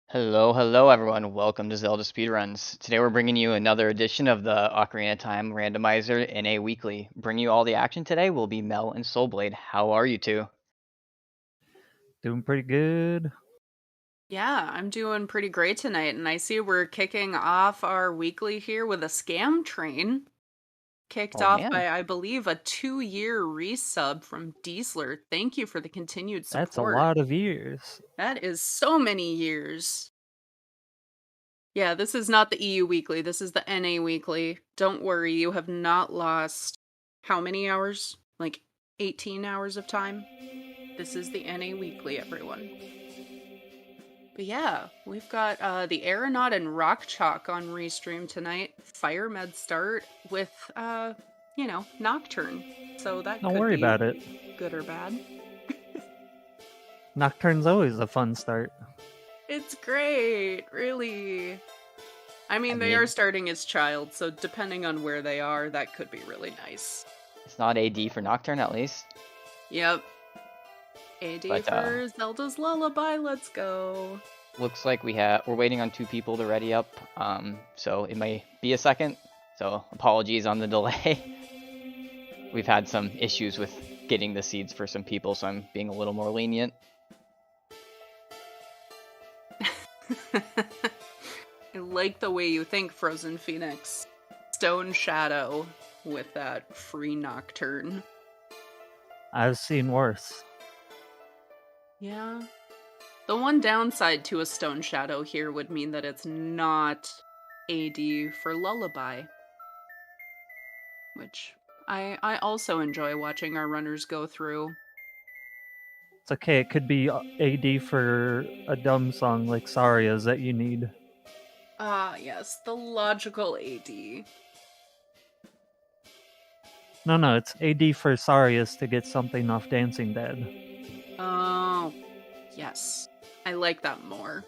Hello everyone. Welcome to Zelda Speedruns. Today we're bringing you another edition of the Ocarina of Time Randomizer NA Weekly. Bringing you all the action today will be Mel and Soulblade. How are you two? Doing pretty good. Yeah, I'm doing pretty great tonight, and I see we're kicking off our weekly here with a scam train. Kicked Oh off man, by, I believe, a 2-year resub from Diesler. Thank you for the continued That's a support. lot of years. That is so many years. Yeah, this is not the EU weekly, this is the NA weekly. Don't worry, you have not lost how many hours? Like 18 hours of time? This is the NA weekly, everyone. But yeah, we've got the Aeronaut and Rock Chalk on Restream tonight. Fire Med start with Nocturne. So that Don't could worry be about it. good or bad. Nocturne's always a fun start. It's great, really. I I mean, they are mean, starting as child, so depending on where they are, that could be really nice. it's not AD for Nocturne at least, Yep. AD but for Zelda's Lullaby, let's go. looks like we're waiting on two people to ready up. So it may be a second. So apologies on the delay. We've had some issues with getting the seeds for some people, so I'm being a little more lenient. I like the way you think, Frozen Phoenix. Stone Shadow with that free Nocturne. I've seen worse. Yeah. The one downside to a Stone Shadow here would mean that it's not AD for Lullaby. Which I also enjoy watching our runners go through. It's okay, it could be AD for a dumb song like Saria's that you need. Ah, yes, the logical AD. No, it's AD for Saria's to get something off Dancing Dead. Oh, yes. I like that more.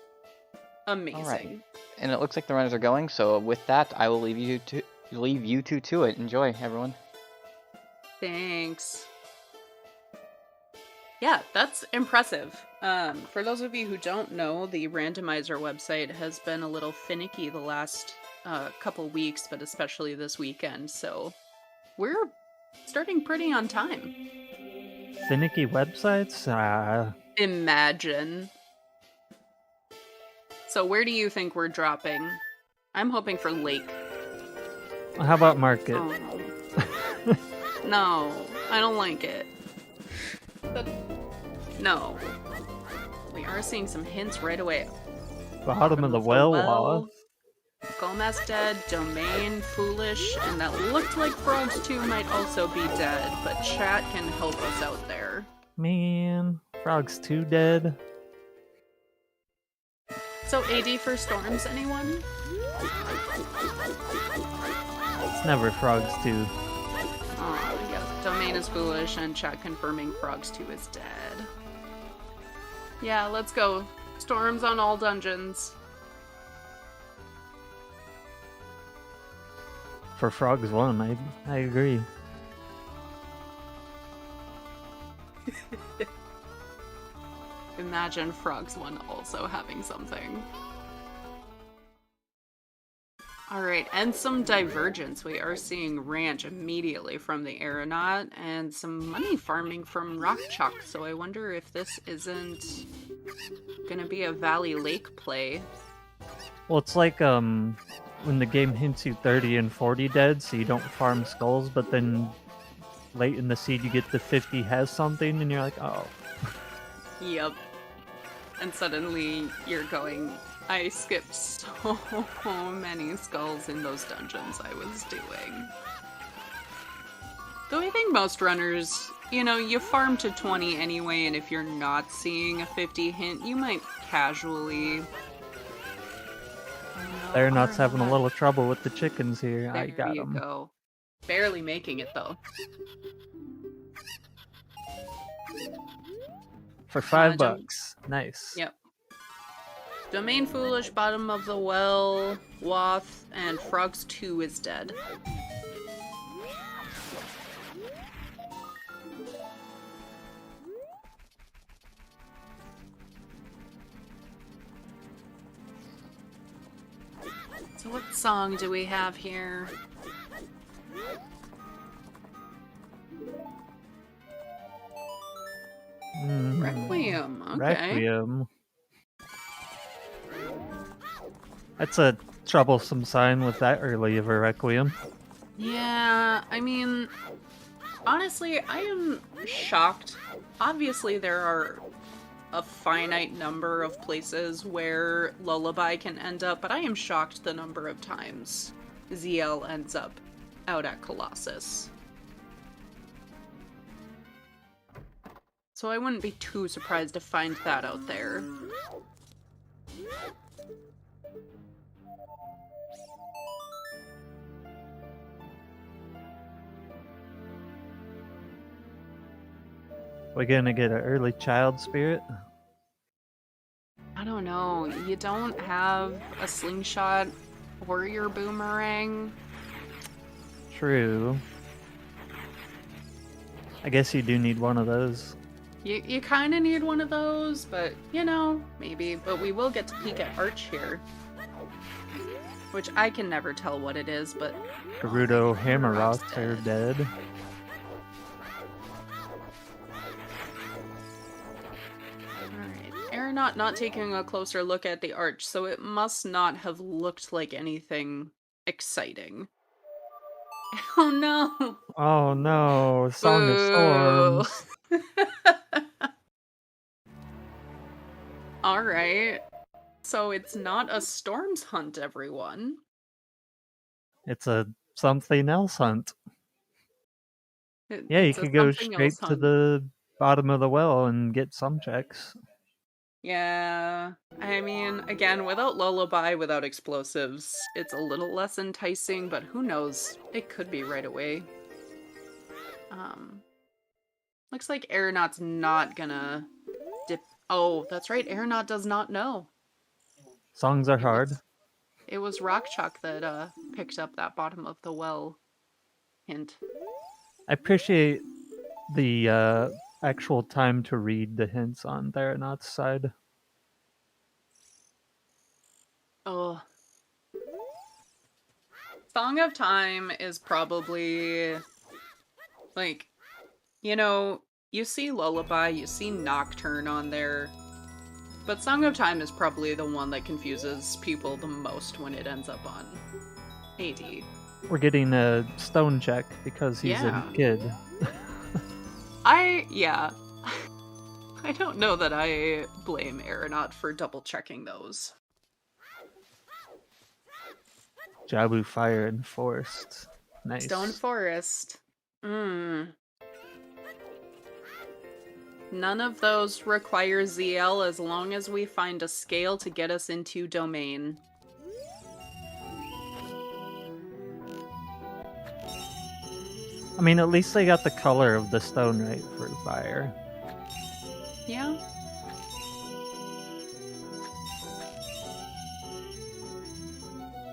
All right, Amazing. and it looks like the runners are going. So with that, I will leave you two to it. Enjoy, everyone. Thanks. Yeah, that's impressive. For those of you who don't know, the Randomizer website has been a little finicky the last couple weeks, but especially this weekend, so we're starting pretty on time. Finicky websites? Imagine. So where do you think we're dropping? I'm hoping for Lake. How about Market? Oh. No, I don't like it. No. We are seeing some hints right away. Bottom of the well. Gomez dead, Domain, Foolish, and that looked like Frogs 2 might also be dead, but chat can help us out there. Man, Frog's 2 dead. So AD for Storms, anyone? It's never Frogs 2. Oh, yeah. Domain is Foolish, and chat confirming Frogs 2 is dead. Yeah, let's go. Storms on all dungeons. For Frogs 1, I agree. Imagine Frogs 1 also having something. Alright, and some divergence. We are seeing ranch immediately from the Aeronaut and some money farming from Rock Chalk, so I wonder if this isn't gonna be a Valley Lake play. Well, it's like when the game hints you 30 and 40 dead, so you don't farm skulls, but then late in the seed you get the 50 has something, and you're like, oh. Yep. And suddenly you're going, I skipped so many skulls in those dungeons I was doing. Though I think most runners, you farm to 20 anyway, and if you're not seeing a 50 hint, you might casually... They're not having a little trouble with the chickens here. There I got you them. go. Barely making it, though. For $5. Nice. Yep. Domain Foolish, Bottom of the Well, Wath, and Frogs 2 is dead. So what song do we have here? Requiem. Okay. Requiem. That's a troublesome sign with that early of a Requiem. Yeah, I mean, honestly, I am shocked. Obviously, there are a finite number of places where Lullaby can end up, but I am shocked the number of times ZL ends up out at Colossus. So I wouldn't be too surprised to find that out there. We're gonna get an early child spirit. I don't know. You don't have a slingshot or your boomerang. True. I guess you do need one of those. You kind of need one of those, but, you know, maybe. But we will get to peek at Arch here. Which I can never tell what it is, but... Gerudo Hammerroths are dead. Alright. Aeronaut not taking a closer look at the Arch, so it must not have looked like anything exciting. Oh no! Oh no, Song of Storms. Alright. So it's not a Storms hunt, everyone. It's a something else hunt. Yeah, you could go straight to the bottom of the well and get some checks. Yeah, I mean, again, without Lullaby, without explosives, it's a little less enticing, but who knows? It could be right away. Looks like Aeronaut's not gonna dip. Oh, that's right, Aeronaut does not know. Songs are hard. It was Rockchalk that picked up that bottom of the well hint. I appreciate the actual time to read the hints on Aeronaut's side. Oh. Song of Time is probably, like, you know, you see Lullaby, you see Nocturne on there, but Song of Time is probably the one that confuses people the most when it ends up on AD. We're getting a stone check because he's a kid. Yeah. I don't know that I blame Aeronaut for double checking those. Jabu Fire and Forest. Nice. Stone Forest. None of those require ZL as long as we find a scale to get us into Domain. I mean, at least they got the color of the stone right for fire. Yeah.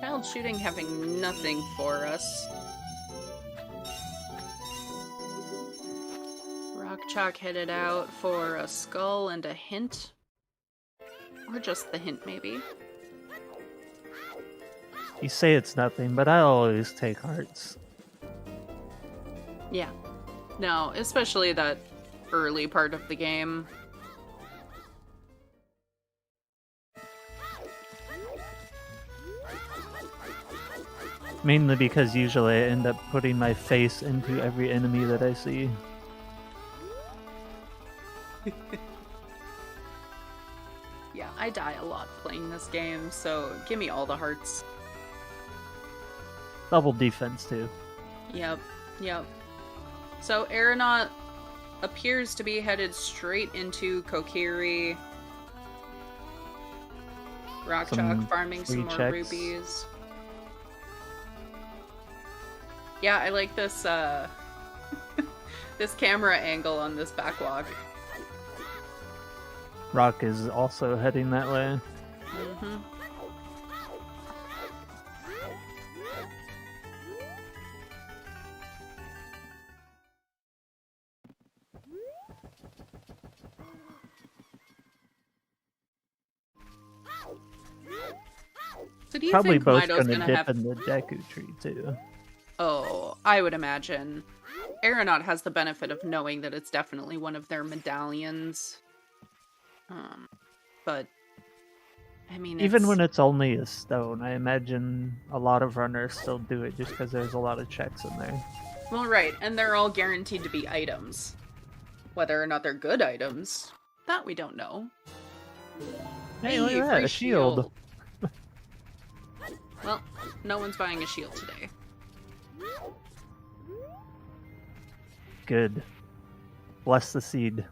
Child shooting having nothing for us. Rockchalk headed out for a skull and a hint. Or just the hint, maybe. You say it's nothing, but I always take hearts. Yeah. No, especially that early part of the game. Mainly because usually I end up putting my face into every enemy that I see. Yeah, I die a lot playing this game, so give me all the hearts. Double defense, too. Yep. So Aeronaut appears to be headed straight into Kokiri. Rockchalk farming some more rubies. Yeah, I like this this camera angle on this backwalk. Rock is also heading that way. Mm-hmm. So do you Probably think both Mido's gonna gonna dip have? in the Deku tree too. Oh, I would imagine. Aeronaut has the benefit of knowing that it's definitely one of their medallions. But I mean, Even it's when it's only a stone, I imagine a lot of runners still do it just because there's a lot of checks in there. well, right, and they're all guaranteed to be items. Whether or not they're good items, that we don't know. Hey, look at that, free a shield. Well, no one's buying a shield today. Good. Bless the seed.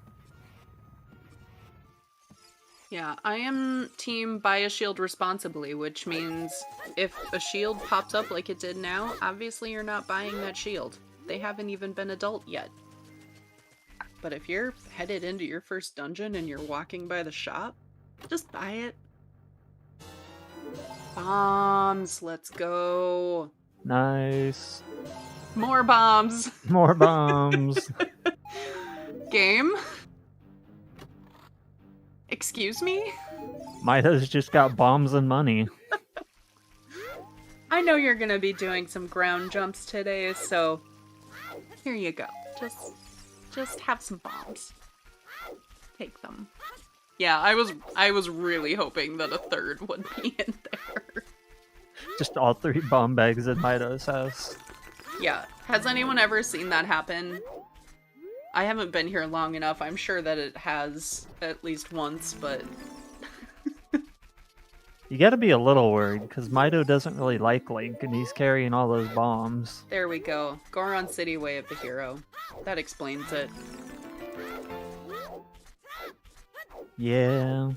Yeah, I am team buy a shield responsibly, which means if a shield pops up like it did now, obviously you're not buying that shield. They haven't even been adult yet. But if you're headed into your first dungeon and you're walking by the shop, just buy it. Bombs, let's go. Nice. More bombs. More bombs. Game? Excuse me? Mida's just got bombs and money. I know you're gonna be doing some ground jumps today, so here you go. Just have some bombs. Take them. Yeah, I was really hoping that a third would be in there. Just all 3 bomb bags in Mida's house. Yeah. Has anyone ever seen that happen? I haven't been here long enough. I'm sure that it has at least once, but You gotta be a little worried, because Mido doesn't really like Link, and he's carrying all those bombs. there we go. Goron City Way of the Hero. That explains it. Yeah.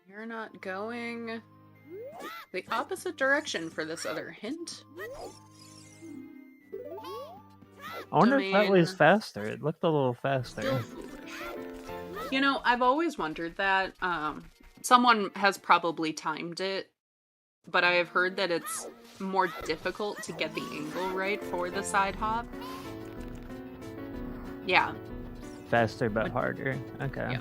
You're not going the opposite direction for this other hint. I wonder if that Domain. was faster. It looked a little faster. Still foolish. You know, I've always wondered that. Someone has probably timed it, but I have heard that it's more difficult to get the angle right for the side hop. Yeah. Faster but harder. Okay. Yeah.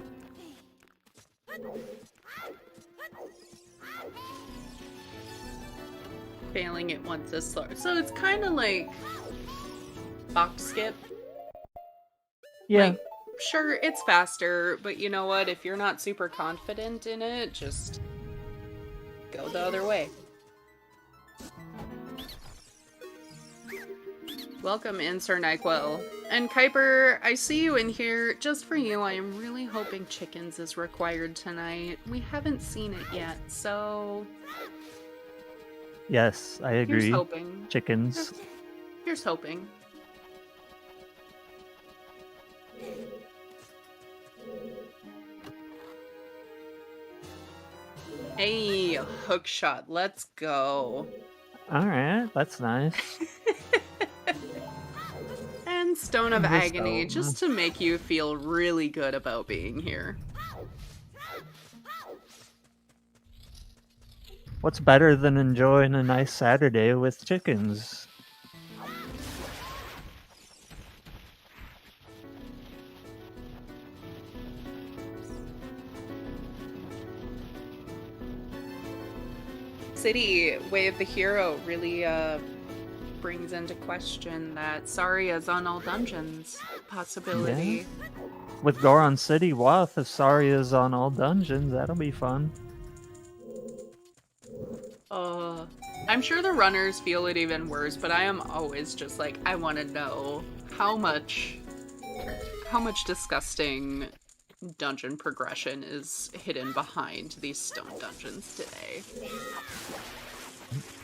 Failing it once is slower. So it's kind of like box skip. Yeah. Like, sure, it's faster, but you know what? If you're not super confident in it, just go the other way. Welcome in, Sir NyQuil. And Kuiper, I see you in here. Just for you, I am really hoping chickens is required tonight. We haven't seen it yet, so Yes, I agree. here's hoping. Chickens. Here's hoping. Hey, hook shot. Let's go. Alright, that's nice. And Stone of The Agony, stone. just to make you feel really good about being here. What's better than enjoying a nice Saturday with chickens? City Way of the Hero really brings into question that Saria's on all dungeons possibility. With Goron City Wath, if Saria's on all dungeons, that'll be fun. I'm sure the runners feel it even worse, but I am always just like, I want to know how much disgusting dungeon progression is hidden behind these stone dungeons today.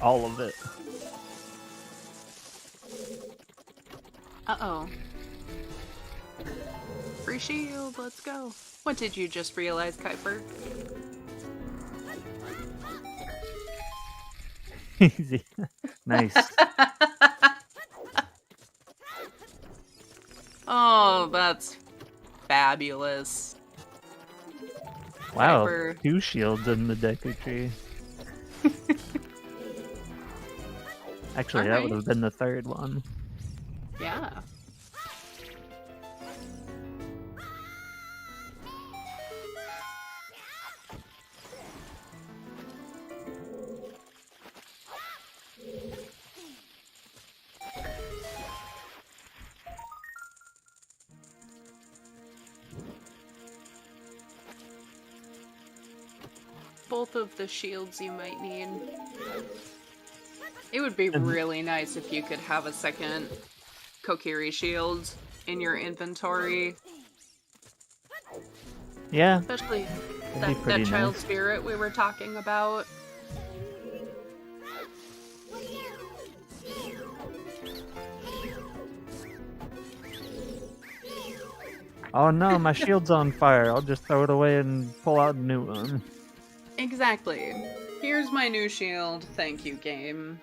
All of it. Uh-oh. Free shield, let's go. What did you just realize, Kuiper? Easy. Nice. Oh, that's fabulous. Wow, Kuiper. 2 shields in the Deku tree. Actually, that would Alright. have been the 3rd one. Yeah. both of the shields you might need. It would be And- really nice if you could have a second Kokiri shield in your inventory. Yeah, Especially that'd be that pretty child nice. spirit we were talking about. Oh no, my shield's on fire. I'll just throw it away and pull out a new one. Exactly. Here's my new shield. Thank you, game.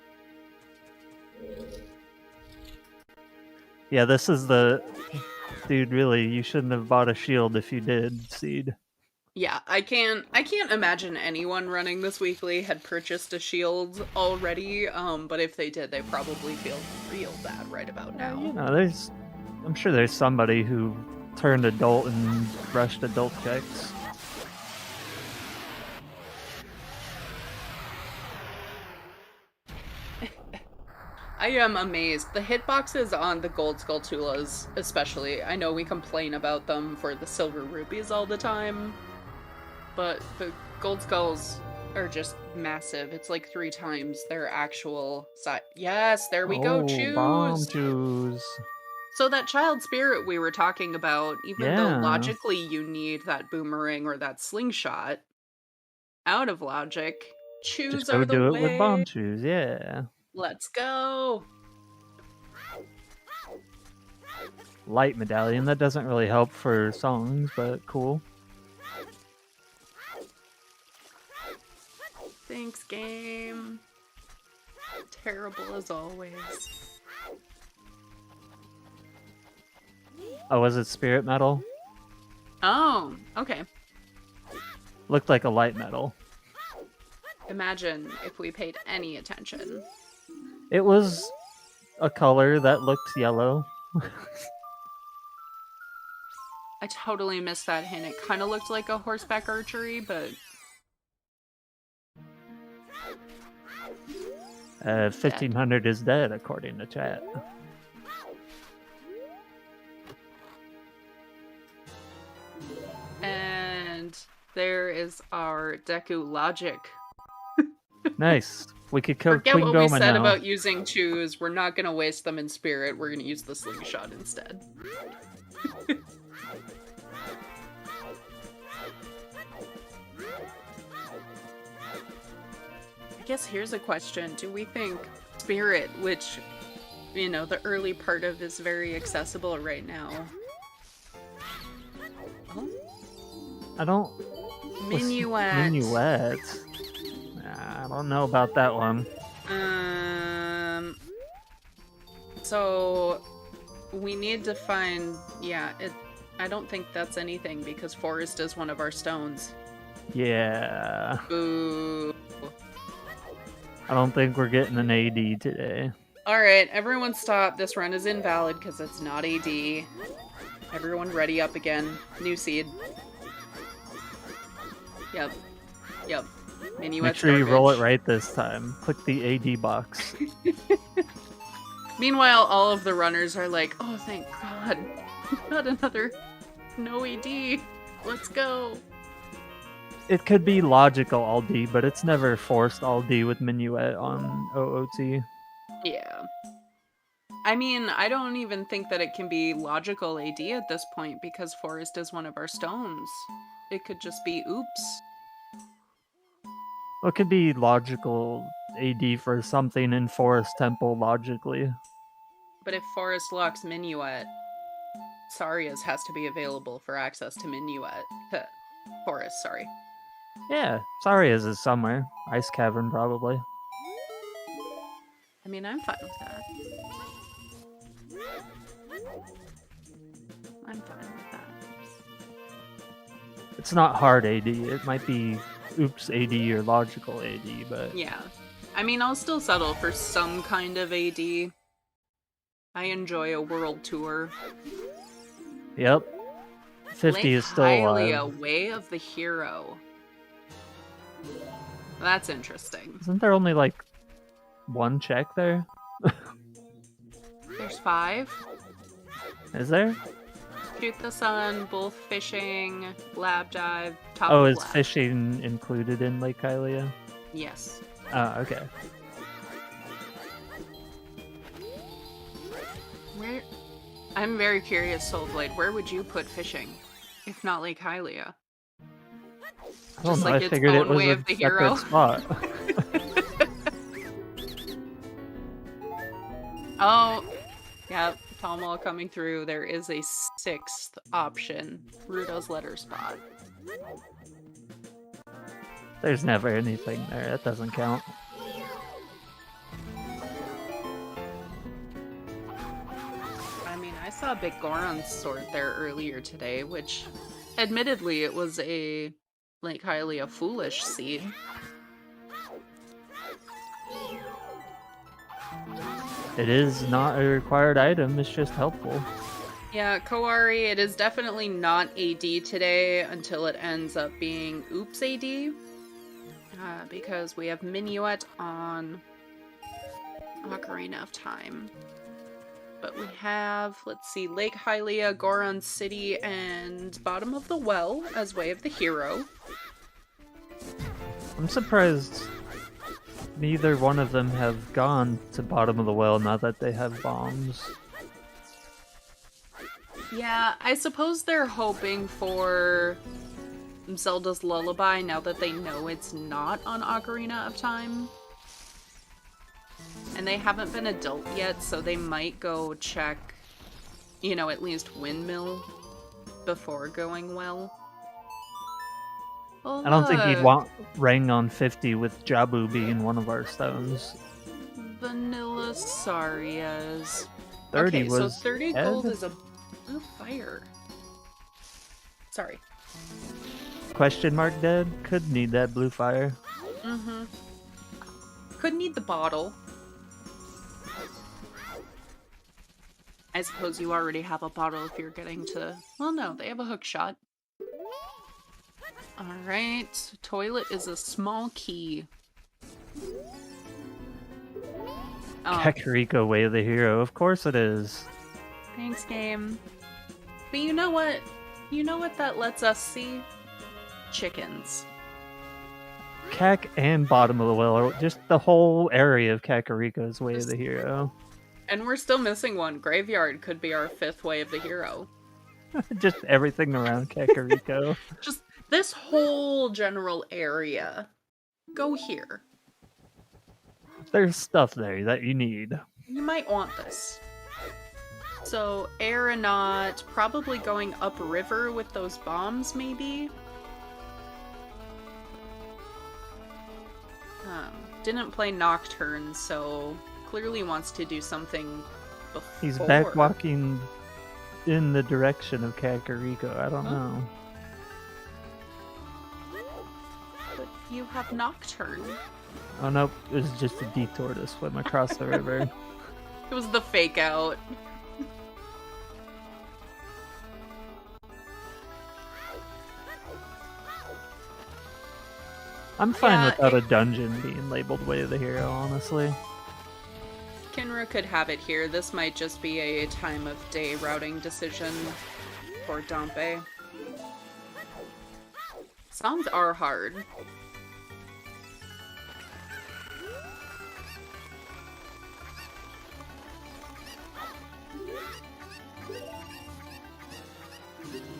Yeah, this is the... Dude, really, you shouldn't have bought a shield if you did, Seed. Yeah, I can't imagine anyone running this weekly had purchased a shield already, but if they did, they probably feel real bad right about now. You know, I'm sure there's somebody who turned adult and rushed adult checks. I am amazed. The hitboxes on the gold Skulltulas, especially, I know we complain about them for the silver rubies all the time, but the gold skulls are just massive. It's like 3 times their actual size. Yes, there we go, Bomb choose! choose. So that child spirit we were talking about, even though Yeah. logically you need that boomerang or that slingshot, out of logic, choose Just go are the do it way. with bomb choose, yeah. Let's go! Light medallion, that doesn't really help for songs, but cool. Thanks, game. Terrible as always. Oh, was it spirit metal? Oh, okay. Looked like a light metal. Imagine if we paid any attention. It was a color that looked yellow. I totally missed that hint. It kind of looked like a horseback archery, but 1500 is dead, according to chat. and there is our Deku logic. Nice. We could Forget Queen what we Goma said now. about using choose. We're not going to waste them in spirit. We're going to use the slingshot instead. I guess here's a question. Do we think spirit, which, you know, the early part of is very accessible right now. Oh, I don't... Minuet. Minuet. Nah, I don't know about that one. So we need to find, I don't think that's anything because forest is one of our stones. Yeah. Ooh. I don't think we're getting an AD today. Alright, everyone stop. This run is invalid because it's not AD. Everyone ready up again. New seed. Yep. Minuet's Make sure you roll it garbage. right this time. Click the AD box. Meanwhile, all of the runners are like, oh, thank God. Not another no AD. Let's go. It could be logical all-D, but it's never forced all-D with Minuet on OOT. Yeah. I mean, I don't even think that it can be logical AD at this point because forest is one of our stones. It could just be oops. Well, it could be logical AD for something in Forest Temple logically. But if forest locks Minuet, Saria's has to be available for access to Minuet. Forest, sorry. Yeah, Saria's is somewhere. Ice Cavern, probably. I mean, I'm fine with that. I'm fine with that. It's not hard AD. It might be oops AD or logical AD, but... Yeah. I mean, I'll still settle for some kind of AD. I enjoy a world tour. Yep. 50 Lake is still Hylia, alive. Way of the Hero. That's interesting. Isn't there only, like, one check there? There's 5. Is there? Shoot the sun, both fishing, lab dive, top Oh, of is left. fishing included in Lake Hylia? Yes. Oh, okay. Where? I'm very curious, Soulblade. Where would you put fishing, if not Lake Hylia? I don't Just know, like I its figured it own was way a of the hero. separate spot. Oh, yeah, Tomal coming through. There is a 6th option, Rudo's letter spot. There's never anything there, that doesn't count. I mean, I saw a big Goron sword there earlier today, which, admittedly, it was a Lake Hylia foolish seed. It is not a required item, it's just helpful. Yeah, Koari, it is definitely not AD today until it ends up being Oops AD. Because we have Minuet on Ocarina of Time. But we have, let's see, Lake Hylia, Goron City, and Bottom of the Well as Way of the Hero. I'm surprised neither one of them have gone to Bottom of the Well now that they have bombs. Yeah, I suppose they're hoping for Zelda's Lullaby now that they know it's not on Ocarina of Time. And they haven't been adult yet, so they might go check, you know, at least Windmill before going well. Oh, I don't think you'd look. want Rang on 50 with Jabu being one of our stones. Vanilla Sarias. 30 okay, was so 30 gold Ed? is a blue fire. Sorry. Question mark dead? Could need that blue fire. Mm-hmm. Could need the bottle. I suppose you already have a bottle if you're getting to... Well, no, they have a hook shot. Alright, toilet is a small key. Oh, Kakariko Way of the Hero, of course it is. thanks, game. But you know what? You know what that lets us see? Chickens. Kak and Bottom of the Well, are just the whole area of Kakariko's Way of the Hero. And we're still missing one. Graveyard could be our 5th way of the hero. Just everything around Kakariko. Just this whole general area. Go here. There's stuff there that you need. You might want this. So, Aeronaut, probably going upriver with those bombs, maybe? Didn't play Nocturne, so clearly wants to do something before. He's back walking in the direction of Kakariko. I don't know. But you have Nocturne. Oh nope, it was just a detour to swim across the river. It was the fake out. I'm fine Yeah, without a dungeon being labeled Way of the Hero, honestly. Kinra could have it here. This might just be a time of day routing decision for Dompe. Songs are hard.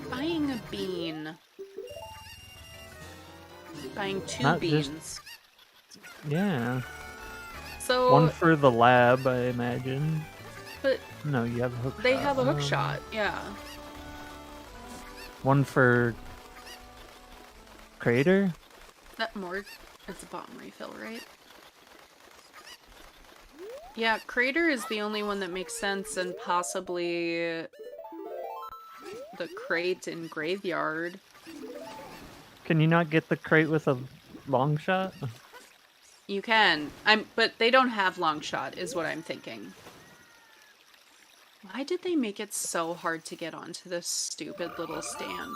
Buying a bean. Buying 2 Not just- beans. Yeah. So, One for the lab, I imagine. but No, you have a hook they shot. have a hook shot, yeah. One for Crater? That more, it's a bomb refill, right? Yeah, Crater is the only one that makes sense, and possibly the crate in Graveyard. Can you not get the crate with a long shot? You can. But they don't have long shot, is what I'm thinking. Why did they make it so hard to get onto this stupid little stand?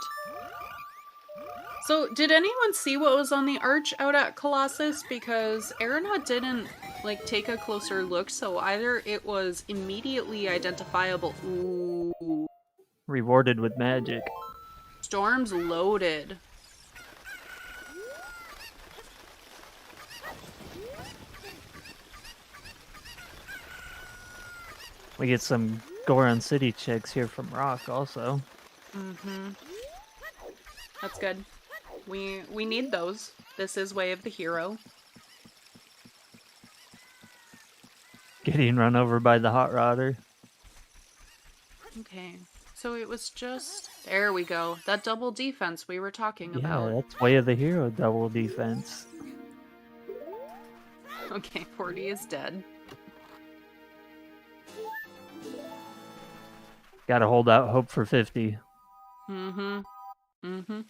So, did anyone see what was on the arch out at Colossus? Because Aeronaut didn't, like, take a closer look, so either it was immediately identifiable. Ooh. Rewarded with magic. Storm's loaded. We get some Goron City chicks here from Rock also. Mm-hmm. That's good. We need those. This is Way of the Hero. Getting run over by the hot rodder. Okay. So it was just... There we go. That double defense we were talking Yeah, about. that's Way of the Hero double defense. Okay, 40 is dead. Gotta hold out hope for 50. Mm-hmm. Mm-hmm.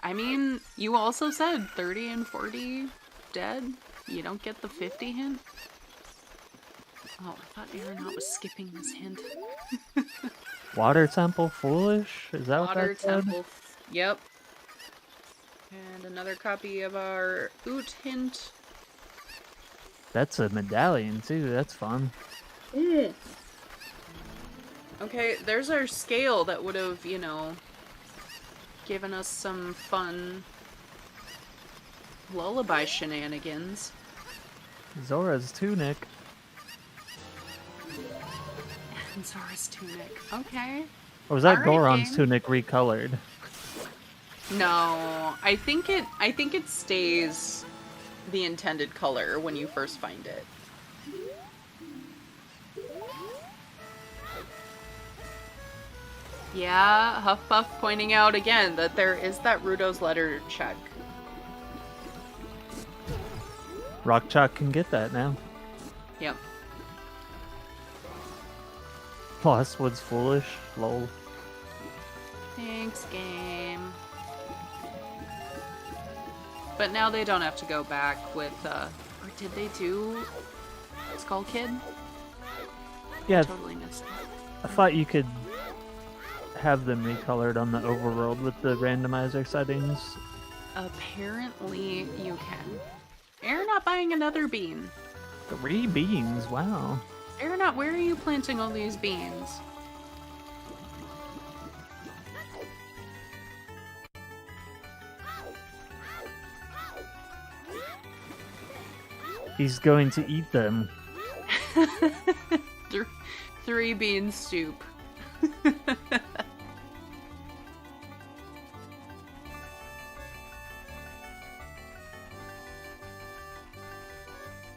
I mean, you also said 30 and 40 dead. You don't get the 50 hint? Oh, I thought Aeronaut was skipping this hint. Water Temple Foolish? Is that what Water that said? Temple. Yep. And another copy of our OoT hint. That's a medallion too, that's fun. Okay, there's our scale that would have, you know, given us some fun lullaby shenanigans. Zora's tunic. And Zora's tunic. Okay. Or was that Alright, Goron's game. tunic recolored? No, I think it stays the intended color when you first find it. Yeah, Huffpuff pointing out again that there is that Rudo's letter check. Rock Chalk can get that now. Yep. Lost Foolish. Lol. Thanks, game. But now they don't have to go back with, or did they do Skull Kid? Yeah, Totally missed it. I thought you could have them recolored on the overworld with the randomizer settings. Apparently you can. You're not buying another bean. 3 beans, wow. Aeronaut, where are you planting all these beans? He's going to eat them. 3 bean soup.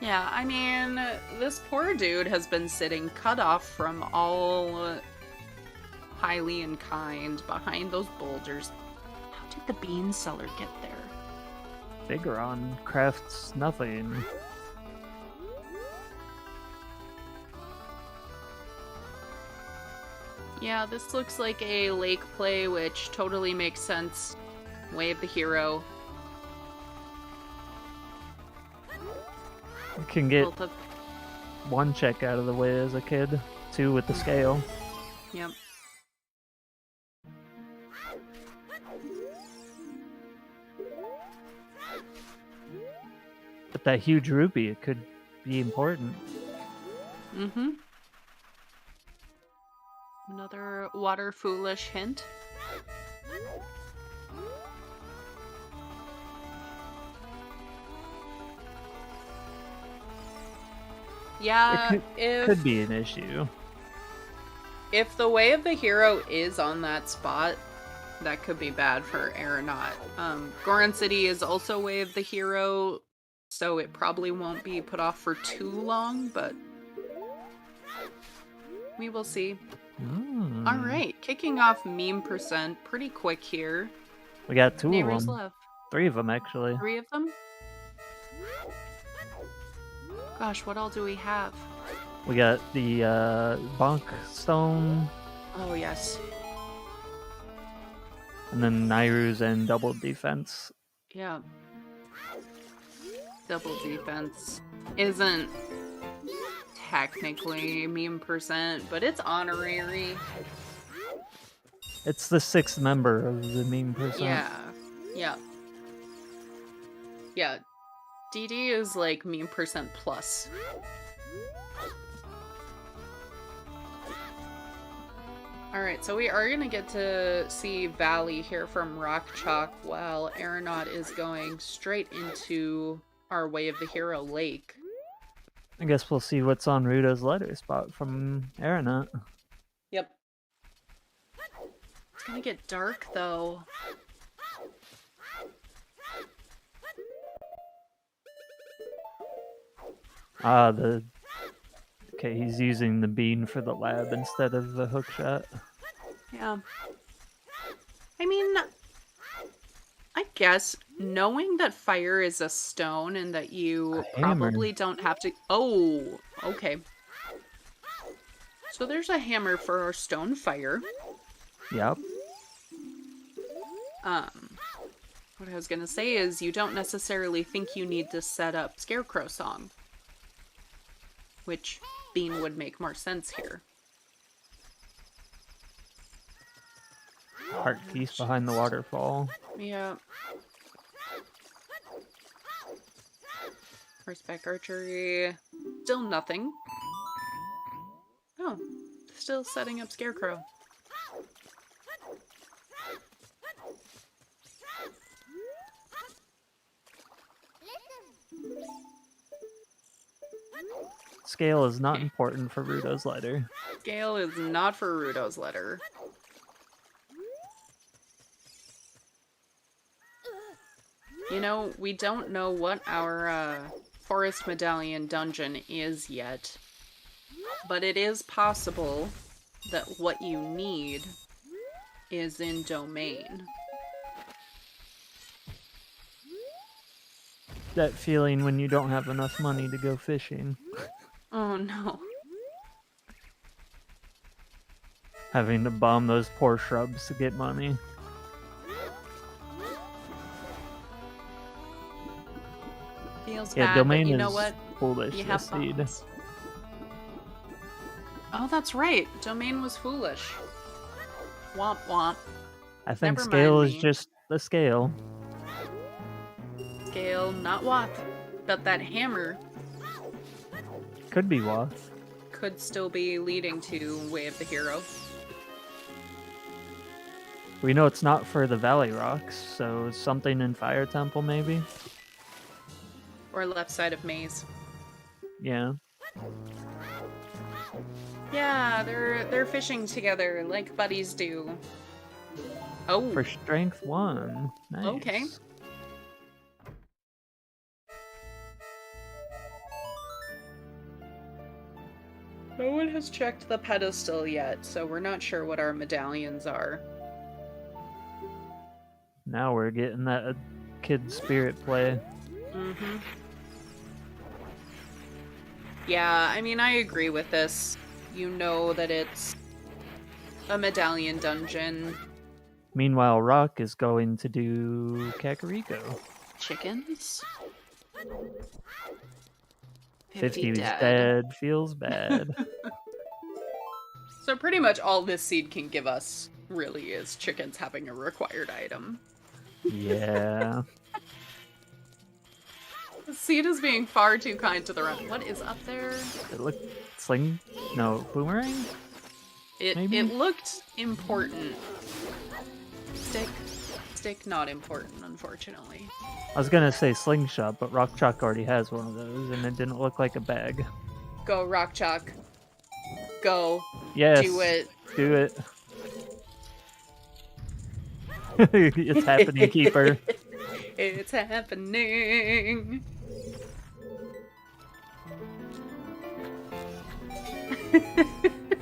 Yeah, I mean, this poor dude has been sitting cut off from all Hylian kind behind those boulders. How did the bean seller get there? Bigoron crafts nothing. Yeah, this looks like a lake play, which totally makes sense. Way of the Hero. You can get Both of... 1 check out of the way as a kid, 2 with the scale. Yep. But that huge rupee, it could be important. Mm-hmm. Another water foolish hint. Yeah, Could be an issue. if the Way of the Hero is on that spot, that could be bad for Aeronaut. Goron City is also Way of the Hero, so it probably won't be put off for too long, but we will see. Alright, kicking off meme percent pretty quick here. We got 2 of Neighbors them. left. 3 of them, actually. 3 of them? Gosh, what all do we have? We got the Bonk Stone, Oh, yes. and then Nairu's and double defense. Yeah. Double defense isn't technically meme percent, but it's honorary. It's the 6th member of the meme percent. Yeah. Yeah. Yeah. DD is like meme percent plus. Alright, so we are gonna get to see Valley here from Rock Chalk while Aeronaut is going straight into our Way of the Hero lake. I guess we'll see what's on Rudo's letter spot from Aeronaut. Yep. It's gonna get dark, though. Ah, okay, he's using the bean for the lab instead of the hookshot. Yeah. I mean, I guess knowing that fire is a stone and that you probably don't have to... Oh, okay. So there's a hammer for our stone fire. Yep. What I was gonna say is you don't necessarily think you need to set up Scarecrow Song. Which bean would make more sense here. Heart piece behind the waterfall. Yeah. Horseback archery. Still nothing. Oh, still setting up Scarecrow. Scale is not important for Rudo's letter. Scale is not for Rudo's letter. You know, we don't know what our Forest Medallion dungeon is yet, but it is possible that what you need is in Domain. That feeling when you don't have enough money to go fishing. Oh no. Having to bomb those poor shrubs to get money. Feels Yeah, bad, Domain but you is know what? foolish You to have seed. bombs. Oh, that's right. Domain was foolish. Womp womp. I think Never scale mind is me. just the scale. Scale, not Wath. But that hammer Could be Wath. could still be leading to Way of the Hero. We know it's not for the Valley Rocks, so something in Fire Temple maybe? Or left side of Maze. Yeah. Yeah, they're fishing together like buddies do. Oh, For strength 1. Nice. okay. No one has checked the pedestal yet, so we're not sure what our medallions are. Now we're getting that kid spirit play. Mm-hmm. Yeah, I mean, I agree with this. You know that it's a medallion dungeon. Meanwhile, Rock is going to do Kakariko. Chickens? 50's dead. Feels bad. So pretty much all this seed can give us really is chickens having a required item. Yeah. The seed is being far too kind to the run. What is up there? It looked sling. No, boomerang. It Maybe? it looked important. Stick not important, unfortunately. I was gonna say slingshot, but Rock Chalk already has one of those, and it didn't look like a bag. Go, Rock Chalk. Go. Yes. Do it. Do it. It's happening, Keeper. It's happening.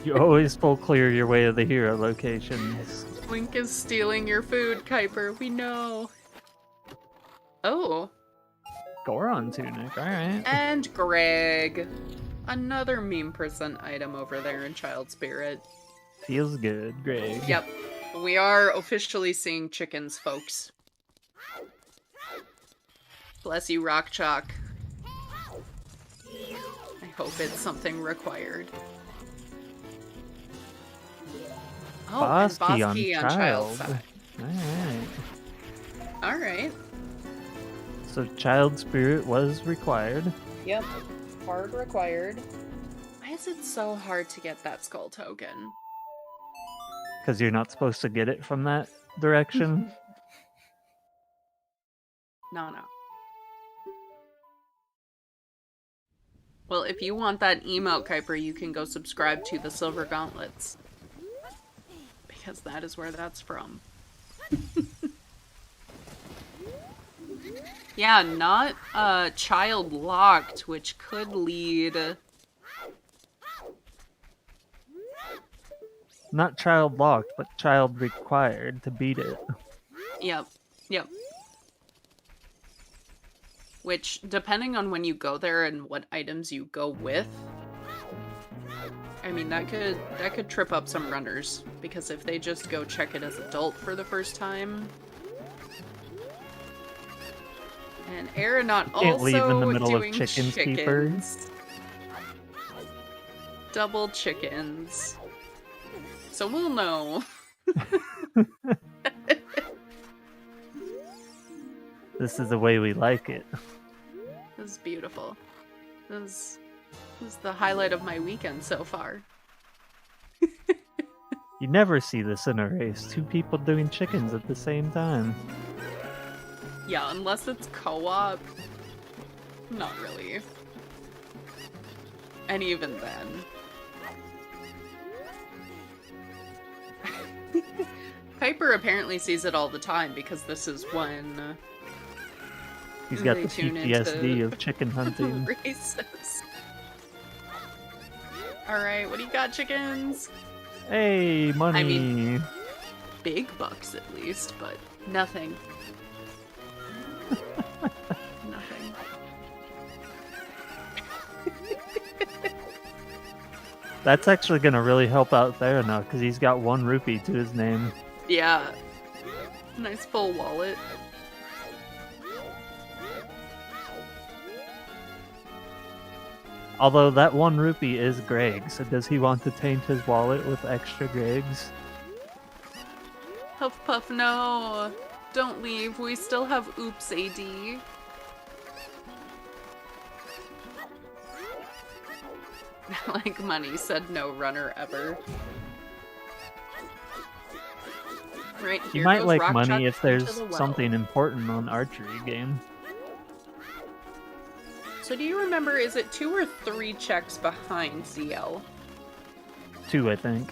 You always pull clear your way of the hero locations. Wink is stealing your food, Kuiper. We know. Oh. Goron tunic, alright. And Greg. Another meme percent item over there in Child Spirit. Feels good, Greg. Yep. We are officially seeing chickens, folks. Bless you, Rock Chalk. I hope it's something required. Oh, Bosky and Bosky on Child's side. Alright. Alright. So Child Spirit was required. Yep. Hard required. Why is it so hard to get that skull token? Because you're not supposed to get it from that direction. No. Well, if you want that emote, Kuiper, you can go subscribe to the Silver Gauntlets. Because that is where that's from. Yeah, not child locked, which could lead... Not child locked, but child required to beat it. Yep. Which, depending on when you go there and what items you go with, I mean, that could trip up some runners. Because if they just go check it as adult for the first time... And Aeronaut also Can't leave in the middle doing of chickens, keeper. Double chickens. So we'll know. This is the way we like it. This is beautiful. This is the highlight of my weekend so far. You never see this in a race. 2 people doing chickens at the same time. Yeah, unless it's co-op. Not really. And even then. Kuiper apparently sees it all the time because this is when He's got they the tune PTSD into of chicken hunting. races. Alright, what do you got, chickens? Hey, money! I mean, big bucks at least, but nothing. Nothing. That's actually gonna really help out there now, because he's got 1 rupee to his name. Yeah. Nice full wallet. Although that 1 rupee is Greg, so does he want to taint his wallet with extra Gregs? Huff Puff, no. Don't leave. We still have Oops AD. Like Money said, no runner ever. Right here You might goes like Rock money Chuck if there's into the well. something important on archery game. So do you remember, is it 2 or 3 checks behind ZL? 2, I think.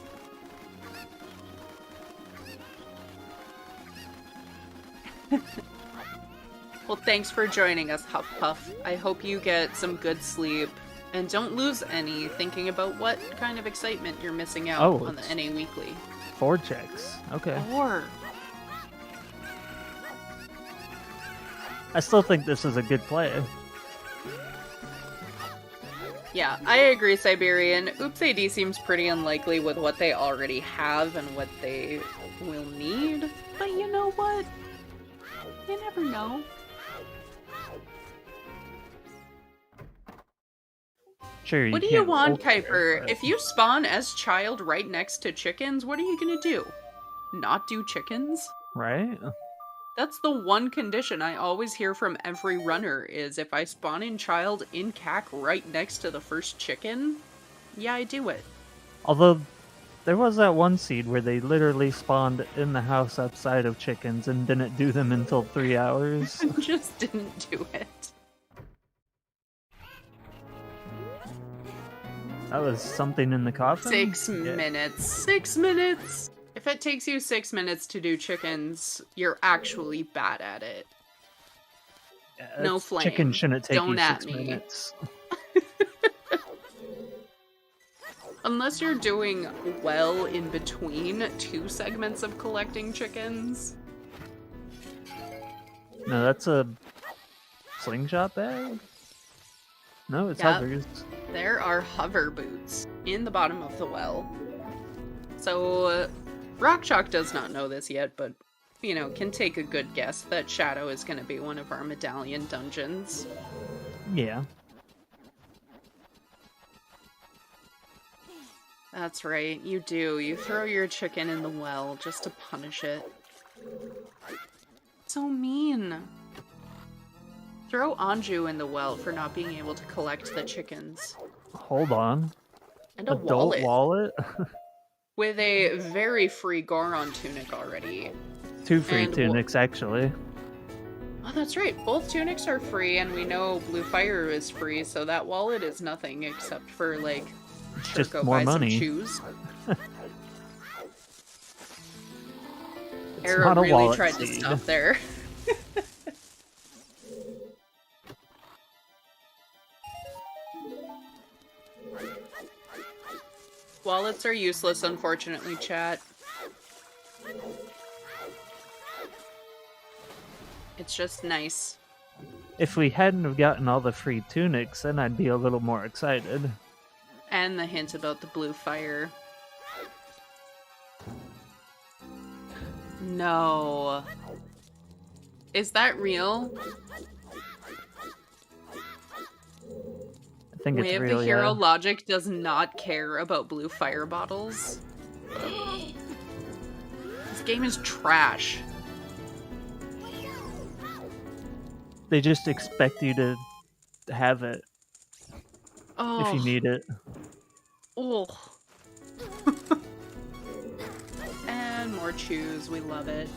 Well, thanks for joining us, Huff Puff. I hope you get some good sleep. And don't lose any thinking about what kind of excitement you're missing out on the it's NA Weekly. 4 checks. Okay. Or... I still think this is a good play. Yeah, I agree, Siberian. Oops AD seems pretty unlikely with what they already have and what they will need. But you know what? You never know. Sure, What do you want, Kuiper? If you spawn as child right next to chickens, what are you gonna do? Not do chickens? Right? That's the one condition I always hear from every runner is if I spawn in child in CAC right next to the first chicken, yeah, I do it. Although, there was that one seed where they literally spawned in the house outside of chickens and didn't do them until 3 hours. Just didn't do it. That was something in the coffin? 6 minutes. 6 minutes! If it takes you 6 minutes to do chickens, you're actually bad at it. Yeah, No flame. Chicken shouldn't take Don't you at 6 me. minutes. Unless you're doing well in between 2 segments of collecting chickens. No, that's a slingshot bag? No, it's Yep. hovers. There are hover boots in the bottom of the well. So, Rockshock does not know this yet, but, you know, can take a good guess that Shadow is going to be one of our medallion dungeons. Yeah. That's right, you do. You throw your chicken in the well just to punish it. So mean. Throw Anju in the well for not being able to collect the chickens. Hold on. And a Adult wallet? with a very free Goron tunic already. 2 free And tunics, actually. Oh, that's right. Both tunics are free, and we know Blue Fire is free, so that wallet is nothing except for, like, It's sure, just go more buy money. some shoes. It's Era not a really wallet tried to seed. stop there. Wallets are useless, unfortunately, chat. It's just nice. If we hadn't have gotten all the free tunics, then I'd be a little more excited. And the hint about the Blue Fire. No. Is that real? I think it's Way of real, the Hero yeah. Logic does not care about Blue Fire bottles. This game is trash. They just expect you to have it Oh. if you need it. Oh. And more chews. We love it.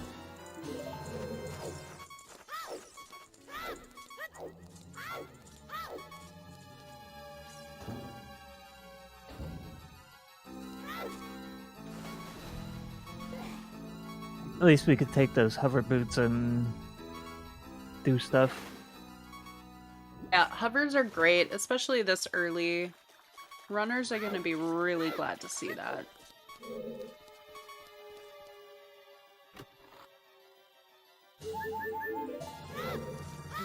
At least we could take those hover boots and do stuff. Yeah, hovers are great, especially this early. Runners are going to be really glad to see that.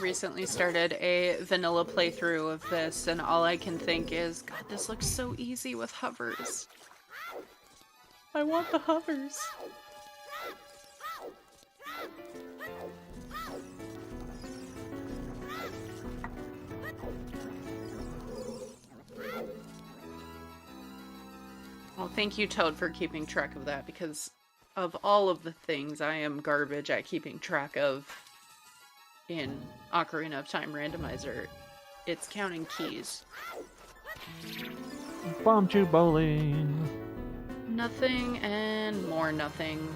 Recently started a vanilla playthrough of this, and all I can think is, God, this looks so easy with hovers. I want the hovers. Well, thank you, Toad, for keeping track of that, because of all of the things I am garbage at keeping track of in Ocarina of Time Randomizer, it's counting keys. Bomb chew bowling. Nothing and more nothing.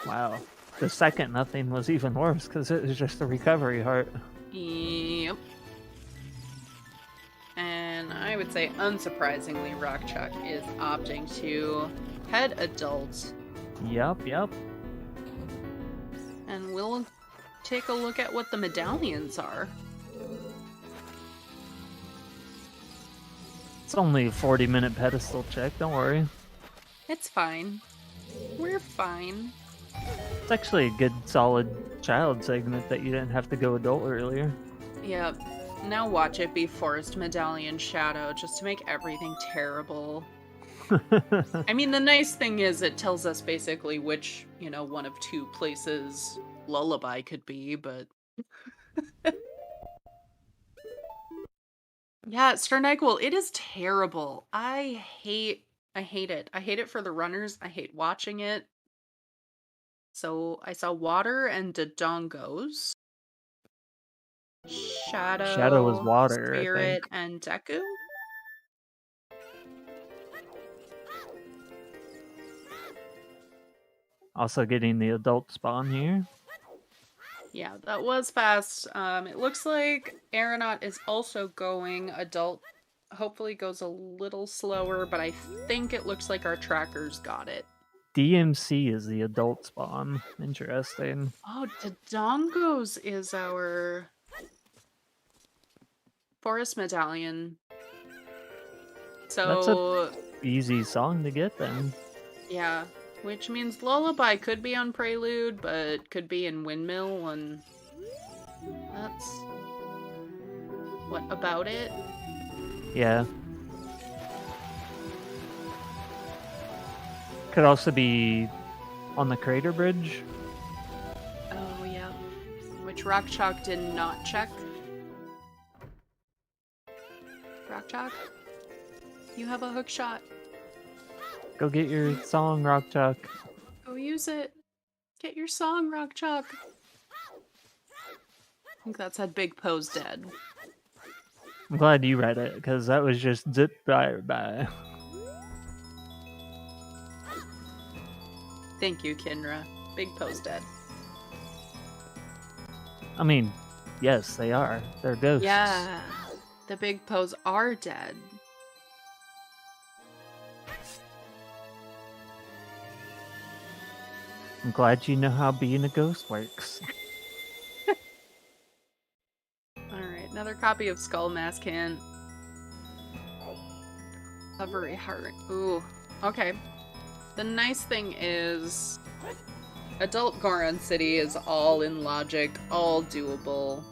Wow. The second nothing was even worse because it was just a recovery heart. Yep. And I would say, unsurprisingly, Rockchuck is opting to head adult. Yep. And we'll take a look at what the medallions are. It's only a 40-minute pedestal check, don't worry. It's fine. We're fine. It's actually a good, solid child segment that you didn't have to go adult earlier. Yep. Now watch it be Forest Medallion Shadow, just to make everything terrible. I mean, the nice thing is it tells us basically which, one of two places Lullaby could be, but... Yeah, Star Nyquil, it is terrible. I hate it. I hate it for the runners. I hate watching it. So I saw Water and Dodongos. Shadow was water, Spirit, I think. and Deku? Also getting the adult spawn here. Yeah, that was fast. It looks like Aeronaut is also going adult. Hopefully goes a little slower, but I think it looks like our trackers got it. DMC is the adult spawn. Interesting. Oh, Dodongos is our Forest Medallion. So... That's an easy song to get then. Yeah. Which means Lullaby could be on Prelude, but could be in Windmill, and that's... What about it? Yeah. Could also be on the Crater Bridge. Oh, yeah. Which Rockchalk did not check. Rockchalk? You have a hook shot. Go get your song, Rockchuck. Go use it. Get your song, Rockchalk. I think that said Big Po's dead. I'm glad you read it, because that was just zip by. Thank you, Kinra. Big Po's dead. I mean, yes, they are. They're ghosts. Yeah, the big Poes are dead. I'm glad you know how being a ghost works. Alright, another copy of Skull Mask Hint. Hovery Heart. Ooh, okay. The nice thing is, Adult Goron City is all in logic, all doable.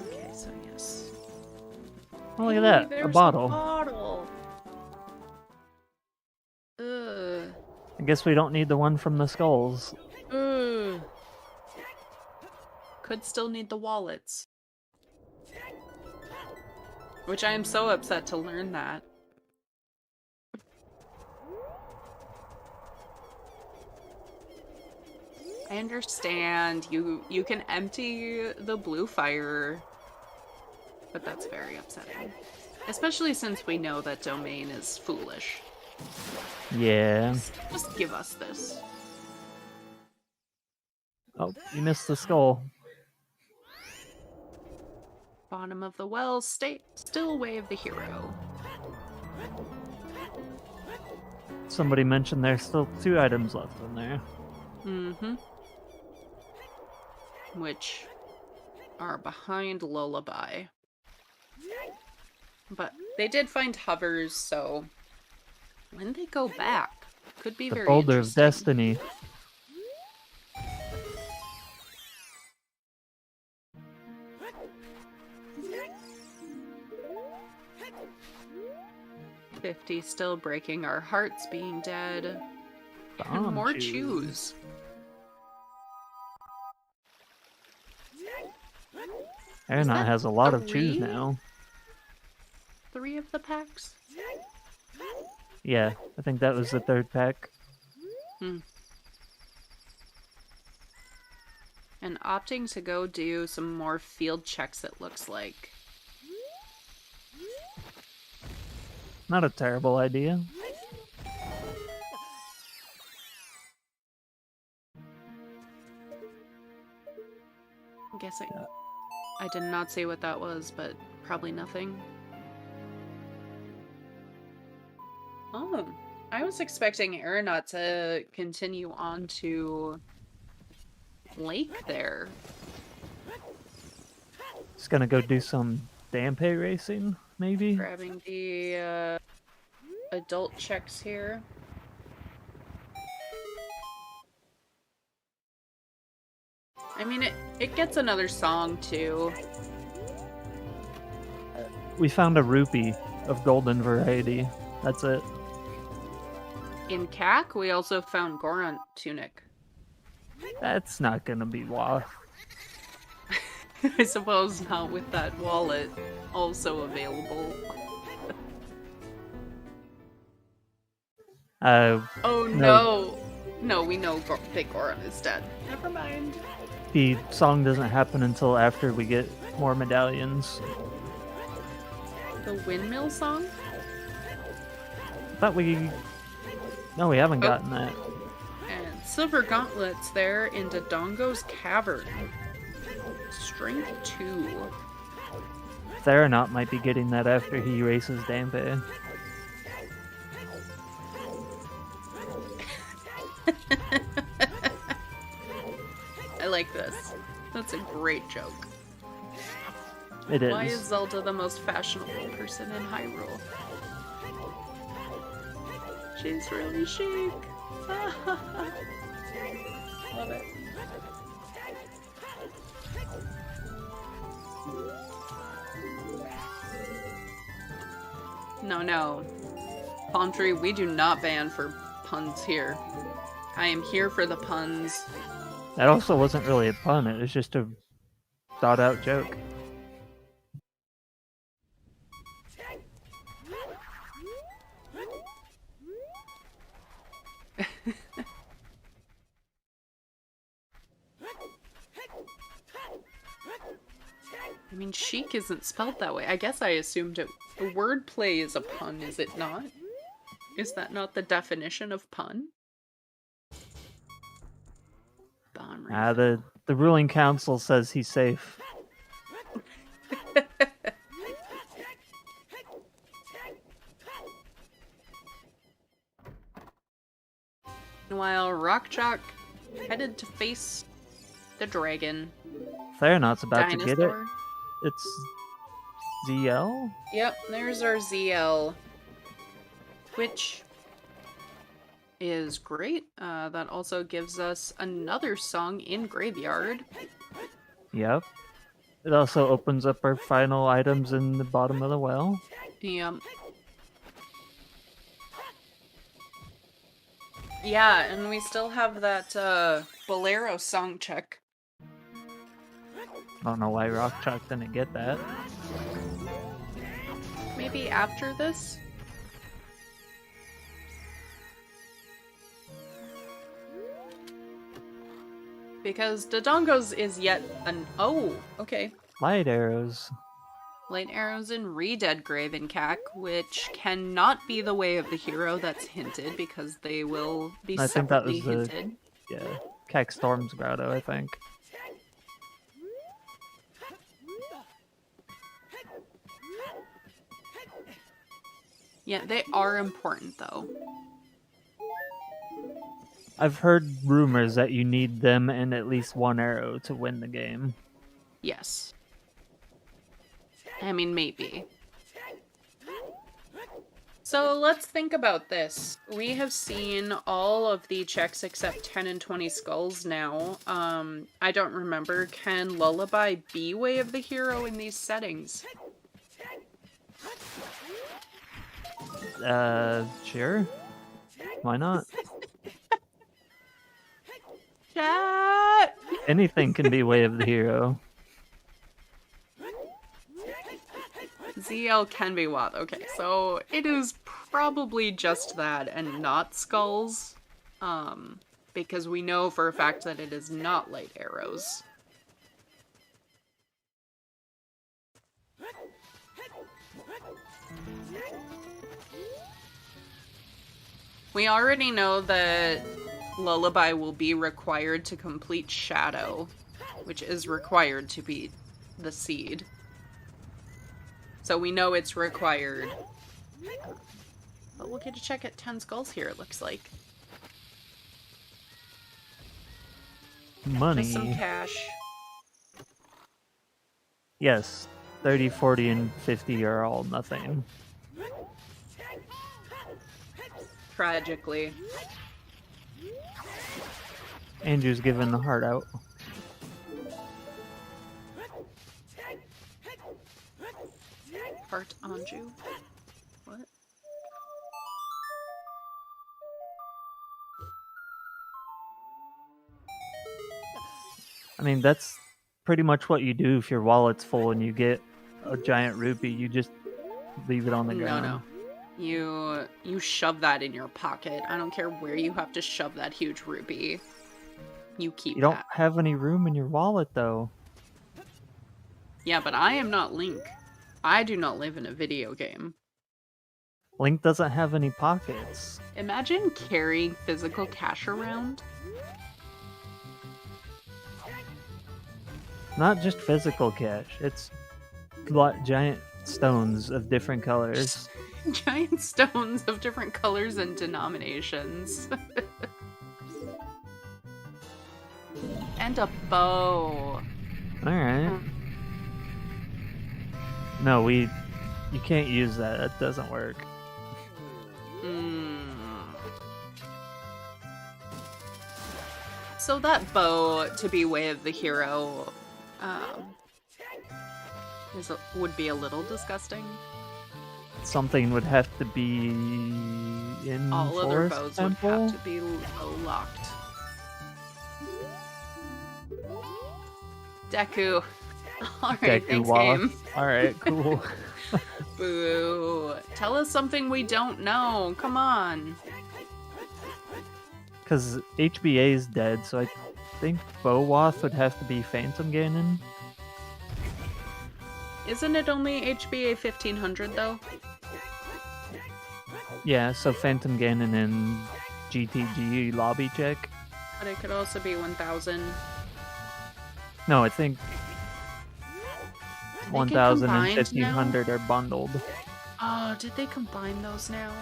Okay, so yes. Oh, look at that. A There's bottle. bottle. Ugh. I guess we don't need the one from the skulls. Ugh. Could still need the wallets. Which I am so upset to learn that. I understand you can empty the blue fire, but that's very upsetting. Especially since we know that Domain is foolish. Yeah. Just give us this. Oh, you missed the skull. Bottom of the well, still wave the hero. Somebody mentioned there's still 2 items left in there. Mm-hmm. Which are behind Lullaby. But they did find hovers, so when they go back, could be The very Boulder of interesting. Destiny. $50 still breaking our hearts being dead. And Bomb more chews. chews. Aeronaut has a lot of 3? chews now. 3 of the packs? Yeah, I think that was the 3rd pack. And opting to go do some more field checks, it looks like. Not a terrible idea. I'm guessing. I did not see what that was, but probably nothing. Oh, I was expecting Aeronaut to continue on to Lake there. Just gonna go do some Dampe racing, maybe? Grabbing the adult checks here. I mean, it gets another song too. We found a rupee of golden variety. That's it. In CAC, we also found Goron Tunic. That's not gonna be WoW. I suppose not with that wallet also available. Oh no! No, we know Big Goron is dead. Never mind. The song doesn't happen until after we get more medallions. The windmill song? Thought we... No, we haven't gotten that. And silver gauntlets there in Dodongo's cavern. Strength 2. Theranaut might be getting that after he races Dampe. I like this. That's a great joke. It is. Why is Zelda the most fashionable person in Hyrule? She's really chic. Love it. No. Palm Tree, we do not ban for puns here. I am here for the puns. That also wasn't really a pun, it was just a thought-out joke. I mean, chic isn't spelled that way. I guess I assumed it. Wordplay is a pun, is it not? Is that not the definition of pun? Bomb refill. The ruling council says he's safe. Meanwhile, Rockchalk headed to face the dragon. Theranos about to get it. Dinosaur. It's ZL? Yep, there's our ZL. Which is great. That also gives us another song in Graveyard. Yep. It also opens up our final items in the bottom of the well. Yep. Yeah, and we still have that Bolero song check. I don't know why Rockchalk didn't get that. Maybe after this? Because Dodongo's is yet an... Oh, okay. Light arrows. Light arrows in Re-Dead Grave in CAC, which cannot be the way of the hero that's hinted, because they will be I think that separately was hinted. Yeah, Keck Storm's grotto, I think. Yeah, they are important, though. I've heard rumors that you need them and at least one arrow to win the game. Yes. I mean, maybe. So let's think about this. We have seen all of the checks except 10 and 20 skulls now. I don't remember. Can Lullaby be Way of the Hero in these settings? Sure. Why not? Chat! Anything can be Way of the Hero. ZL can be what? Okay, so it is probably just that and not skulls. Because we know for a fact that it is not light arrows. We already know that Lullaby will be required to complete Shadow, which is required to be the seed. So we know it's required. But we'll get to check at 10 skulls here, it looks like. Money. Just some cash. Yes. 30, 40, and 50 are all nothing. Tragically. Andrew's giving the heart out. Heart Anju? What? I mean, that's pretty much what you do if your wallet's full and you get a giant rupee. You just leave it on the ground. No. You shove that in your pocket. I don't care where you have to shove that huge rupee. You keep You don't that. have any room in your wallet, though. Yeah, but I am not Link. I do not live in a video game. Link doesn't have any pockets. Imagine carrying physical cash around. Not just physical cash. It's giant stones of different colors. Giant stones of different colors and denominations. And a bow. Alright. No, you can't use that. That doesn't work. So that bow, to be Way of the Hero, would be a little disgusting. Something would have to be in All other Forest bows Temple? would have to be locked. Deku. Alright, Deku thanks, Wa. game. Alright, cool. Boo. Tell us something we don't know. Come on. Because HBA is dead, so I think Bowath would have to be Phantom Ganon. Isn't it only HBA 1500 though? Yeah, so Phantom Ganon and GTG lobby check. But it could also be 1000. No, I think 1000 and combined 1500 are bundled. Oh, did they combine those now?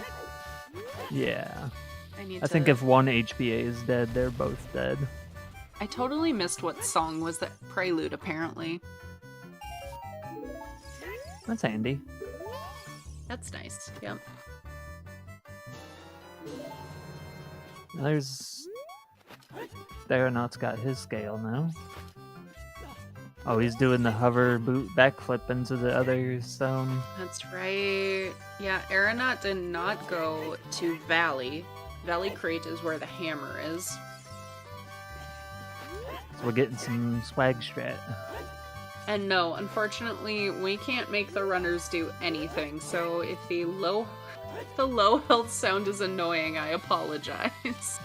Yeah. I I think if one HBA is dead, they're both dead. I totally missed what song was that. Prelude, apparently. That's handy. That's nice, yep. There's... Aeronaut's got his scale now. Oh, he's doing the hover boot backflip into the other stone. That's right. Yeah, Aeronaut did not go to Valley. Valley Crate is where the hammer is. So we're getting some swag strat. And no, unfortunately, we can't make the runners do anything, so if the low health sound is annoying, I apologize.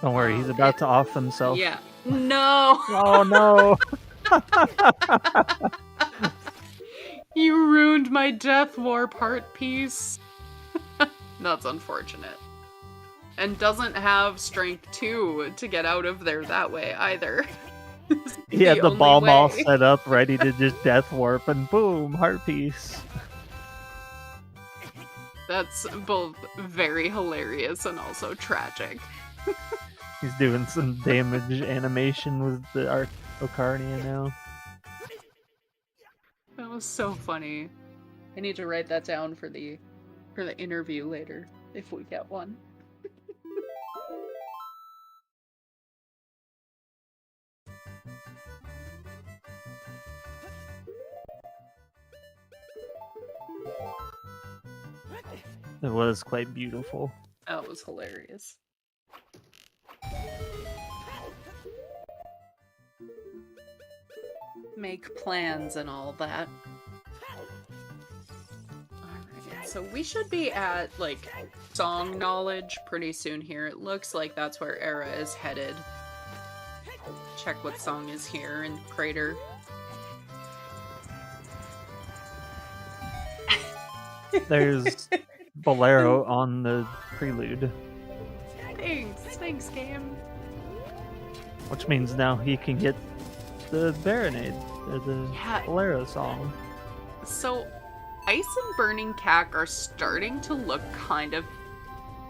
Don't worry, he's about to off himself. Yeah. No! Oh no! You ruined my Death Warp heart piece. That's unfortunate. And doesn't have strength 2 to get out of there that way either. He had the only bomb all way. set up, ready to just death warp, and boom, heart piece. That's both very hilarious and also tragic. He's doing some damage animation with the Ocarina now. That was so funny. I need to write that down for the interview later, if we get one. It was quite beautiful. That was hilarious. Make plans and all that. Alright, so we should be at, like, song knowledge pretty soon here. It looks like that's where Era is headed. Check what song is here in Crater. There's Bolero on the prelude. Thanks, game. Which means now he can get the Baronade, the Yeah. Bolero song. So, Ice and Burning Cack are starting to look kind of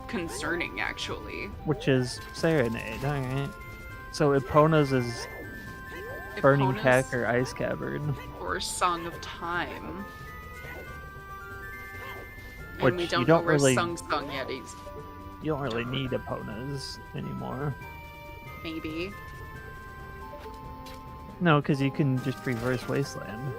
concerning, actually. Which is Serenade, alright. So Epona's is Burning Epona's Cack or Ice Cavern. or Song of Time. Which And we you don't don't know where really- Sung's yet. He's You don't really need Epona's anymore. maybe. No, because you can just reverse Wasteland.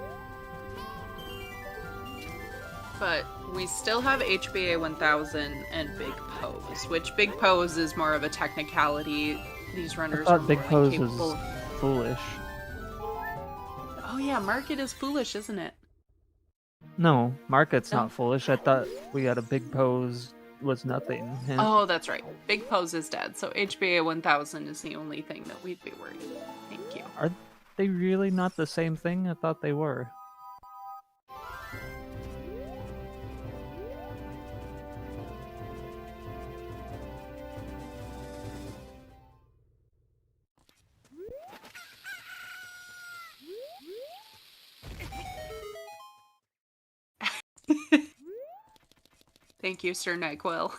But we still have HBA 1000 and Big Pose, which Big Pose is more of a technicality. These I runners are thought Big more Pose capable. was foolish. Oh yeah, Market is foolish, isn't it? No, Market's No. not foolish. I thought we got a Big Pose was nothing. And Oh, that's right. Big Pose is dead, so HBA 1000 is the only thing that we'd be worried about. Thank you. Are they really not the same thing? I thought they were. Thank you, Sir NyQuil,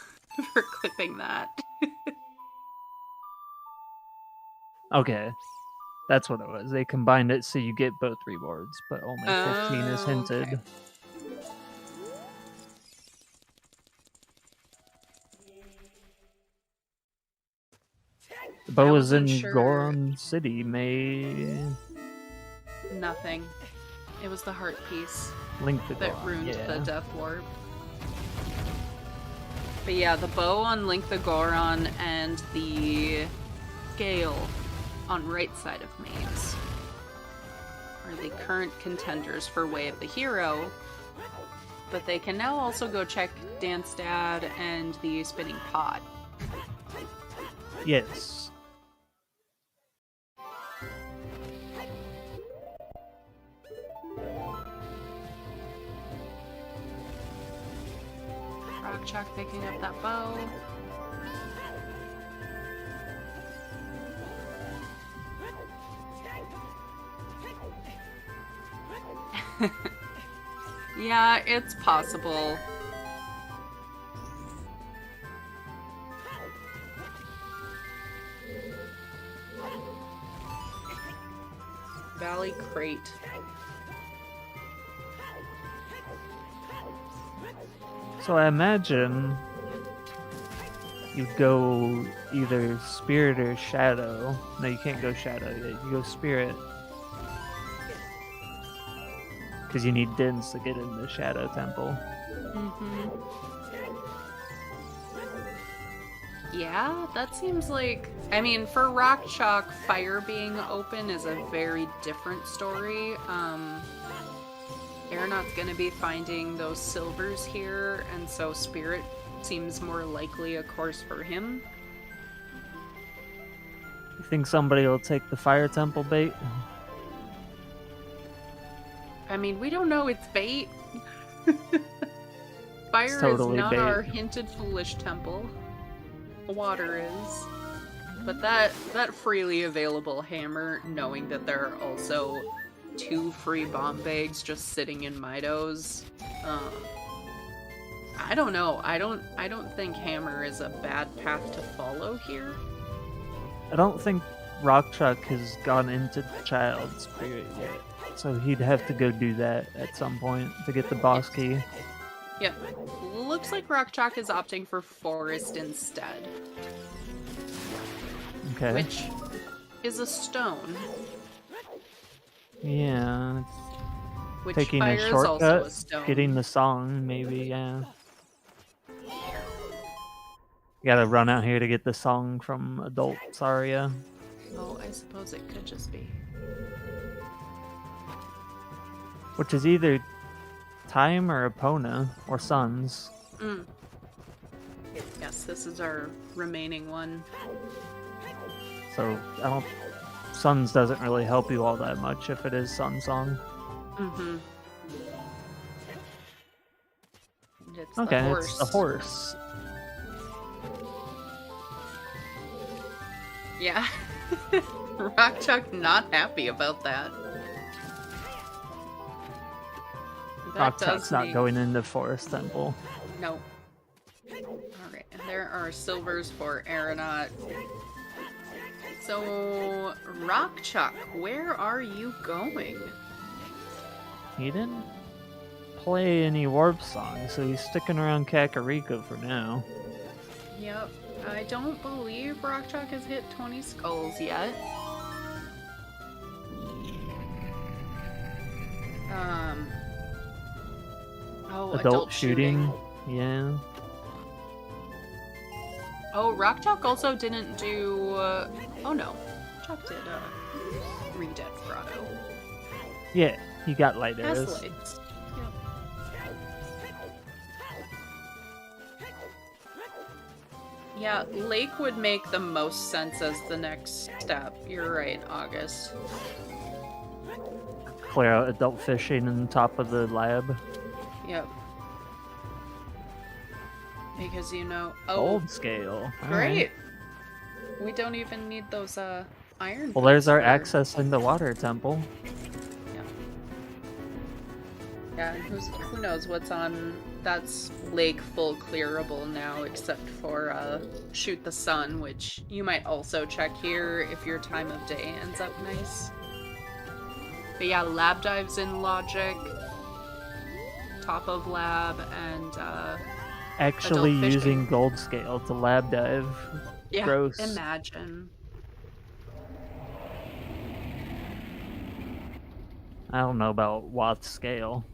for clipping that. Okay. That's what it was. They combined it so you get both rewards, but only 15 is Oh, hinted. okay. The bow is in wasn't sure. Goron City, May... Nothing. It was the heart piece Link the that Goron, ruined yeah. the Death Warp. But yeah, the bow on Link the Goron and the scale on right side of Maze are the current contenders for Way of the Hero. But they can now also go check Dance Dad and the Spinning Pot. Yes. Rockchuck picking up that bow. Yeah, it's possible. Valley Crate. So I imagine you go either Spirit or Shadow. No, you can't go Shadow yet. You go Spirit. Because you need Dins to get in the Shadow Temple. Mm-hmm. Yeah, that seems like... I mean, for Rockchalk, fire being open is a very different story. Aeronaut's gonna be finding those silvers here, and so Spirit seems more likely a course for him. You think somebody will take the Fire Temple bait? I mean, we don't know it's bait. Fire totally is not bait. our hinted foolish temple. Water is. But that freely available hammer, knowing that there are also 2 free bomb bags just sitting in Midos, I don't know. I don't think hammer is a bad path to follow here. I don't think Rockchuck has gone into Child Spirit yet. So he'd have to go do that at some point to get the boss key. Yep. Looks like Rockchalk is opting for Forest instead. Okay. Which is a stone. Yeah. Which Taking fire a is also a shortcut, stone. getting the song, maybe, yeah. You gotta run out here to get the song from Adult Saria. Oh, I suppose it could just be. Which is either Time or Epona or Suns. Mm. Yes, this is our remaining one. So I don't. Suns doesn't really help you all that much if it is Sun Song. Mm-hmm. It's Okay, the horse. it's the horse. Yeah. Rockchuck not happy about that. Rockchuck's not going into Forest Temple. No. Alright, and there are silvers for Aeronaut. So, Rockchuck, where are you going? He didn't play any warp songs, so he's sticking around Kakariko for now. Yep, I don't believe Rockchuck has hit 20 skulls yet. Oh, adult shooting. Yeah. Oh, Rockchuck also didn't do... oh no, Chuck did Redead Grotto. Yeah, he got light Has arrows. lights. Yep. Yeah, Lake would make the most sense as the next step. You're right, August. Clear out adult fishing in the top of the lab. Yep. Because you know... Oh, Gold scale. All great! right. We don't even need those iron... Well, there's our for- access in the Water Temple. Yeah, and who knows what's on... That's lake full clearable now, except for Shoot the Sun, which you might also check here if your time of day ends up nice. But yeah, lab dives in Logic, top of lab, and Actually adult fishing. using gold scale to lab dive. Yeah, Gross. imagine. I don't know about Watt scale.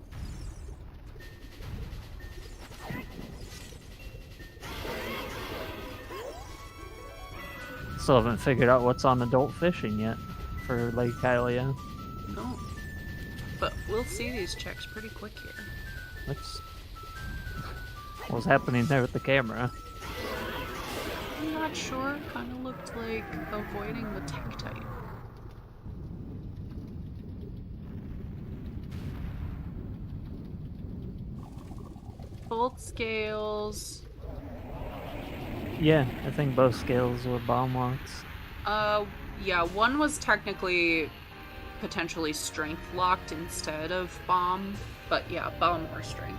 Still haven't figured out what's on adult fishing yet for Lake Hylia. No. But we'll see these checks pretty quick here. What's happening there with the camera? I'm not sure. Kind of looked like avoiding the tech type. both scales. Yeah, I think both scales were bomb locks. Yeah, one was technically potentially strength locked instead of bomb, but yeah, bomb or strength.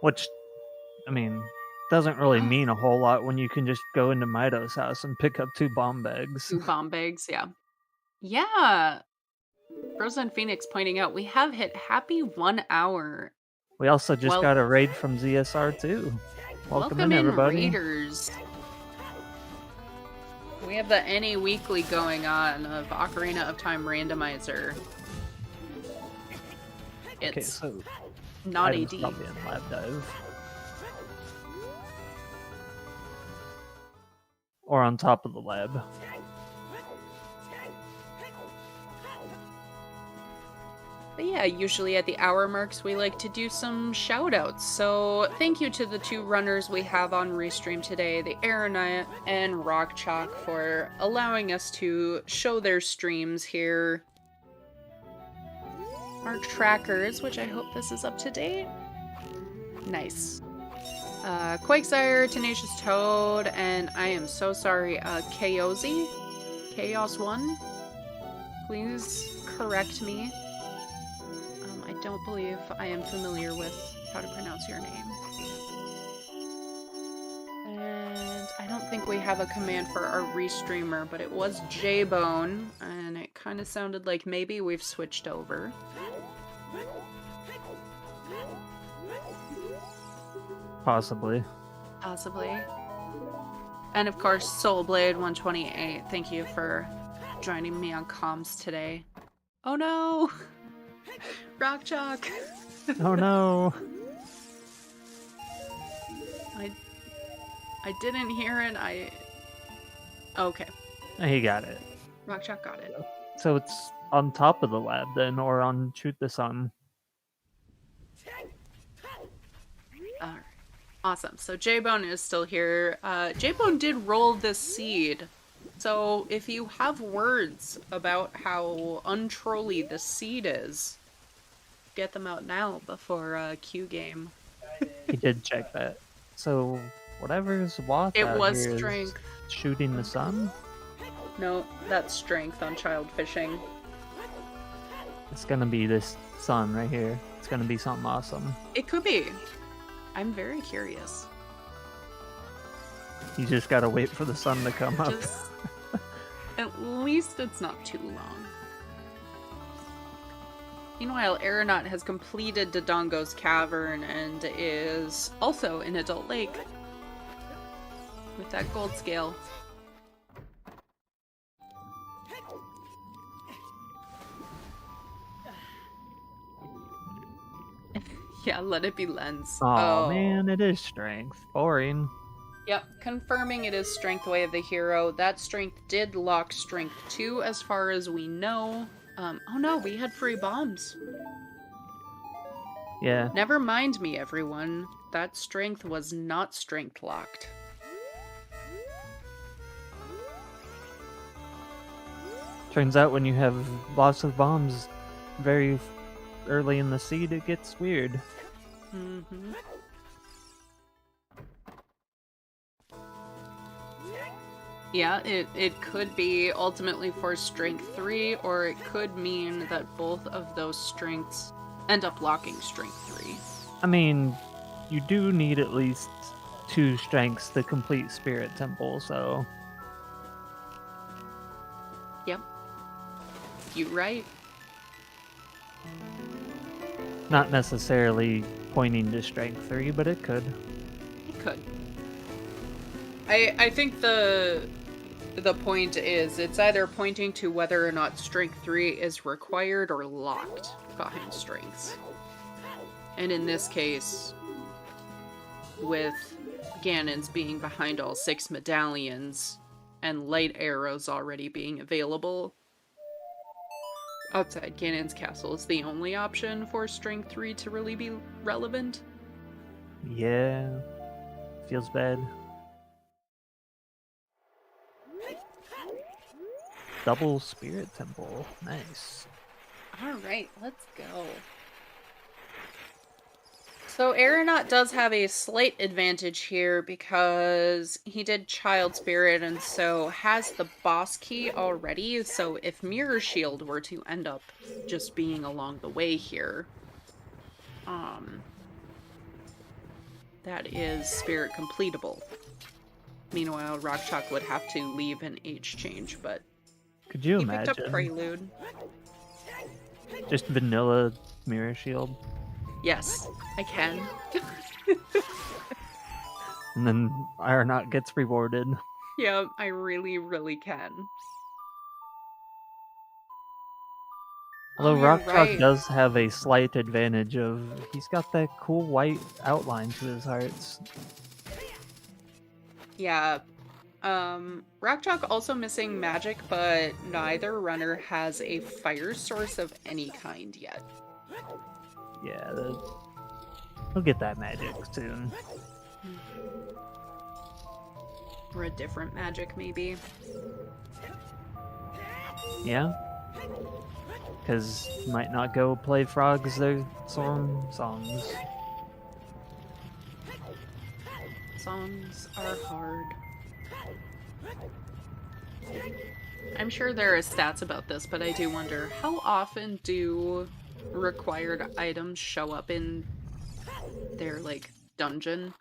Which, I mean, doesn't really mean a whole lot when you can just go into Mido's house and pick up 2 bomb bags. 2 bomb bags, yeah. Yeah. Frozen Phoenix pointing out we have hit happy 1 hour. We also just Well- got a raid from ZSR too. Welcome in, everybody. Raiders. We have the NA Weekly going on of Ocarina of Time Randomizer. Okay, It's so not items AD. probably in Lab Dive. Or on top of the lab. But yeah, usually at the hour marks, we like to do some shout-outs. So thank you to the 2 runners we have on Restream today, the Aeronaut and Rock Chalk, for allowing us to show their streams here. Our trackers, which I hope this is up to date. Nice. Quakesire, Tenacious Toad, and I am so sorry, Chaosy? Chaos1? Please correct me. I don't believe I am familiar with how to pronounce your name. And I don't think we have a command for our restreamer, but it was J-Bone, and it kind of sounded like maybe we've switched over. Possibly. Possibly. And of course, Soulblade128, thank you for joining me on comms today. Oh no! Rock Chalk! Oh no! I didn't hear it, Okay. He got it. Rock Chalk got it. So it's on top of the lab then, or on Shoot the Sun. Alright. Awesome. So J-Bone is still here. J-Bone did roll this seed. So if you have words about how untrolly this seed is, get them out now before Q game. He did check that. So whatever's Watt It out was here is strength. shooting the sun? No, that's strength on child fishing. It's gonna be this sun right here. It's gonna be something awesome. It could be. I'm very curious. You just gotta wait for the sun to come up. Just at least it's not too long. Meanwhile, Aeronaut has completed Dodongo's Cavern and is also in Adult Lake with that gold scale. Yeah, let it be lens. Oh man, it is strength. Boring. Yep, confirming it is Strength Way of the Hero. That strength did lock Strength 2 as far as we know. Oh no, we had free bombs. Yeah. Never mind me, everyone. That strength was not strength locked. Turns out when you have lots of bombs very early in the seed, it gets weird. Mm-hmm. Yeah, it could be ultimately for Strength 3, or it could mean that both of those strengths end up locking Strength 3. I mean, you do need at least 2 strengths to complete Spirit Temple, so... Yep. You right. Not necessarily pointing to Strength 3, but it could. It could. I think the point is it's either pointing to whether or not Strength 3 is required or locked behind strengths. And in this case, with Ganon's being behind all 6 medallions and light arrows already being available, outside Ganon's castle is the only option for Strength 3 to really be relevant. Yeah. Feels bad. Double Spirit Temple. Nice. Alright, let's go. So Aeronaut does have a slight advantage here because he did Child Spirit and so has the boss key already, so if Mirror Shield were to end up just being along the way here, that is Spirit completable. Meanwhile, Rockchalk would have to leave an H change, but Could you he imagine? picked up Prelude. Just vanilla Mirror Shield. Yes, I can. And then Aeronaut gets rewarded. Yeah, I really, really can. Although you're Rockchalk right. does have a slight advantage of he's got that cool white outline to his hearts. Yeah. Rockchalk also missing magic, but neither runner has a fire source of any kind yet. Yeah, he'll get that magic soon. Or a different magic, maybe. Yeah? Because might not go play frogs their songs. Songs are hard. I'm sure there are stats about this, but I do wonder, how often do required items show up in their, like, dungeon?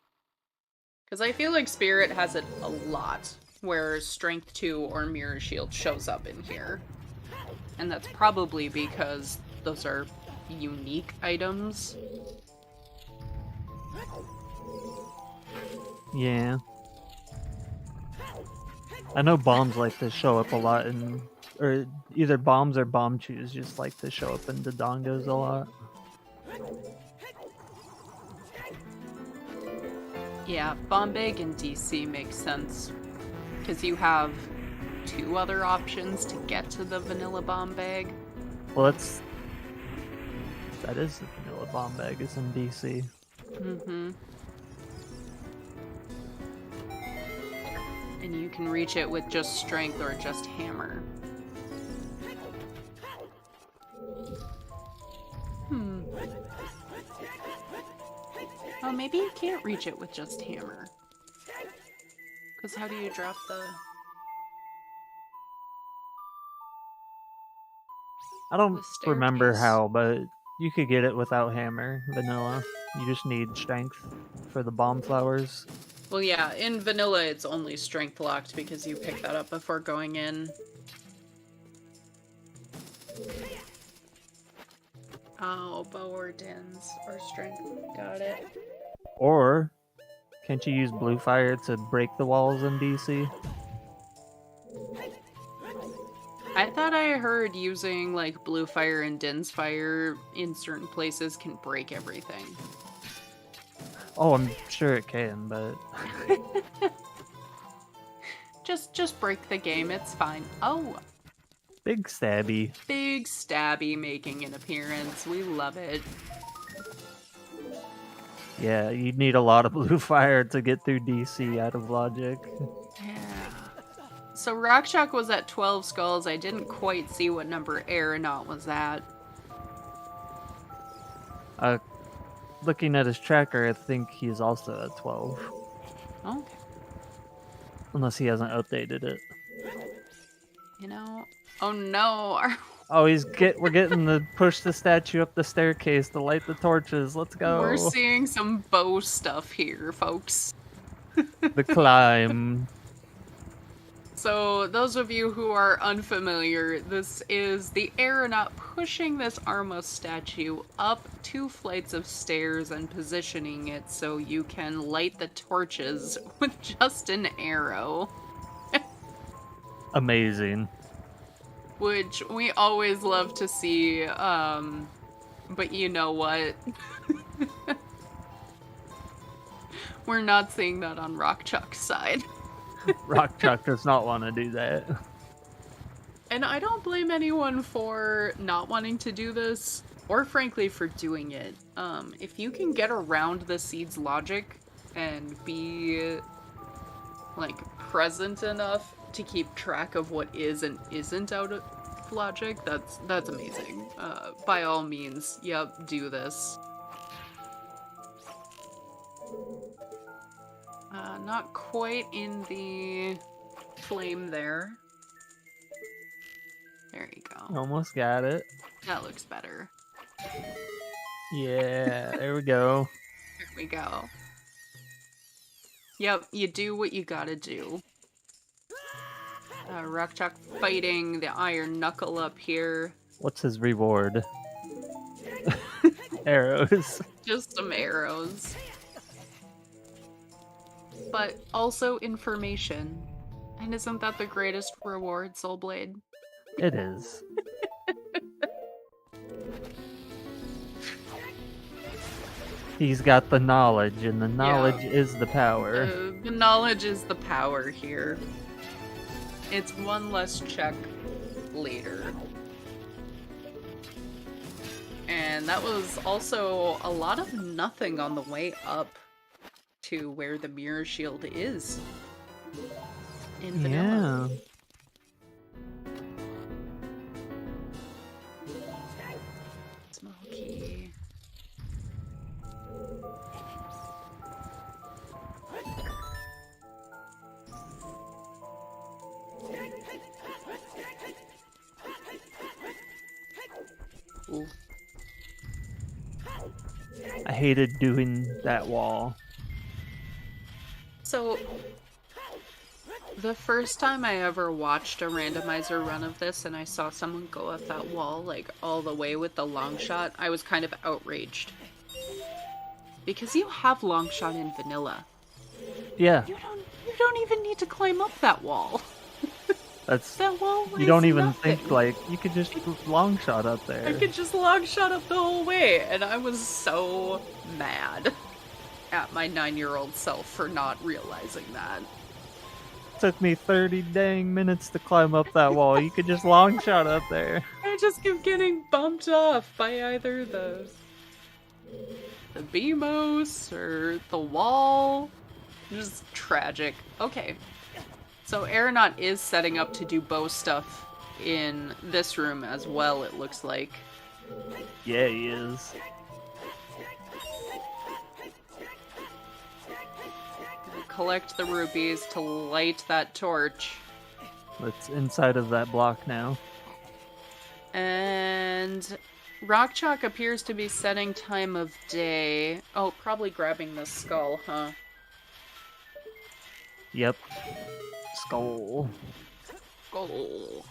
Because I feel like Spirit has it a lot, where Strength 2 or Mirror Shield shows up in here. And that's probably because those are unique items. Yeah. I know bombs like to show up a lot in... Or either bombs or bomb chews just like to show up in the dongos a lot. Yeah, Bombay and DC makes sense. Because you have 2 other options to get to the vanilla bomb bag. Well, that is the vanilla bomb bag. It's in DC. Mm-hmm. And you can reach it with just strength or just hammer. Oh, maybe you can't reach it with just hammer. Because how do you drop the... I don't The remember staircase? how, but you could get it without hammer, vanilla. You just need strength for the bomb flowers. Well, yeah, in vanilla it's only strength locked because you pick that up before going in. Oh, bow or dins or strength. Got it. Or, can't you use blue fire to break the walls in DC? I thought I heard using like blue fire and Din's fire in certain places can break everything. Oh, I'm sure it can, but... Just break the game, it's fine. Oh, Big stabby. big stabby making an appearance. We love it. Yeah, you'd need a lot of blue fire to get through DC out of logic. Yeah. So Rockchalk was at 12 skulls. I didn't quite see what number Aeronaut was at. Looking at his tracker, I think he's also at 12. Okay. Unless he hasn't updated it. You know... Oh no! Oh, we're getting to push the statue up the staircase to light the torches. Let's go. We're seeing some bow stuff here, folks. The climb. So, those of you who are unfamiliar, this is the Aeronaut pushing this Armos statue up 2 flights of stairs and positioning it so you can light the torches with just an arrow. Amazing. Which we always love to see, but you know what? We're not seeing that on Rockchalk's side. Rockchalk does not want to do that. And I don't blame anyone for not wanting to do this, or frankly for doing it. If you can get around the seed's logic and be, like, present enough to keep track of what is and isn't logic, that's amazing. By all means, yep, do this. Not quite in the flame there. There you go. Almost got it. That looks better. Yeah, there we go. There we go. Yep, you do what you gotta do. Rockchalk fighting the Iron Knuckle up here. What's his reward? Arrows. Just some arrows. But also information. And isn't that the greatest reward, Soulblade? It is. He's got the knowledge, and the knowledge is the power. The knowledge is the power here. It's one less check later. And that was also a lot of nothing on the way up to where the mirror shield is. In vanilla. Yeah. Smoky. Ooh. I hated doing that wall. So, the first time I ever watched a randomizer run of this and I saw someone go up that wall, like, all the way with the long shot, I was kind of outraged. Because you have long shot in vanilla. Yeah. You don't even need to climb up that wall. That's That wall you don't weighs even nothing. think like you could just long shot up there. I could just long shot up the whole way, and I was so mad at my 9-year-old self for not realizing that. Took me 30 dang minutes to climb up that wall. You could just long shot up there. I just kept getting bumped off by either the BMOS or the wall. Just tragic. Okay. So Aeronaut is setting up to do bow stuff in this room as well, it looks like. Yeah, he is. Collect the rupees to light that torch. That's inside of that block now. And Rockchalk appears to be setting time of day. Oh, probably grabbing the skull, huh? Yep. Skull. Skull.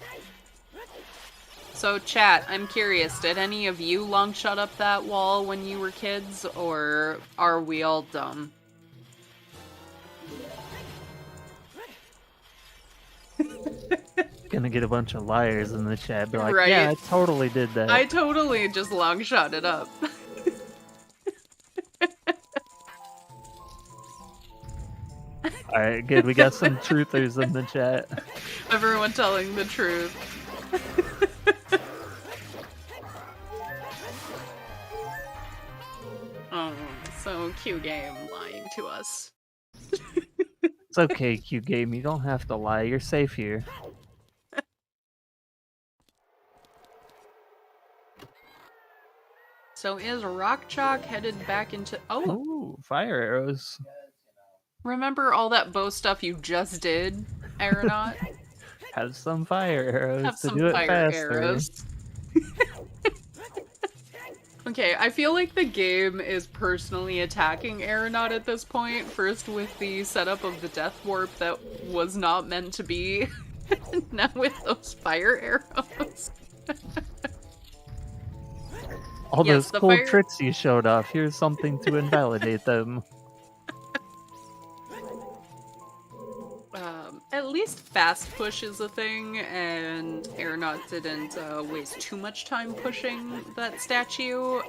So, chat, I'm curious, did any of you long shot up that wall when you were kids, or are we all dumb? Gonna get a bunch of liars in the chat. Be like, Right. yeah, I totally did that. I totally just long shot it up. Alright, good. We got some truthers in the chat. Everyone telling the truth. Oh, so Q Game lying to us. It's okay, Q Game. You don't have to lie. You're safe here. So is Rockchalk headed back into... Oh, Ooh, fire arrows. remember all that bow stuff you just did, Aeronaut? Have some fire arrows Have to some do it fire faster. arrows. Okay, I feel like the game is personally attacking Aeronaut at this point. First with the setup of the death warp that was not meant to be. Now with those fire arrows. All Yes, those the cool fire- tricks you showed off. Here's something to invalidate them. At least fast push is a thing, and Aeronaut didn't waste too much time pushing that statue.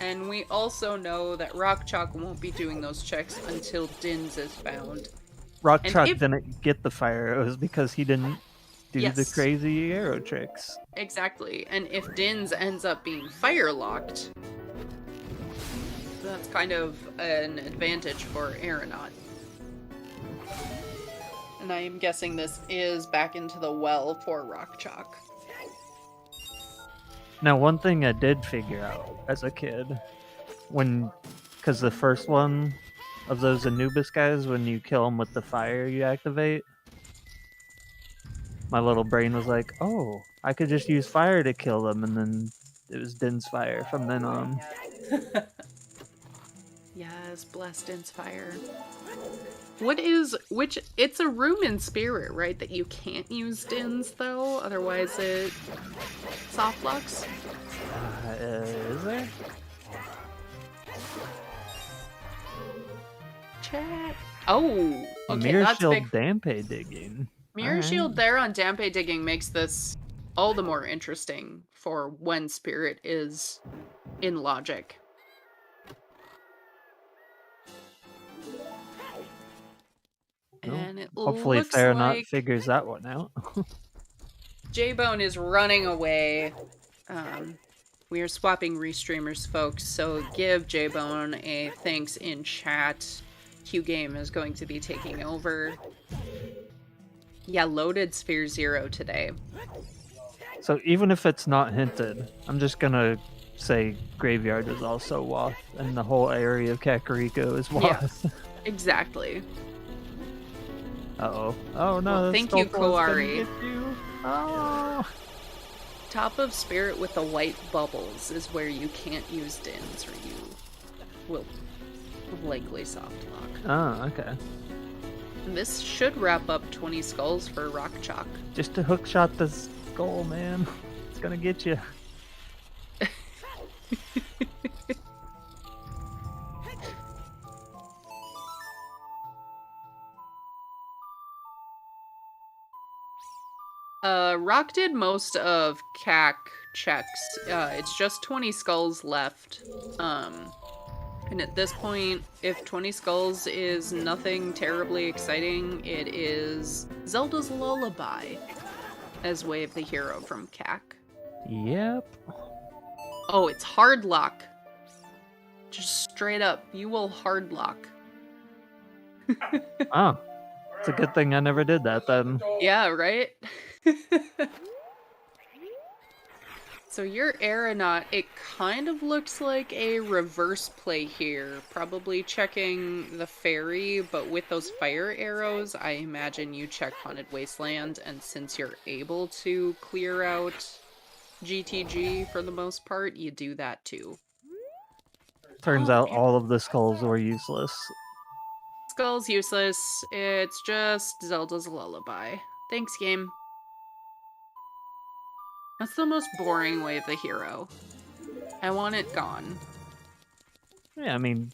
And we also know that Rockchalk won't be doing those checks until Dins is found. Rockchalk if- didn't get the fire arrows because he didn't do the Yes. crazy arrow tricks. Exactly, and if Dins ends up being fire locked, that's kind of an advantage for Aeronaut. And I am guessing this is back into the well for Rockchalk. Now, one thing I did figure out as a kid, because the first one of those Anubis guys, when you kill them with the fire you activate, my little brain was like, oh, I could just use fire to kill them, and then it was Din's fire from then on. Yes, blessed inspire. It's a room in spirit, right? That you can't use Dins, though, otherwise it soft locks. Is there? Chat. Oh, okay, Mirror that's Shield big. Dampe digging. Mirror Shield there on Dampe digging makes this all the more interesting for when spirit is in logic. And it Hopefully looks Theranot like figures that one out. J-Bone is running away. We are swapping restreamers, folks, so give J-Bone a thanks in chat. Q-Game is going to be taking over. Yeah, loaded Sphere 0 today. So even if it's not hinted, I'm just gonna say Graveyard is also Woth, and the whole area of Kakariko is Woth. Yeah, exactly. Uh-oh. Oh no, Well, thank you, Koari. Oh. Top of spirit with the white bubbles is where you can't use Dins, or you will likely soft lock. Oh, okay. This should wrap up 20 skulls for Rock Chalk. Just to hookshot the skull, man. It's gonna get you. Rock did most of CAC checks. It's just 20 skulls left. And at this point, if 20 skulls is nothing terribly exciting, it is Zelda's Lullaby as Way of the Hero from CAC. Yep. Oh, it's hard lock. Just straight up, you will hard lock. Oh. It's a good thing I never did that then. Yeah, right? So your aeronaut, it kind of looks like a reverse play here. Probably checking the ferry, but with those fire arrows, I imagine you check Haunted Wasteland, and since you're able to clear out GTG for the most part, you do that too. Turns out all of the skulls were useless. Skull's useless. It's just Zelda's Lullaby. Thanks, game. That's the most boring Way of the Hero. I want it gone. Yeah, I mean,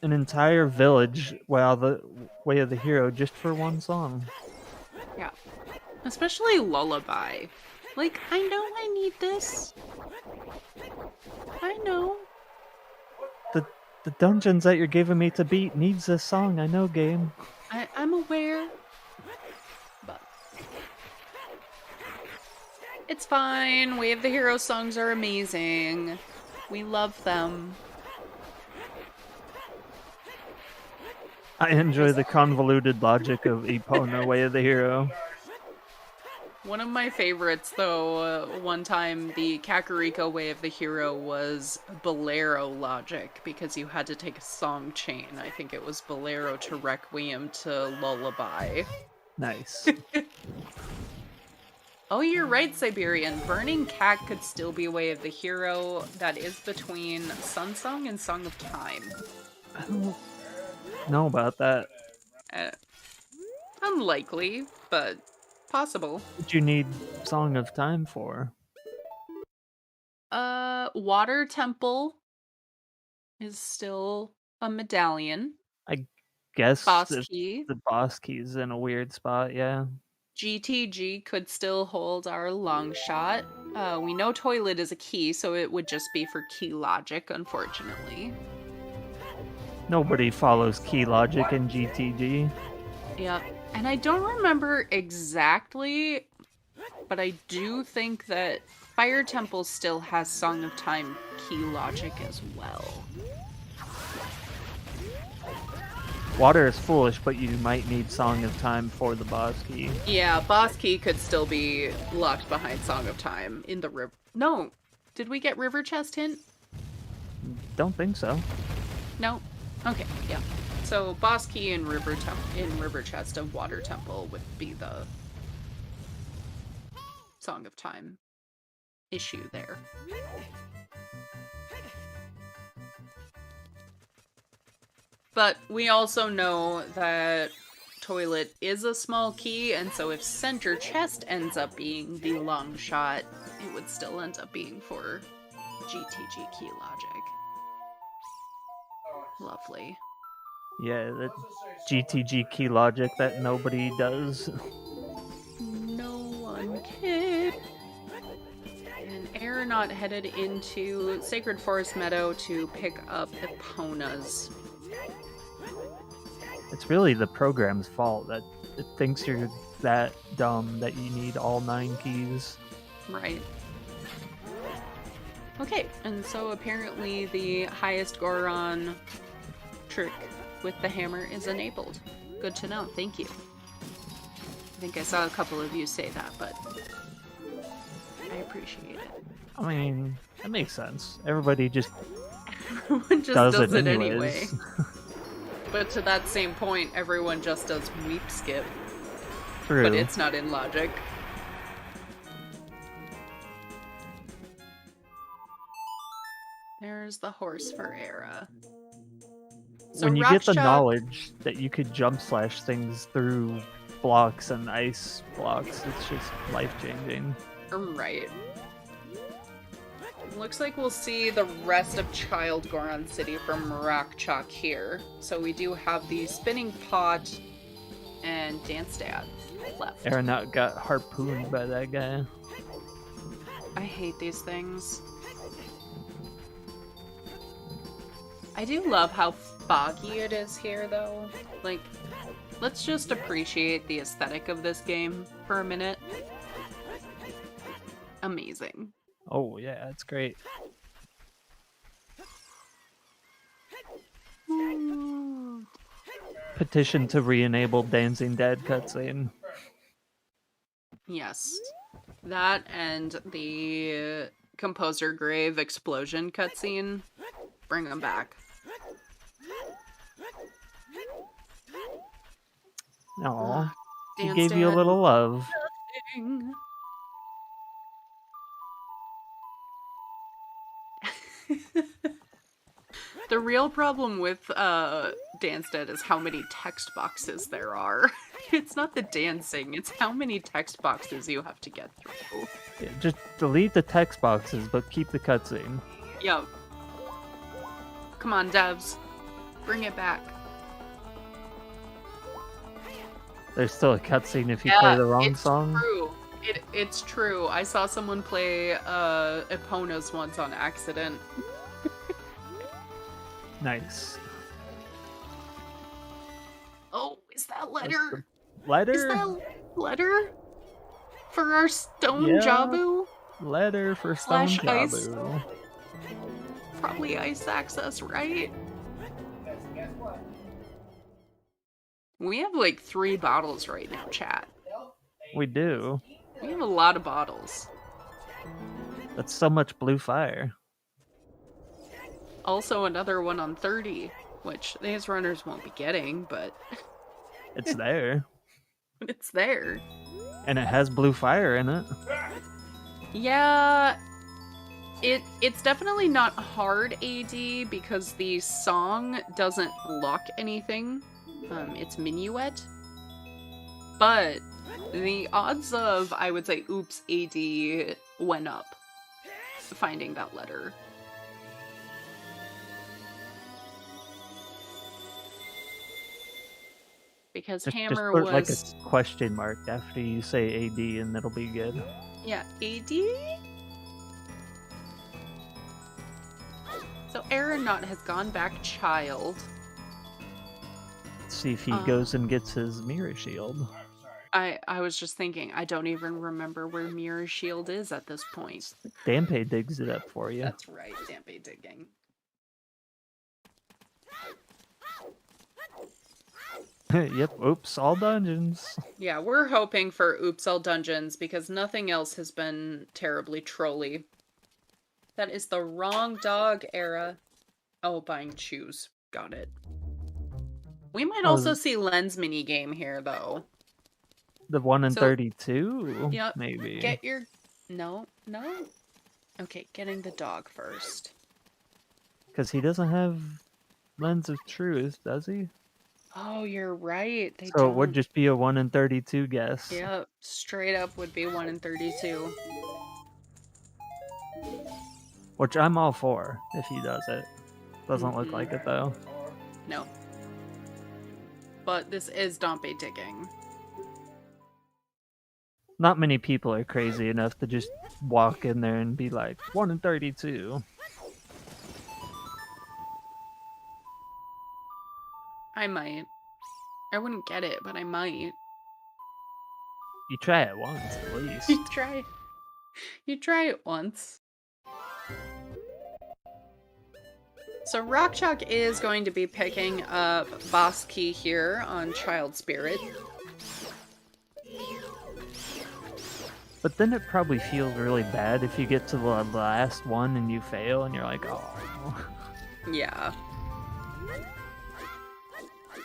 an entire village, wow, the Way of the Hero just for one song. Yeah. Especially Lullaby. Like, I know I need this. I know. The dungeons that you're giving me to beat needs this song, I know, game. I'm aware. But it's fine. Way of the Hero songs are amazing. We love them. I enjoy the convoluted logic of Epona Way of the Hero. One of my favorites, though, one time the Kakariko Way of the Hero was Bolero logic, because you had to take a song chain. I think it was Bolero to Requiem to Lullaby. Nice. Oh, you're right, Siberian. Burning Cat could still be Way of the Hero. That is between Sun Song and Song of Time. I don't know about that. Unlikely, but possible. What you need Song of Time for? Water Temple is still a medallion. I guess Boss the key. boss key's in a weird spot, yeah. GTG could still hold our long shot. We know toilet is a key, so it would just be for key logic, unfortunately. Nobody follows key logic in GTG. Yeah, and I don't remember exactly, but I do think that Fire Temple still has Song of Time key logic as well. Water is foolish, but you might need Song of Time for the boss key. Yeah, boss key could still be locked behind Song of Time in the river. No. Did we get river chest hint? Don't think so. No? Okay, yeah. So boss key in river chest of water temple would be the Song of Time issue there. But we also know that toilet is a small key, and so if center chest ends up being the long shot, it would still end up being for GTG key logic. Lovely. Yeah, that GTG key logic that nobody does. No one can. And Aeronaut headed into Sacred Forest Meadow to pick up Epona's. It's really the program's fault that it thinks you're that dumb that you need all 9 keys. Right. Okay, and so apparently the highest Goron trick with the hammer is enabled. Good to know, thank you. I think I saw a couple of you say that, but I appreciate it. I mean, that makes sense. Everybody just Everyone just does it anyways. anyway. But to that same point, everyone just does weep skip. True. But it's not in logic. There's the horse for Era. So when you get the Rakshak- knowledge that you could jump slash things through blocks and ice blocks, it's just life-changing. Right. Looks like we'll see the rest of Child Goron City from Rakchak here. So we do have the Spinning Pot and Dance Dad left. Aeronaut got harpooned by that guy. I hate these things. I do love how foggy it is here, though. Like, let's just appreciate the aesthetic of this game for a minute. Amazing. Oh yeah, it's great. Petition to re-enable Dancing Dad cutscene. Yes. That and the Composer Grave explosion cutscene. Bring them back. Aw, he Dance gave you a Dad. little love. Nothing. The real problem with Dance Dead is how many text boxes there are. It's not the dancing, it's how many text boxes you have to get through. Yeah, just delete the text boxes, but keep the cutscene. Yo. Come on, devs. Bring it back. There's still a cutscene if you play the wrong song. True. It's true. I saw someone play Epona's once on accident. Nice. Oh, is that letter? Letter? Is that letter? For our stone Yeah. Jabu? Letter for Stone Slash ice. Jabu. Probably ice access, right? We have like 3 bottles right now, chat. We do. We have a lot of bottles. That's so much blue fire. Also another one on 30, which these runners won't be getting, but It's there. it's there. And it has blue fire in it. Yeah, it's definitely not hard AD because the song doesn't lock anything. It's Minuet. But the odds of, I would say, oops AD went up finding that letter. Because Just Hammer put was... like a question mark after you say AD and it'll be good. Yeah, AD? So Aeronaut has gone back child. Let's see if he goes and gets his mirror shield. I was just thinking, I don't even remember where Mirror Shield is at this point. Dampe digs it up for you. That's right, Dampe digging. Yep, oops, all dungeons. Yeah, we're hoping for Oops All Dungeons because nothing else has been terribly trolly. That is the wrong dog era. Oh, buying shoes. Got it. We might also see Len's minigame here, though. The 1 in So- 32? Yep. Maybe. Get your... No. Okay, getting the dog first. Because he doesn't have Lens of Truth, does he? Oh, you're right. They So don't. it would just be a 1 in 32 guess. Yep, straight up would be 1 in 32. Which I'm all for, if he does it. Doesn't look like it, though. No. But this is Dompe digging. Not many people are crazy enough to just walk in there and be like, 1 in 32. I might. I wouldn't get it, but I might. You try it once, at least. You try it once. So Rock Chalk is going to be picking up Boss Key here on Child Spirit. But then it probably feels really bad if you get to the last one and you fail and you're like, oh. Yeah.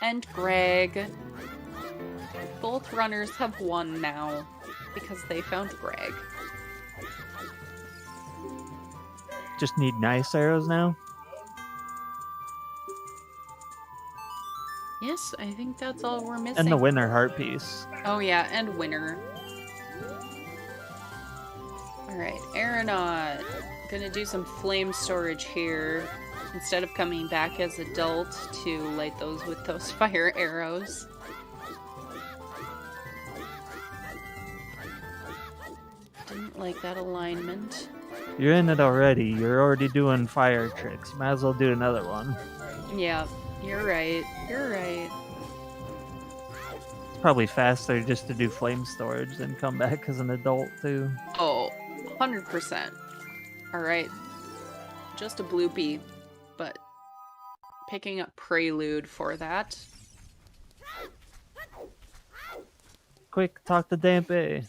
And Greg. Both runners have won now because they found Greg. Just need nice arrows now? Yes, I think that's all we're missing. And the winner heart piece. Oh yeah, and winner. Alright, Aeronaut. Gonna do some flame storage here. Instead of coming back as adult to light those with those fire arrows. Didn't like that alignment. You're in it already. You're already doing fire tricks. Might as well do another one. Yeah, you're right. You're right. It's probably faster just to do flame storage than come back as an adult, too. Oh, 100%. Alright. Just a bloopy, but picking up Prelude for that. Quick, talk to Dampe.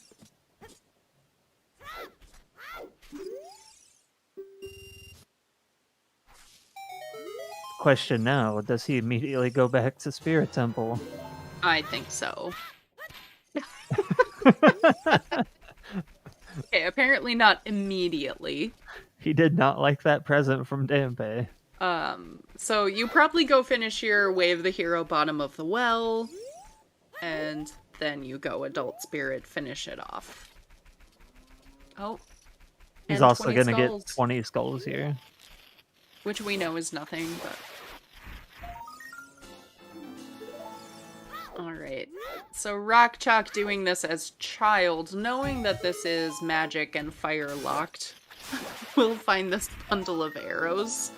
Question now, does he immediately go back to Spirit Temple? I think so. Okay, apparently not immediately. He did not like that present from Dampe. So you probably go finish your Wave the Hero bottom of the well, and then you go Adult Spirit, finish it off. Oh. He's and also 20 gonna skulls, get 20 skulls here. which we know is nothing, but... Alright, so Rock Chalk doing this as child, knowing that this is magic and fire locked, will find this bundle of arrows.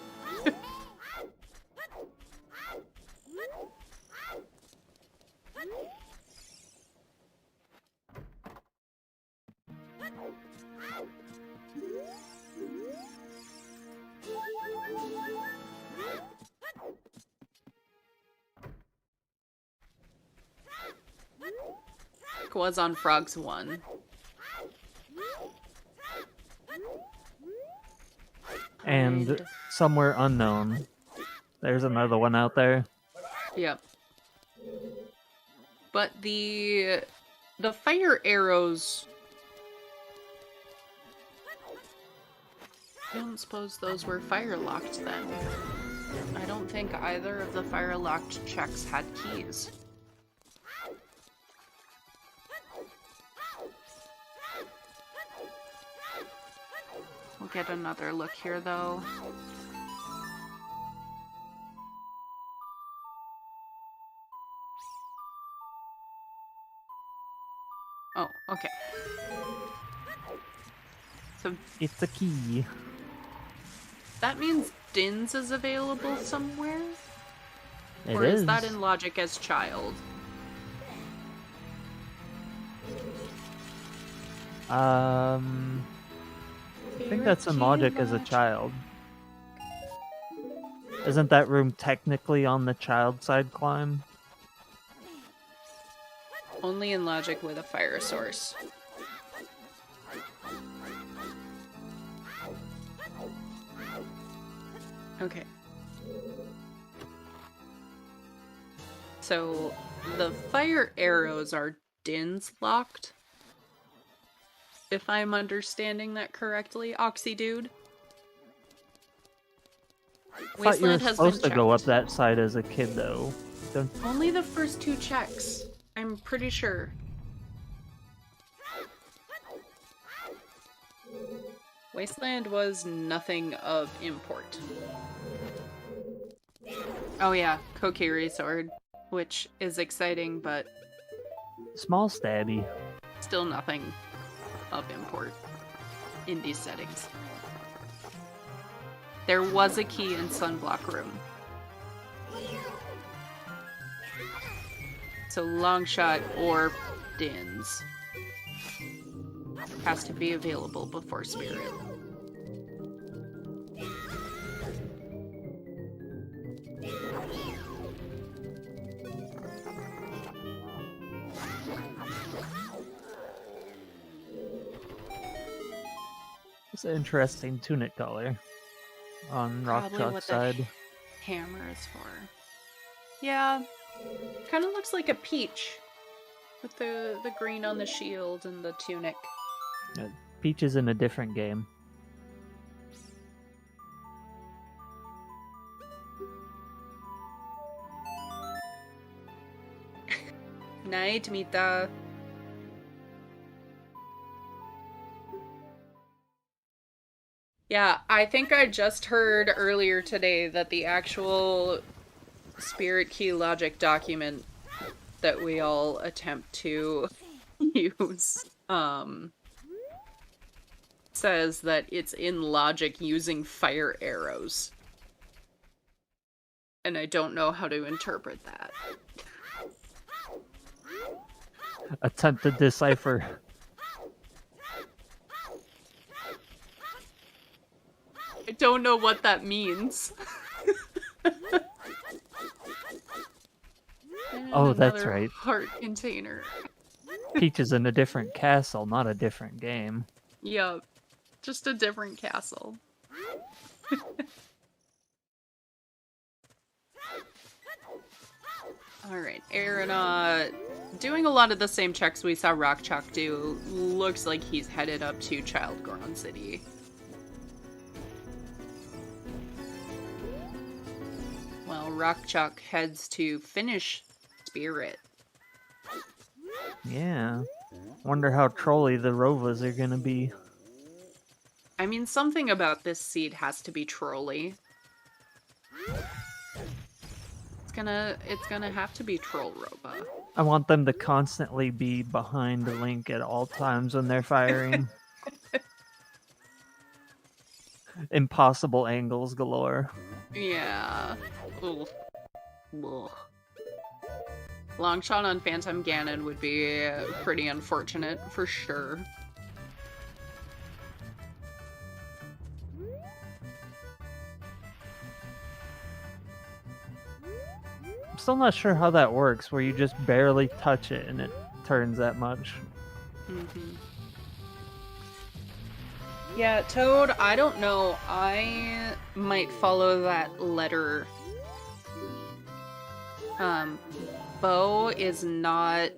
Was on Frogs 1. And somewhere unknown. There's another one out there. Yep. But the fire arrows... I don't suppose those were fire locked then. I don't think either of the fire locked checks had keys. We'll get another look here, though. Oh, okay. So It's a key. that means Dins is available somewhere? It Or is. is that in Logic as child? I think that's in Logic as a child. Isn't that room technically on the child side climb? Only in logic with a fire source. Okay. So, the fire arrows are Din's locked. If I'm understanding that correctly, Oxy Dude. I thought you were supposed to go up that side as a kid, though. Only the first 2 checks. I'm pretty sure. Wasteland was nothing of import. Oh yeah, Kokiri Sword, which is exciting, but Small stabby. still nothing of import in these settings. There was a key in Sunblock Room. So Longshot or Dins has to be available before Spirit. It's an interesting tunic color on Rockchalk's side. Hammer is for. Yeah, kind of looks like a peach with the green on the shield and the tunic. Peach is in a different game. Night, Mita. Yeah, I think I just heard earlier today that the actual Spirit Key logic document that we all attempt to use says that it's in logic using fire arrows. And I don't know how to interpret that. Attempt to decipher. I don't know what that means. Oh, that's Another right. Heart container. Peach is in a different castle, not a different game. Yup. Just a different castle. Alright, Aaron, doing a lot of the same checks we saw Rockchalk do. Looks like he's headed up to Childground City. Well, Rockchalk heads to finish Spirit. Yeah. Wonder how trolly the Rovas are gonna be. I mean, something about this seed has to be trolly. It's gonna have to be Troll Roba. I want them to constantly be behind Link at all times when they're firing. Impossible angles galore. Yeah. Ugh. Ugh. Longshot on Phantom Ganon would be pretty unfortunate, for sure. I'm still not sure how that works, where you just barely touch it and it turns that much. Mm-hmm. Yeah, Toad, I don't know. I might follow that letter. Bo is not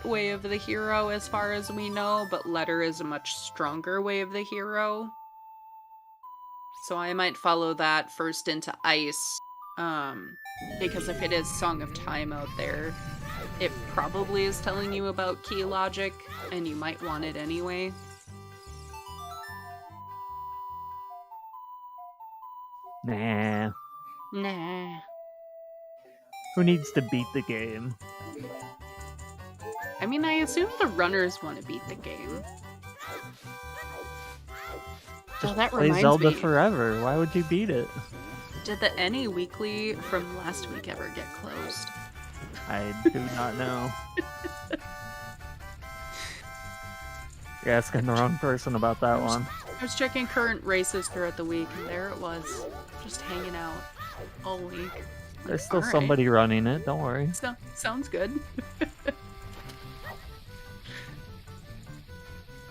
Way of the Hero as far as we know, but Letter is a much stronger Way of the Hero. So I might follow that first into Ice. Because if it is Song of Time out there, it probably is telling you about key logic, and you might want it anyway. Nah. Nah. Who needs to beat the game? I mean, I assume the runners want to beat the game. Just oh, that play reminds Zelda me. forever. Why would you beat it? Did the NA Weekly from last week ever get closed? I do not know. You're asking the wrong person about that one. I was checking current races throughout the week, and there it was. Just hanging out all week. There's still Alright. somebody running it, don't worry. Sounds good.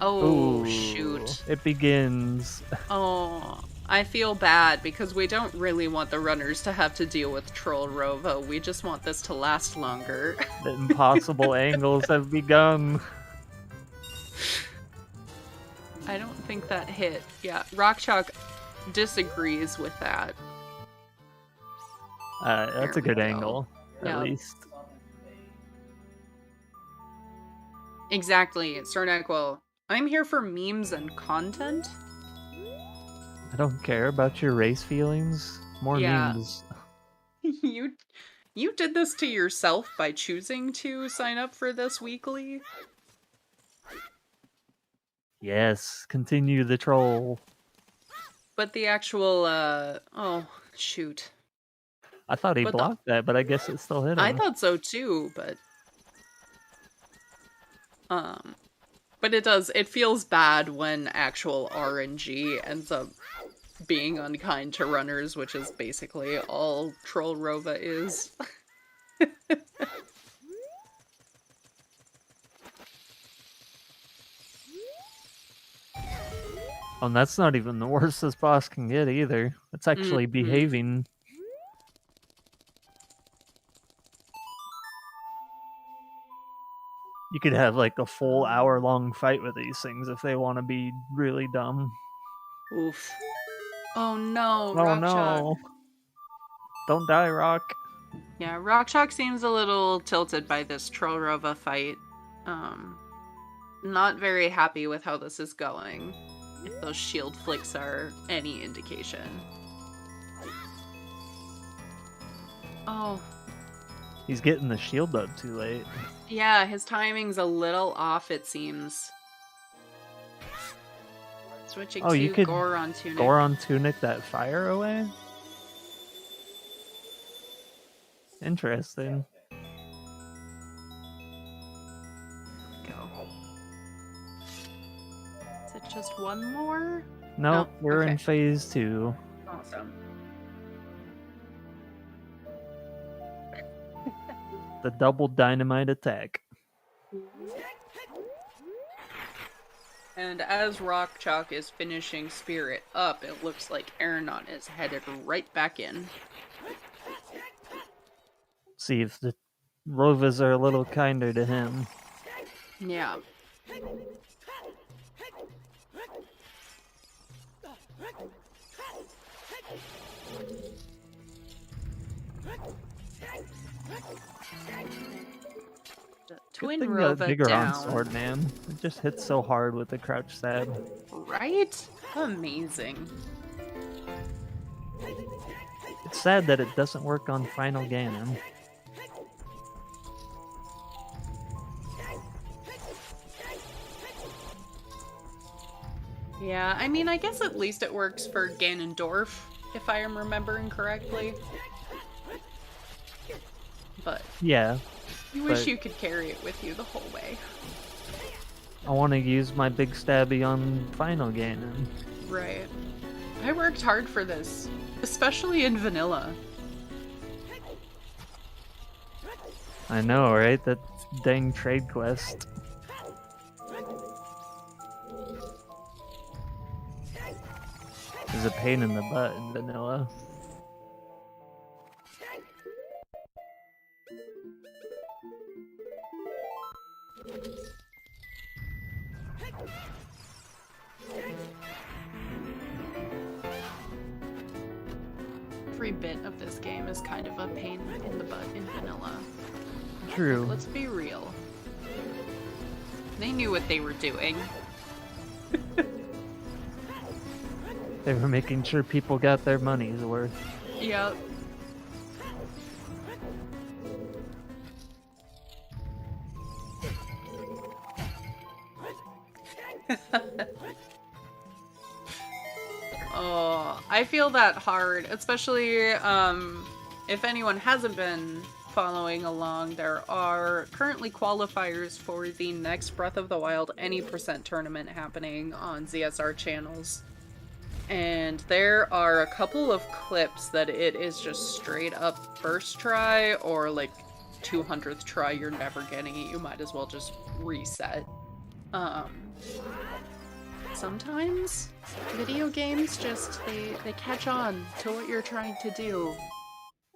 Oh, Ooh, shoot. it begins. Oh, I feel bad because we don't really want the runners to have to deal with Troll Rova. We just want this to last longer. The impossible angles have begun. I don't think that hit. Yeah, Rockchalk disagrees with that. That's There a good we go. angle, at Yep. least. Exactly, Cernequil. I'm here for memes and content. I don't care about your race feelings. More Yeah. memes. You did this to yourself by choosing to sign up for this weekly. Yes, continue the troll. But the actual, oh, shoot. I thought he But blocked that, but I guess it still hit him. I thought so too, but it feels bad when actual RNG ends up being unkind to runners, which is basically all Troll Rova is. Oh, and that's not even the worst this boss can get either. It's actually behaving. You could have like a full hour-long fight with these things if they want to be really dumb. Oof. Oh no, Oh Rockchalk. no! Don't die, Rock. Yeah, Rockchalk seems a little tilted by this Trollrova fight. Not very happy with how this is going, if those shield flicks are any indication. Oh. He's getting the shield up too late. Yeah, his timing's a little off, it seems. Switching to you could Goron Tunic. Goron Tunic that fire away? Interesting. Go. Is it just one more? Nope, No, we're in okay. phase 2. Awesome. The double dynamite attack. And as Rockchalk is finishing Spirit up, it looks like Aeronaut is headed right back in. See if the Rovas are a little kinder to him. Yeah. The Twin Good thing Rova bigger down. sword, man. It just hits so hard with the crouch stab. Right? Amazing. It's sad that it doesn't work on Final Ganon. Yeah, I mean, I guess at least it works for Ganondorf, if I am remembering correctly. But Yeah. you wish but you could carry it with you the whole way. I want to use my big stabby on Final Ganon. Right. I worked hard for this, especially in vanilla. I know, right? That dang trade quest. Is a pain in the butt in vanilla. Every bit of this game is kind of a pain in the butt in vanilla. True. Let's be real. They knew what they were doing. They were making sure people got their money's worth. Yep. Oh, I feel that hard, especially if anyone hasn't been following along. There are currently qualifiers for the next Breath of the Wild any percent tournament happening on ZSR channels. And there are a couple of clips that it is just straight up first try or like 200th try, you're never getting it. You might as well just reset. Um, sometimes video games just, they catch on to what you're trying to do.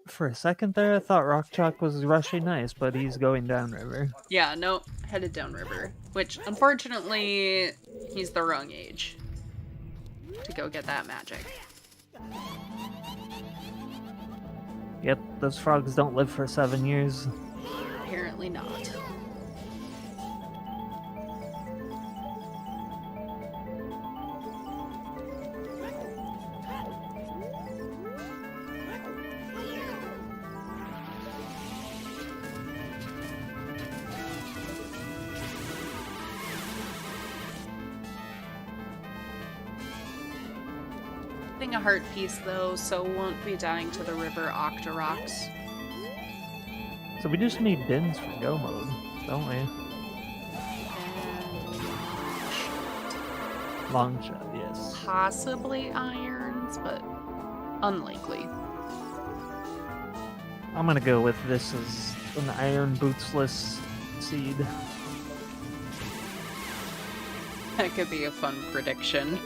For a second there, I thought Rock Chalk was rushing ice, but he's going downriver. Yeah, no, headed downriver. Which, unfortunately, he's the wrong age to go get that magic. Yep, those frogs don't live for 7 years. Apparently not. A heart piece though, so won't be dying to the river Octoroks. So we just need Dins for go mode, don't we? And Long shot, yes. possibly irons, but unlikely. I'm gonna go with this as an iron bootsless seed. That could be a fun prediction.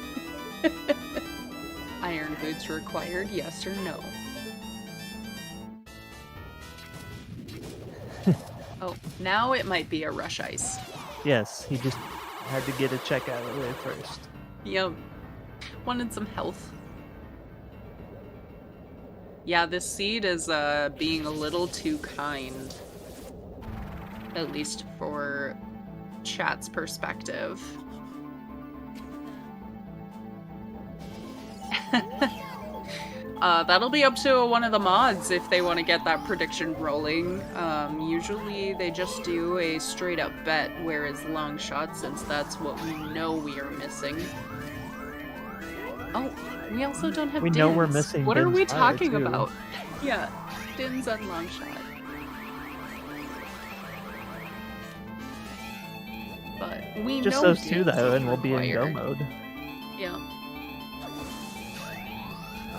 Iron boots required, yes or no? Oh, now it might be a rush ice. Yes, he just had to get a check out of the way first. Yep. Wanted some health. Yeah, this seed is being a little too kind. At least for chat's perspective. That'll be up to one of the mods if they want to get that prediction rolling. Usually they just do a straight up bet, whereas long shot, since that's what we know we are missing. Oh, we also don't have We Dins. know we're missing What are Dins we fire, talking too. about? Yeah, Dins and long shot. But we Just know those two Dins though, is and we'll be in go required. mode. Yeah.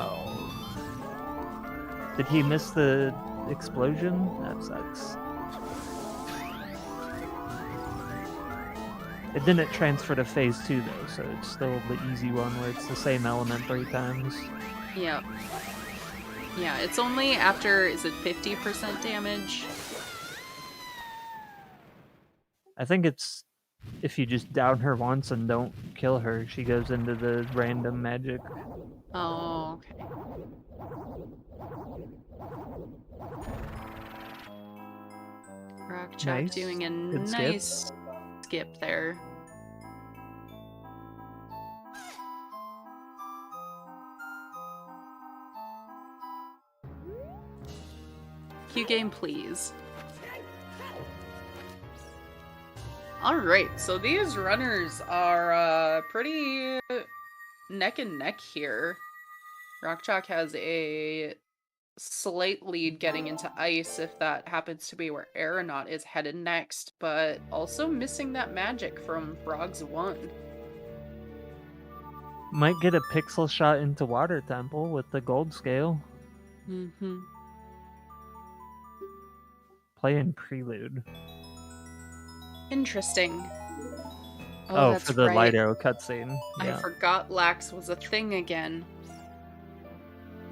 Oh. Did he miss the explosion? That sucks. It didn't transfer to phase 2 though, so it's still the easy one where it's the same element 3 times. Yeah. Yeah, it's only after, is it 50% damage? I think it's if you just down her once and don't kill her, she goes into the random magic. Oh, okay. Rock Chalk Nice. doing a Good skip. nice skip there. Q game, please. Alright, so these runners are pretty neck and neck here. Rock Chalk has a slight lead getting into ice if that happens to be where Aeronaut is headed next, but also missing that magic from Frogs 1. Might get a pixel shot into Water Temple with the gold scale. Mm-hmm. Playing Prelude. Interesting. Oh, that's for the right. light arrow cutscene. I forgot Lax was a thing again.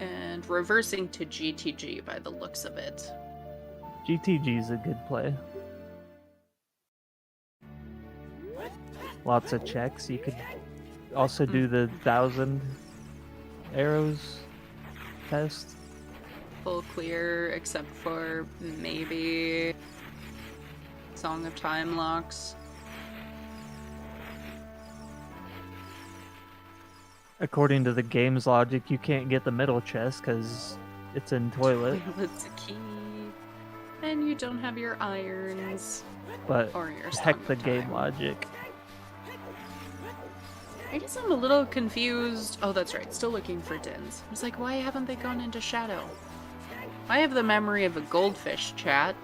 And reversing to GTG by the looks of it. GTG is a good play. Lots of checks. You could also do the 1,000 arrows test. Full clear, except for maybe Song of Time locks. According to the game's logic, you can't get the middle chest because it's in toilet. It's a key. And you don't have your irons. But Or your Song heck of the game Time. logic. I guess I'm a little confused. Oh, that's right. Still looking for Dins. I was like, why haven't they gone into Shadow? I have the memory of a goldfish, chat.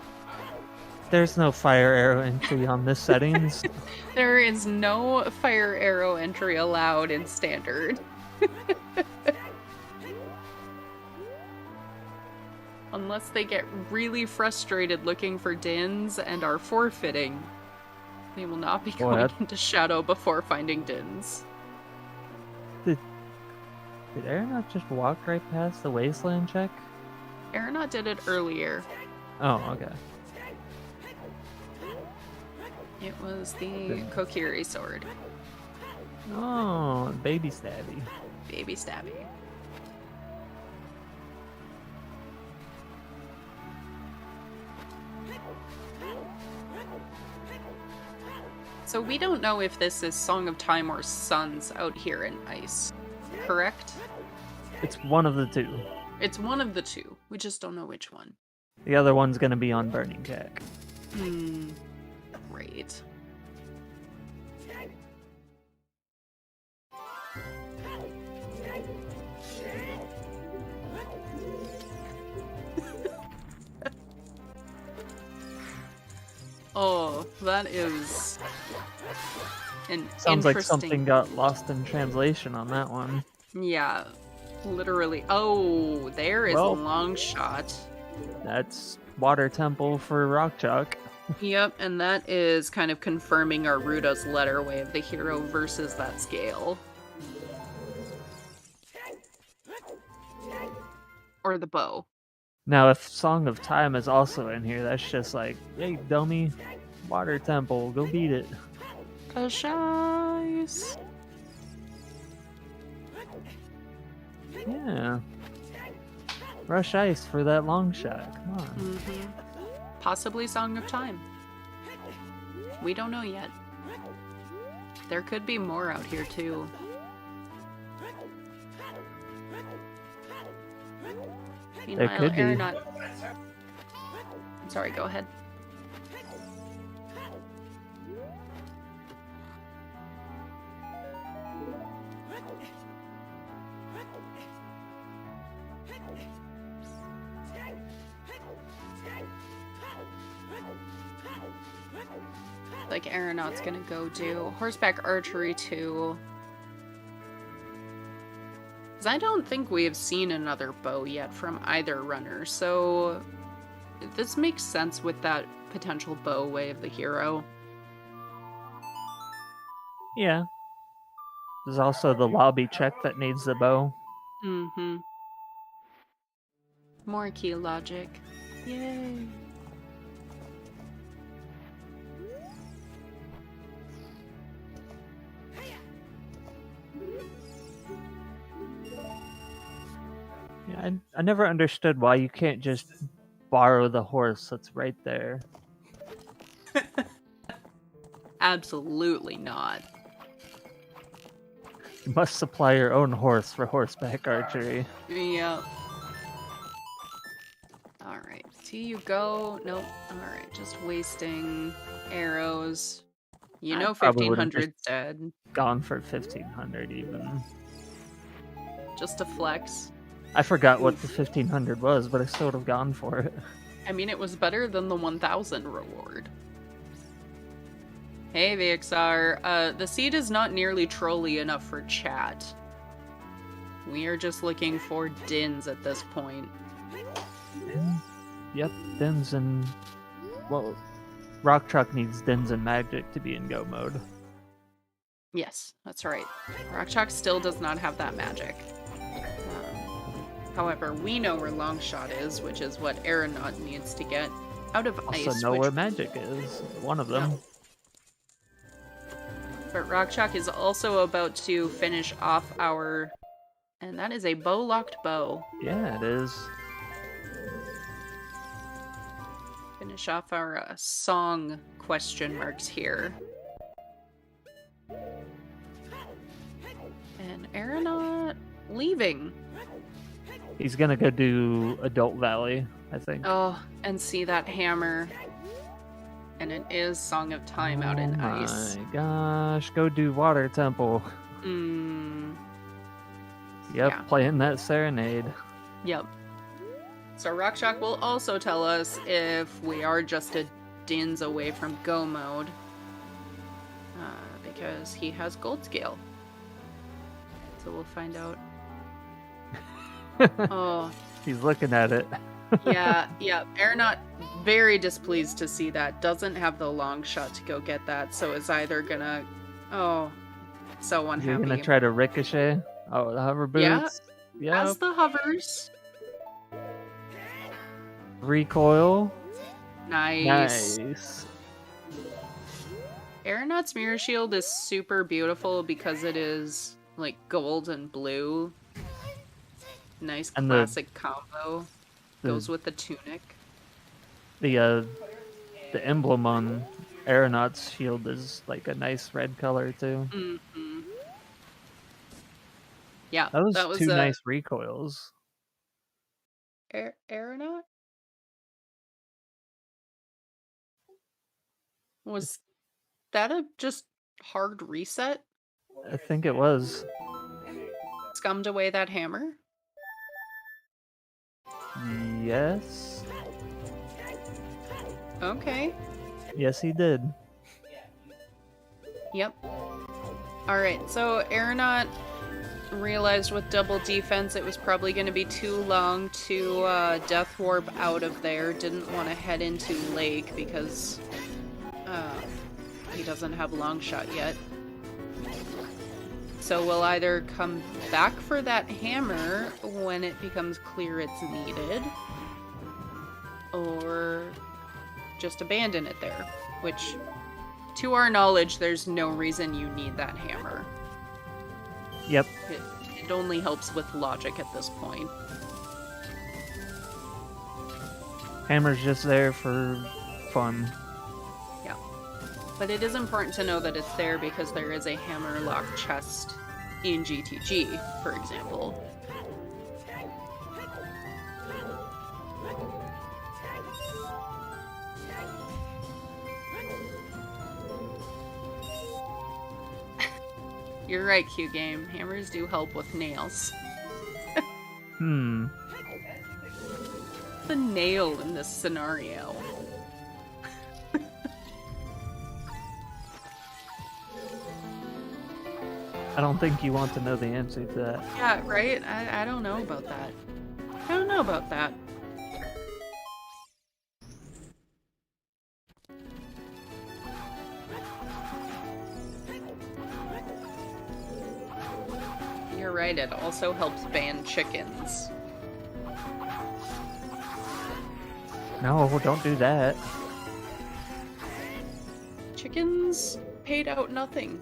There's no fire arrow entry on this settings. There is no fire arrow entry allowed in standard. Unless they get really frustrated looking for Dins and are forfeiting. They will not be Well, going that- into shadow before finding Dins. Did Aeronaut just walk right past the wasteland check? Aeronaut did it earlier. Oh, okay. It was the Kokiri sword. Oh, baby stabby. Baby stabby. So we don't know if this is Song of Time or Suns out here in ice, correct? It's one of the two. It's one of the two. We just don't know which one. The other one's gonna be on Burning Jack. Great. Oh, that is an Sounds like interesting... something got lost in translation on that one. Yeah, literally. Oh, there is Well- a long shot. That's Water Temple for Rock Chalk. Yep, and that is kind of confirming our Ruda's letter way of the hero versus that scale. Or the bow. Now, if Song of Time is also in here, that's just like, hey, dummy, Water Temple, go beat it. Ashais. Yeah. Rush Ice for that long shot. Come on. Mm-hmm. Possibly Song of Time. We don't know yet. There could be more out here too. Meanwhile, could be. Aeronaut... I'm sorry, go ahead. Like Aeronaut's gonna go do horseback archery too. 'Cause I don't think we have seen another bow yet from either runner, so this makes sense with that potential bow way of the hero. Yeah. There's also the lobby check that needs the bow. Mm-hmm. More key logic. Yay. Yeah, I never understood why you can't just borrow the horse that's right there. Absolutely not. You must supply your own horse for horseback archery. Yep. Alright, see you go. Nope. Alright, just wasting arrows. You know I probably would've 1500's dead. Gone for 1500 even. Just to flex. I forgot what the 1500 was, but I still would have gone for it. I mean, it was better than the 1000 reward. Hey, VXR. The seed is not nearly trolly enough for chat. We are just looking for Dins at this point. Yep, Dins and... Well, Rock Truck needs Dins and Magic to be in go mode. Yes, that's right. Rockchalk still does not have that magic. However, we know where Longshot is, which is what Aeronaut needs to get out of Also ice. know which... where Magic is. One of them. No. But Rockchalk is also about to finish off our... And that is a bow-locked bow. Yeah, it is. Finish off our song question marks here. And Aeronaut leaving. He's gonna go do Adult Valley, I think. Oh, and see that hammer. And it is Song of Time out in ice. Oh my gosh, go do Water Temple. Mm, Yep, Yeah. playing that serenade. yep. So Rockchalk will also tell us if we are just a Dins away from go mode. Because he has gold scale. So we'll find out. Oh, He's looking at it. Yeah, yeah. Aeronaut very displeased to see that. Doesn't have the long shot to go get that, so is either gonna... Oh, so Is he gonna unhappy. try to ricochet? Oh, the hover Yeah, boots. as Yep. the hovers. Recoil. Nice. Nice. Aeronaut's mirror shield is super beautiful because it is like gold and blue. Nice And classic combo. the- Goes with the tunic. The emblem on Aeronaut's shield is like a nice red color too. Mm-hmm. Yeah, That was two nice recoils. Aeronaut? Was that a just hard reset? I think it was. Scummed away that hammer? Yes. Okay. Yes, he did. Yep. Alright, so Aeronaut realized with double defense it was probably going to be too long to death warp out of there. Didn't want to head into Lake because he doesn't have long shot yet. So we'll either come back for that hammer when it becomes clear it's needed, or just abandon it there, which, to our knowledge, there's no reason you need that hammer. Yep. It only helps with logic at this point. Hammer's just there for fun. Yeah. But it is important to know that it's there because there is a hammer lock chest in GTG, for example. You're right, Q Game. Hammers do help with nails. The nail in this scenario. I don't think you want to know the answer to that. Yeah, right? I don't know about that. I don't know about that. You're right, it also helps ban chickens. No, don't do that. Chickens paid out nothing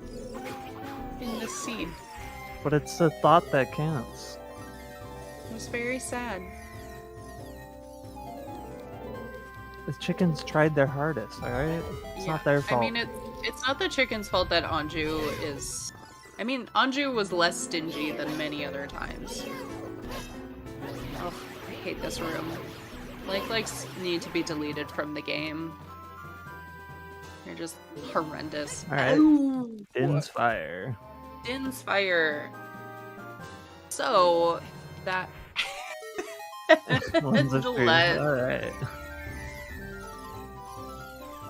in this seed. But it's the thought that counts. It was very sad. The chickens tried their hardest, alright? It's not their fault. I mean, it's not the chicken's fault that Anju is... I mean, Anju was less stingy than many other times. Oh, I hate this room. Likes need to be deleted from the game. They're just horrendous. Alright. Ow! Din's fire. Din's fire. So, that... One's a truth. Alright.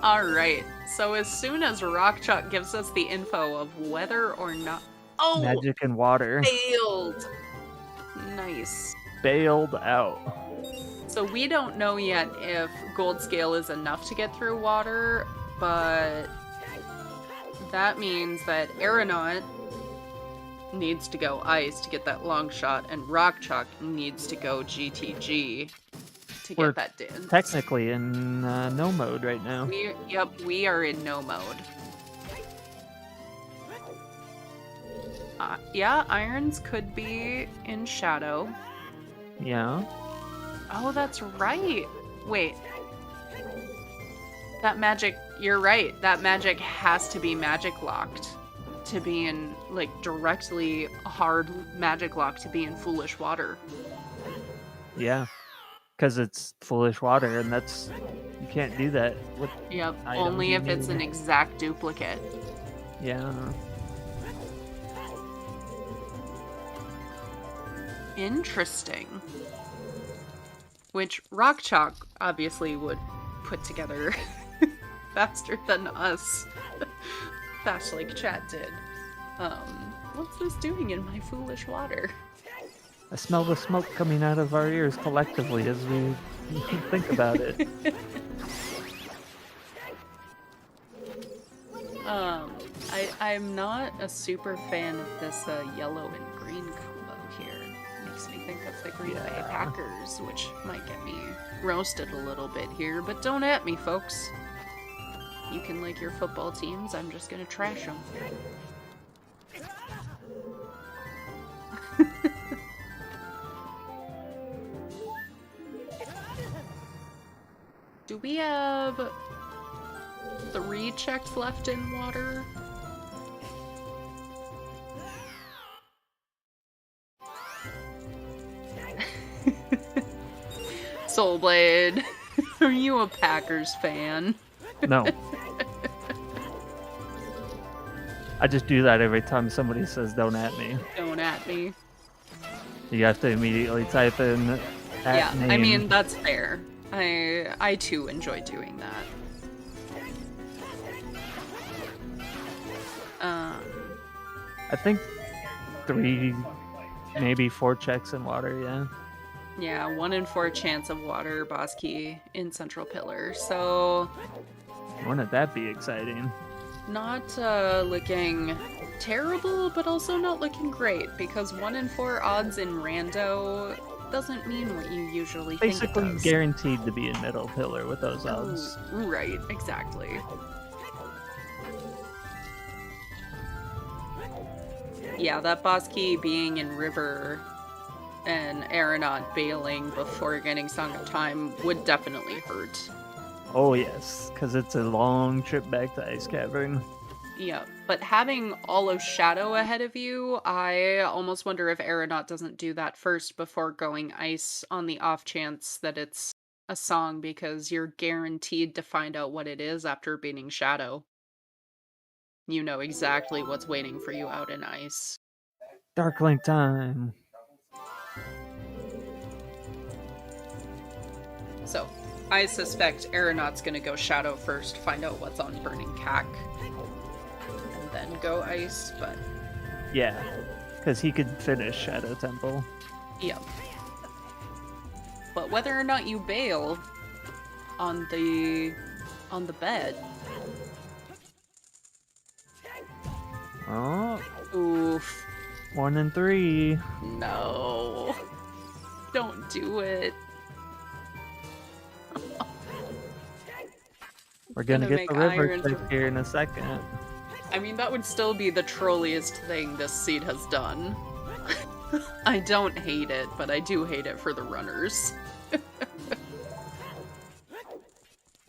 Alright, so as soon as Rockchalk gives us the info of whether or not... Oh! Magic and water. Failed! Nice. Bailed out. So we don't know yet if gold scale is enough to get through water, but that means that Aeronaut needs to go ice to get that long shot, and Rockchalk needs to go GTG to We're get that din. Technically in no mode right now. We are in no mode. Yeah, Irons could be in shadow. Yeah. Oh, that's right. Wait. That magic, you're right. That magic has to be magic locked to be in, like, directly hard magic lock to be in foolish water. Yeah. Because it's foolish water, and that's... You can't do that with... Yep, items only you if it's need. an exact duplicate. Yeah. Interesting. Which Rockchalk obviously would put together faster than us. Fast like chat did. What's this doing in my foolish water? I smell the smoke coming out of our ears collectively as we Think about it. I'm not a super fan of this yellow and green combo here. Makes me think of the Green Bay Packers, which might get me roasted a little bit here, but don't at me, folks. You can like your football teams, I'm just gonna trash them. Do we have 3 checks left in water? Soulblade, are you a Packers fan? No. I just do that every time somebody says "don't at me." Don't at me. You have to immediately type in at name. I mean, that's fair. I too enjoy doing that. I think 3, maybe 4 checks in water, yeah. Yeah, 1 in 4 chance of water, boss key in Central Pillar. So, Wouldn't that be exciting? not looking terrible, but also not looking great, because 1 in 4 odds in Rando doesn't mean what you usually think it Basically does. guaranteed to be in middle pillar with those odds. Right, exactly. Yeah, that boss key being in River and Aeronaut bailing before getting Song of Time would definitely hurt. Oh yes, because it's a long trip back to Ice Cavern. Yeah, but having all of Shadow ahead of you, I almost wonder if Aeronaut doesn't do that first before going Ice on the off chance that it's a song, because you're guaranteed to find out what it is after beating Shadow. You know exactly what's waiting for you out in Ice. Dark Link time. So, I suspect Aeronaut's gonna go Shadow first, find out what's on Burning Cack, and then go Ice, but... Yeah, because he could finish Shadow Temple. Yep. But whether or not you bail on the bed... Oh, Oof. 1 and 3. No. Don't do it. We're gonna get make the river iron check here in a second. I mean, that would still be the trolliest thing this seed has done. I don't hate it, but I do hate it for the runners.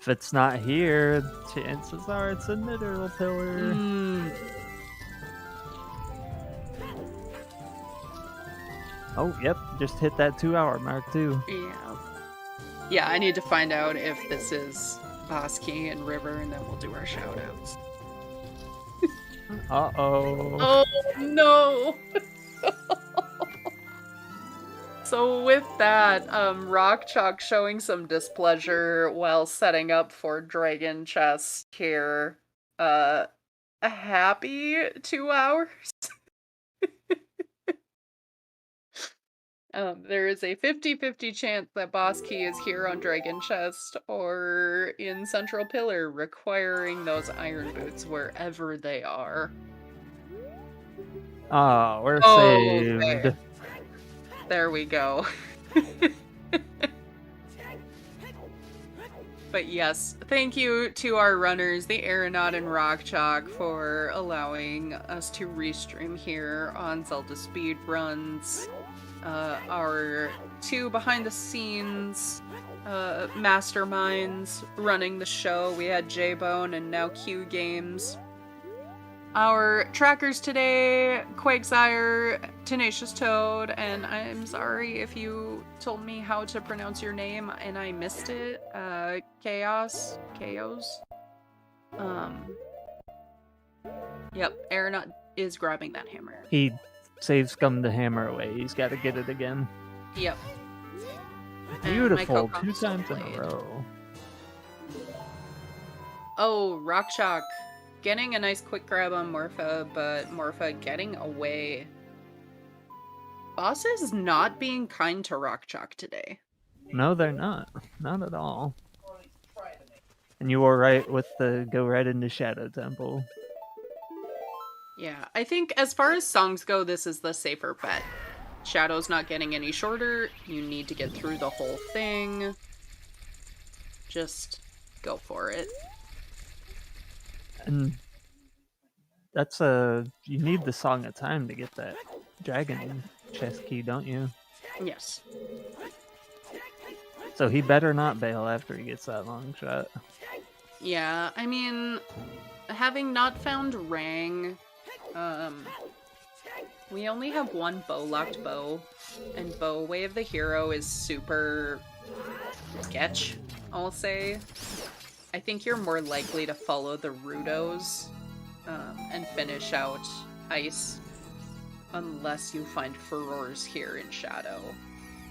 If it's not here, chances are it's a middle pillar. Oh, yep, just hit that 2-hour mark too. Yeah. Yeah, I need to find out if this is Boss Key and River, and then we'll do our shoutouts. Uh-oh. Oh, no! So with that, Rock Chalk showing some displeasure while setting up for Dragon Chest here. A happy 2 hours? There is a 50-50 chance that Boss Key is here on Dragon Chest or in Central Pillar, requiring those iron boots wherever they are. Oh, we're Oh, saved. There we go. But yes, thank you to our runners, the Aeronaut and Rock Chalk, for allowing us to restream here on ZeldaSpeedRuns. Our 2 behind-the-scenes masterminds running the show. We had J-Bone and now Q Games. Our trackers today, Quakesire, Tenacious Toad, and I'm sorry if you told me how to pronounce your name and I missed it. Chaos? Yep, Aeronaut is grabbing that hammer. He saves Scum the hammer away. He's got to get it again. Yep. Beautiful, 2 times in a row. Oh, Rock Chalk. Getting a nice quick grab on Morpha, but Morpha getting away. Boss is not being kind to Rock Chalk today. No, they're not. Not at all. And you were right with the go right into Shadow Temple. Yeah, I think as far as songs go, this is the safer bet. Shadow's not getting any shorter. You need to get through the whole thing. Just go for it. And that's you need the Song of Time to get that dragon chest key, don't you? Yes. So he better not bail after he gets that long shot. Yeah, I mean, having not found Rang, we only have one locked bow, and bow Way of the Hero is super sketch, I'll say. I think you're more likely to follow the Rudos and finish out Ice unless you find Furores here in Shadow.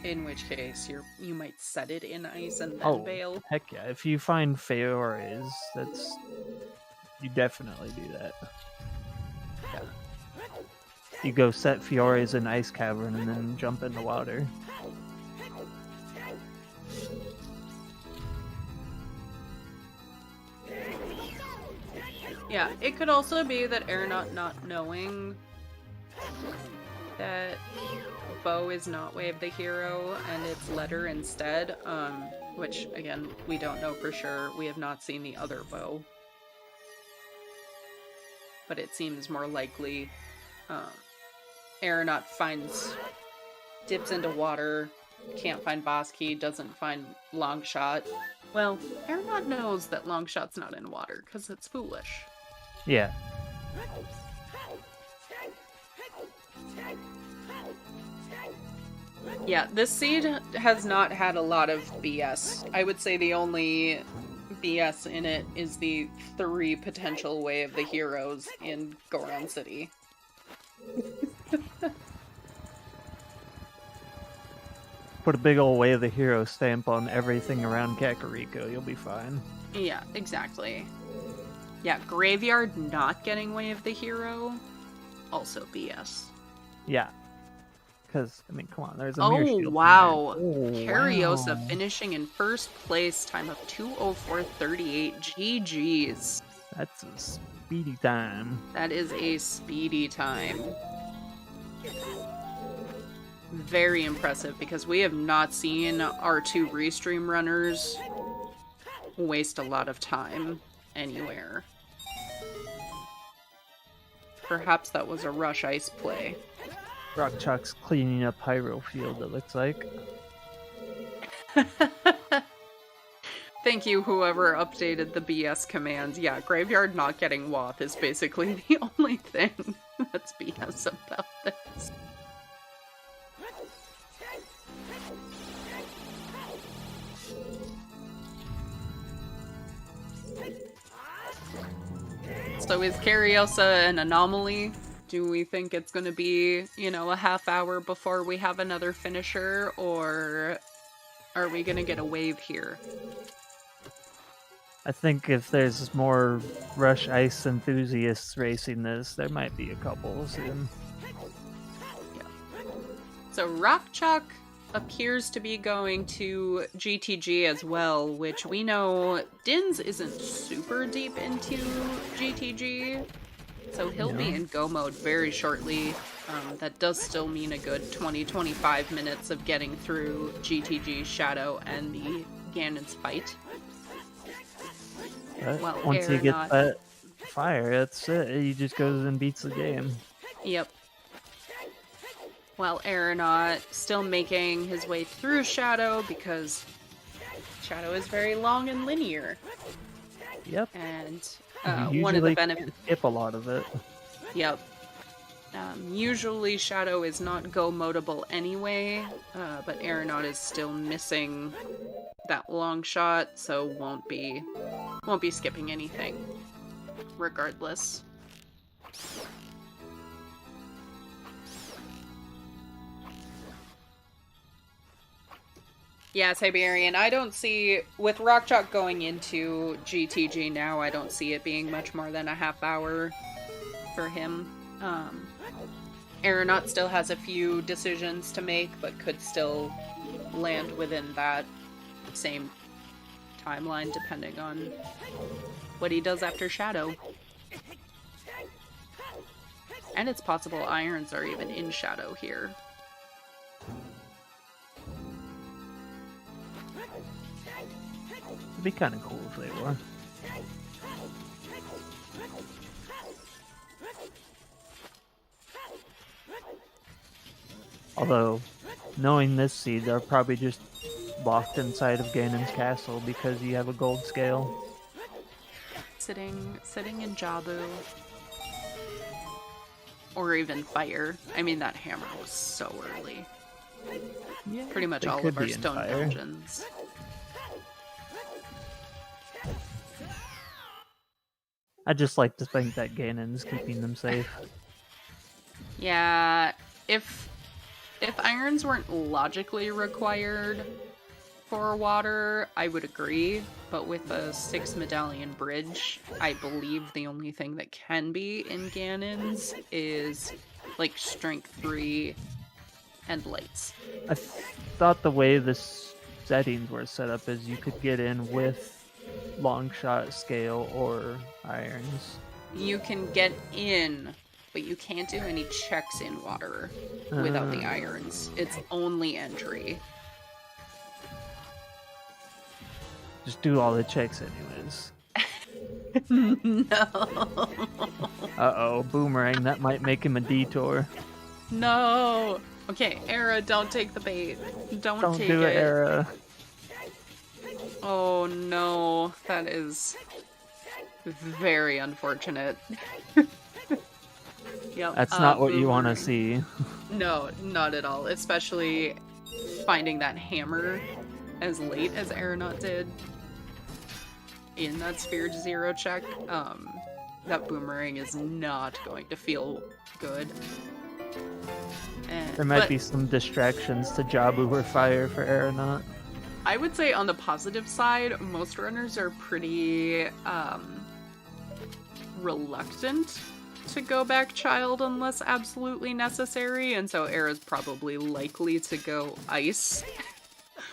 In which case, you might set it in Ice and then bail. Heck yeah. If you find Feores, you definitely do that. Yeah. You go set Fiores in Ice Cavern and then jump in the water. Yeah, it could also be that Aeronaut not knowing that bow is not Way of the Hero and it's letter instead, which again we don't know for sure. We have not seen the other bow, but it seems more likely Aeronaut dips into water, can't find boss key, doesn't find Longshot. Well, Aeronaut knows that Longshot's not in water because it's foolish. Yeah. Yeah, this seed has not had a lot of BS. I would say the only BS in it is the 3 potential Way of the Heroes in Goron City. Put a big old Way of the Hero stamp on everything around Kakariko, you'll be fine. Yeah, exactly. Yeah, Graveyard not getting Way of the Hero, also BS. Yeah. Because, I mean, come on, there's a mirror shield. Oh, wow. Cariosa wow. Finishing in first place, time of 2:04:38. GG's. That's a speedy time. That is a speedy time. Very impressive, because we have not seen our 2 restream runners waste a lot of time anywhere. Perhaps that was a Rush Ice play. Rock Chalk's cleaning up Hyrule Field, it looks like. Thank you, whoever updated the BS commands. Yeah, Graveyard not getting Wath is basically the only thing that's BS about this. So is Cariosa an anomaly? Do we think it's going to be, a half hour before we have another finisher, or are we going to get a wave here? I think if there's more Rush Ice enthusiasts racing this, there might be a couple soon. Yeah. So Rock Chalk appears to be going to GTG as well, which we know Dins isn't super deep into GTG. So he'll be in go mode very shortly. That does still mean a good 20-25 minutes of getting through GTG, Shadow, and the Ganon's fight. But once he gets that fire, that's it. He just goes and beats the game. Yep. While Aeronaut still making his way through Shadow, because Shadow is very long and linear. Yep. And you one of the benefits. Skip a lot of it. Yep. Usually Shadow is not go modable anyway, but Aeronaut is still missing that long shot, so won't be skipping anything, regardless. Yeah, Siberian, I don't see, with Rock Chalk going into GTG now, I don't see it being much more than a half hour for him. Aeronaut still has a few decisions to make, but could still land within that same timeline depending on what he does after Shadow. And it's possible irons are even in Shadow here. It'd be kind of cool if they were. Although, knowing this seed, they're probably just locked inside of Ganon's castle because you have a gold scale. Sitting in Jabu. Or even Fire. I mean, that hammer was so early. Yeah, pretty much all of our stone dungeons. I just like to think that Ganon's keeping them safe. Yeah, if irons weren't logically required for water, I would agree. But with a 6 medallion bridge, I believe the only thing that can be in Ganon's is like strength 3 and lights. I thought the way the settings were set up is you could get in with long shot, scale, or irons. You can get in, but you can't do any checks in water without the irons. It's only entry. Just do all the checks anyways. No. Uh-oh, boomerang, that might make him a detour. No. Okay, Era, don't take the bait. Don't take do it, Era. Oh no, that is very unfortunate. Yep. That's not what you want to see. No, not at all. Especially finding that hammer as late as Aeronaut did in that Sphere 0 check. That boomerang is not going to feel good. There might be some distractions to Jabu or Fire for Aeronaut. I would say on the positive side, most runners are pretty reluctant to go back Child unless absolutely necessary, and so Era's probably likely to go Ice,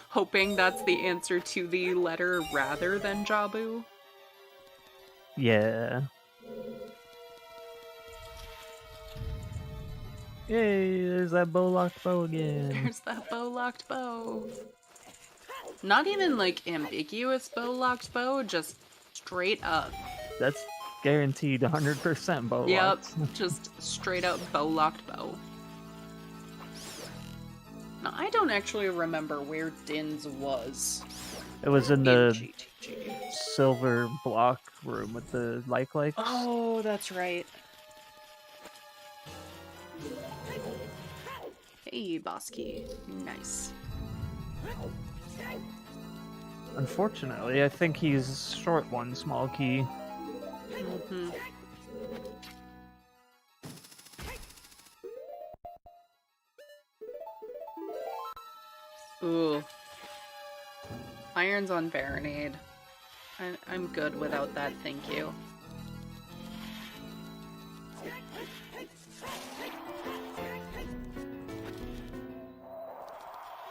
hoping that's the answer to the letter rather than Jabu. Yeah. Yay, there's that bow-locked bow again. There's that bow-locked bow. Not even, like, ambiguous bow-locked bow, just straight up. That's guaranteed 100% bow-locked. Yep, just straight up bow-locked bow. Now, I don't actually remember where Din's was. It was in the GTG. silver block room with the like. Oh, that's right. Hey, boss key. Nice. Unfortunately, I think he's short one small key. Mm-hmm. Ooh. Irons on Baronade. I'm good without that, thank you.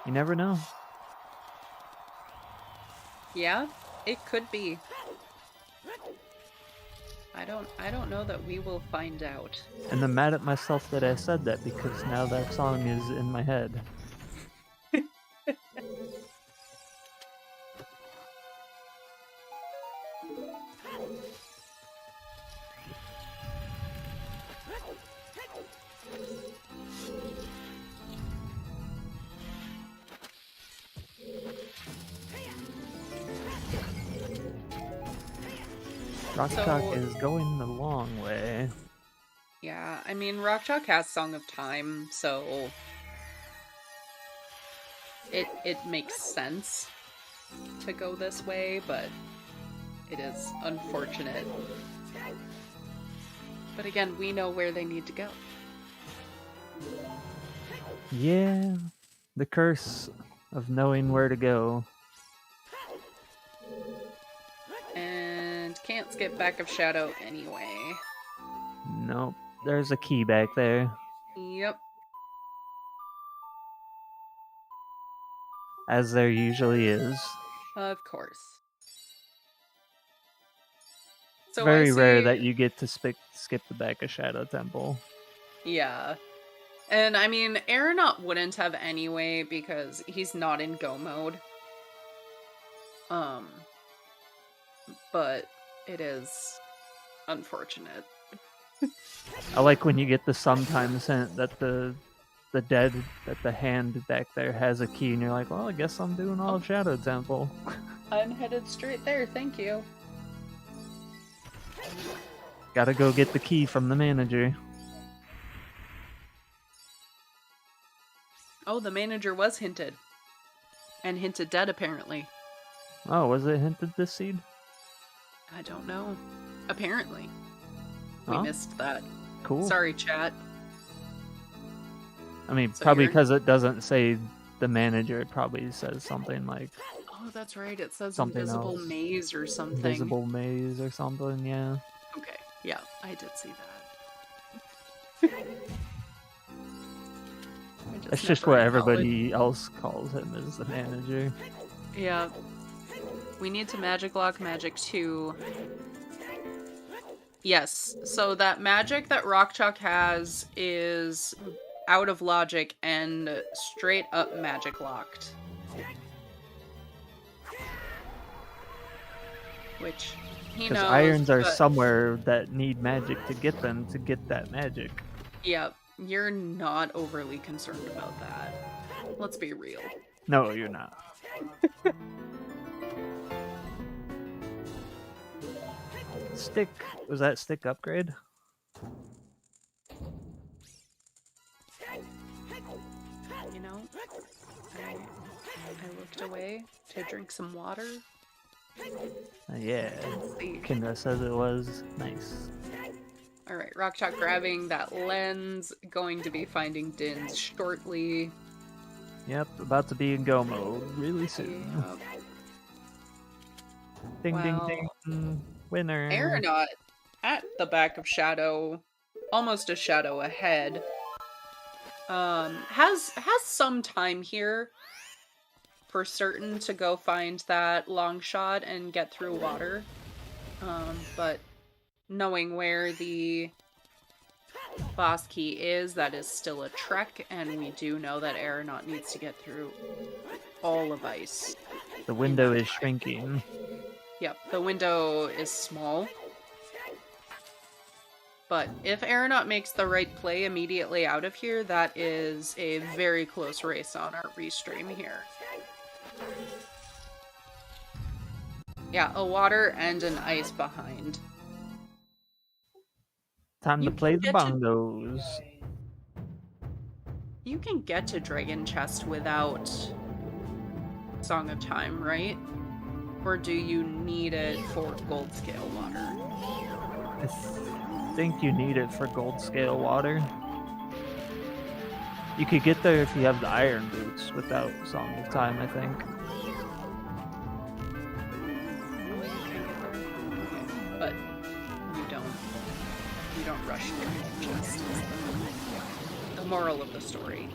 You never know. Yeah, it could be. I don't know that we will find out. And I'm mad at myself that I said that because now that song is in my head. Rock Chalk is going the long way. Yeah, I mean, Rock Chalk has Song of Time, so it makes sense to go this way, but it is unfortunate. But again, we know where they need to go. Yeah, the curse of knowing where to go. And can't skip back of Shadow anyway. Nope, there's a key back there. Yep. As there usually is. Of course. It's So very I rare see. that you get to skip the back of Shadow Temple. Yeah. And I mean, Aeronaut wouldn't have anyway because he's not in go mode. But it is unfortunate. I like when you get the sometimes hint that the hand back there has a key, and you're like, well, I guess I'm doing all of Shadow Temple. I'm headed straight there, thank you. Gotta go get the key from the manager. Oh, the manager was hinted. And hinted dead, apparently. Oh, was it hinted this seed? I don't know. Apparently. We Oh, missed that. cool. Sorry, chat. I mean, So probably you're- because it doesn't say the manager, it probably says something like Oh, that's right. It says something invisible else. maze or something. Invisible maze or something, yeah. Okay. Yeah, I did see that. That's just what everybody else calls him, is the manager. Yeah. We need to magic lock magic 2. Yes, so that magic that Rockchalk has is out of logic and straight up magic locked. Which he knows. Because irons are but- somewhere that need magic to get them to get that magic. Yeah, you're not overly concerned about that. Let's be real. No, you're not. Stick. Was that stick upgrade? You know, I looked away to drink some water. Yeah. Let's see. Kendra says it was. Nice. Alright, Rockchalk grabbing that lens, going to be finding Dins shortly. Yep, about to be in go mode really soon. Yep. Ding, Wow. ding, ding. Winner. Aeronaut at the back of Shadow, almost a shadow ahead. Has some time here for certain to go find that long shot and get through water. But knowing where the boss key is, that is still a trek, and we do know that Aeronaut needs to get through all of ice. The window is shrinking. Yep, the window is small. But if Aeronaut makes the right play immediately out of here, that is a very close race on our restream here. Yeah, a water and an ice behind. Time You to play can the get to- bongos. You can get to Dragon Chest without Song of Time, right? Or do you need it for Gold Scale Water? I think you need it for gold scale water. You could get there if you have the iron boots without Song of Time, I think. But you don't rush the Dragon Chest. Is the moral of the story.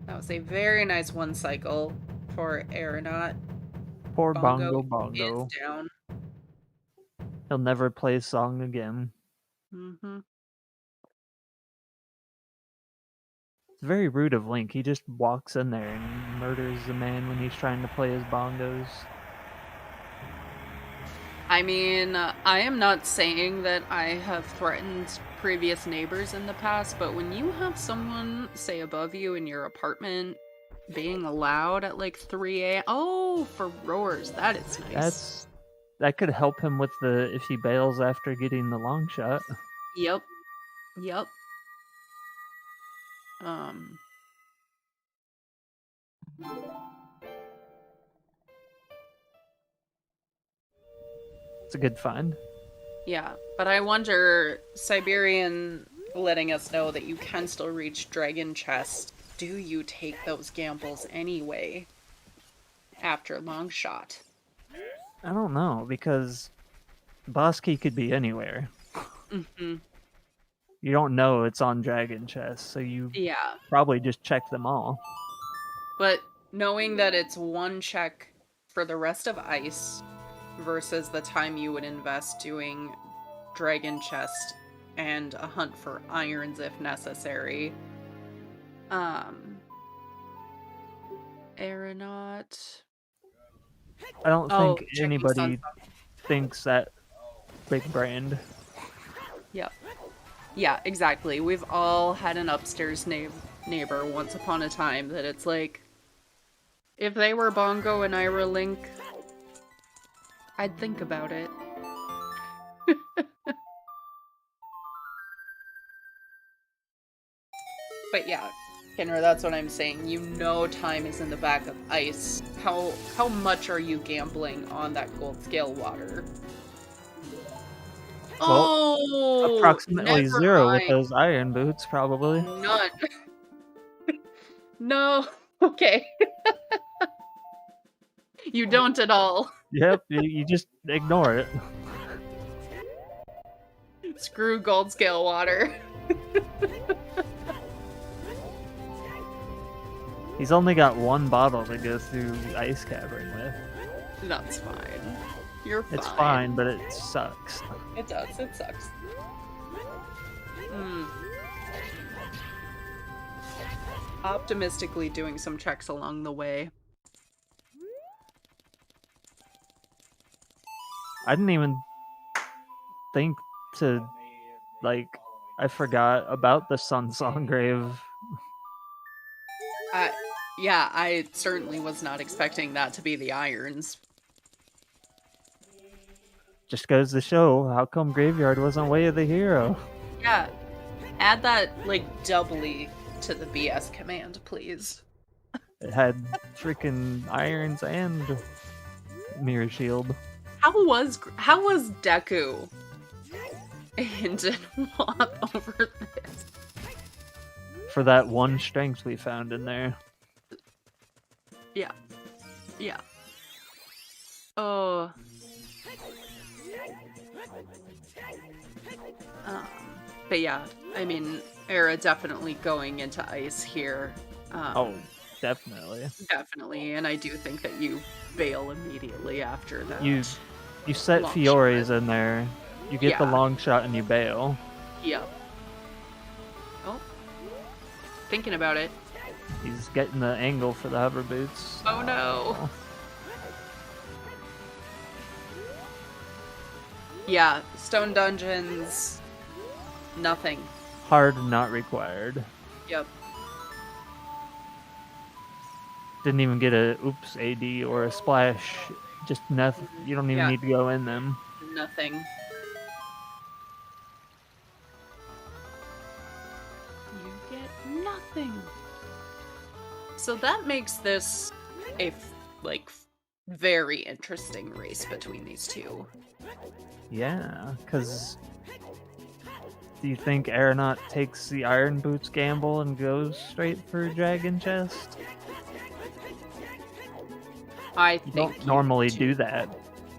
That was a very nice one cycle for Aeronaut. Poor Bongo Is Bongo. down. He'll never play a song again. Mm-hmm. It's very rude of Link. He just walks in there and murders the man when he's trying to play his bongos. I mean, I am not saying that I have threatened previous neighbors in the past, but when you have someone, say, above you in your apartment being loud at like 3 a.m. Oh, for roars, that is nice. That could help him with the if he bails after getting the long shot. Yep. It's a good find. Yeah, but I wonder, Siberian letting us know that you can still reach Dragon Chest. Do you take those gambles anyway after long shot? I don't know, because boss key could be anywhere. Mm-hmm. You don't know it's on Dragon Chest, so you Yeah. probably just check them all. But knowing that it's one check for the rest of Ice versus the time you would invest doing Dragon Chest and a hunt for irons if necessary. Aeronaut. I don't Oh, think checking anybody Sunsoft. thinks that big brand. Yep. Yeah, exactly. We've all had an upstairs neighbor once upon a time that it's like, if they were Bongo and Ira Link, I'd think about it. But yeah, Kenra, that's what I'm saying. You know time is in the back of Ice. How much are you gambling on that gold scale water? Well, Oh, approximately never 0 with mind. those iron boots, probably. None. No. Okay. You don't at all. Yep, you just ignore it. Screw gold scale water. He's only got one bottle to go through the ice cavern with. That's fine. You're fine. It's fine, but it sucks. It does. It sucks. Optimistically doing some checks along the way. I didn't even think to, like, I forgot about the Sun Song Grave. Yeah, I certainly was not expecting that to be the irons. Just goes to show how come Graveyard wasn't Way of the Hero. Yeah. Add that, like, doubly to the BS command, please. It had freaking irons and mirror shield. How was Deku and Wop over this? For that one strength we found in there. Yeah. Yeah. Oh. But yeah, I mean, Era definitely going into Ice here. Oh, definitely. Definitely, and I do think that you bail immediately after that. You set long Fiore's shot. in there. You get the Yeah. long shot and you bail. Yep. Oh. Thinking about it. He's getting the angle for the hover boots. Oh no. Yeah, Stone Dungeons. Nothing. Hard not required. Yep. Didn't even get a oops AD or a splash. Just nothing. You don't even need to go in them. Nothing. You get nothing. So that makes this a very interesting race between these two. Yeah, because do you think Aeronaut takes the Iron Boots gamble and goes straight for Dragon Chest? I You think don't normally do that.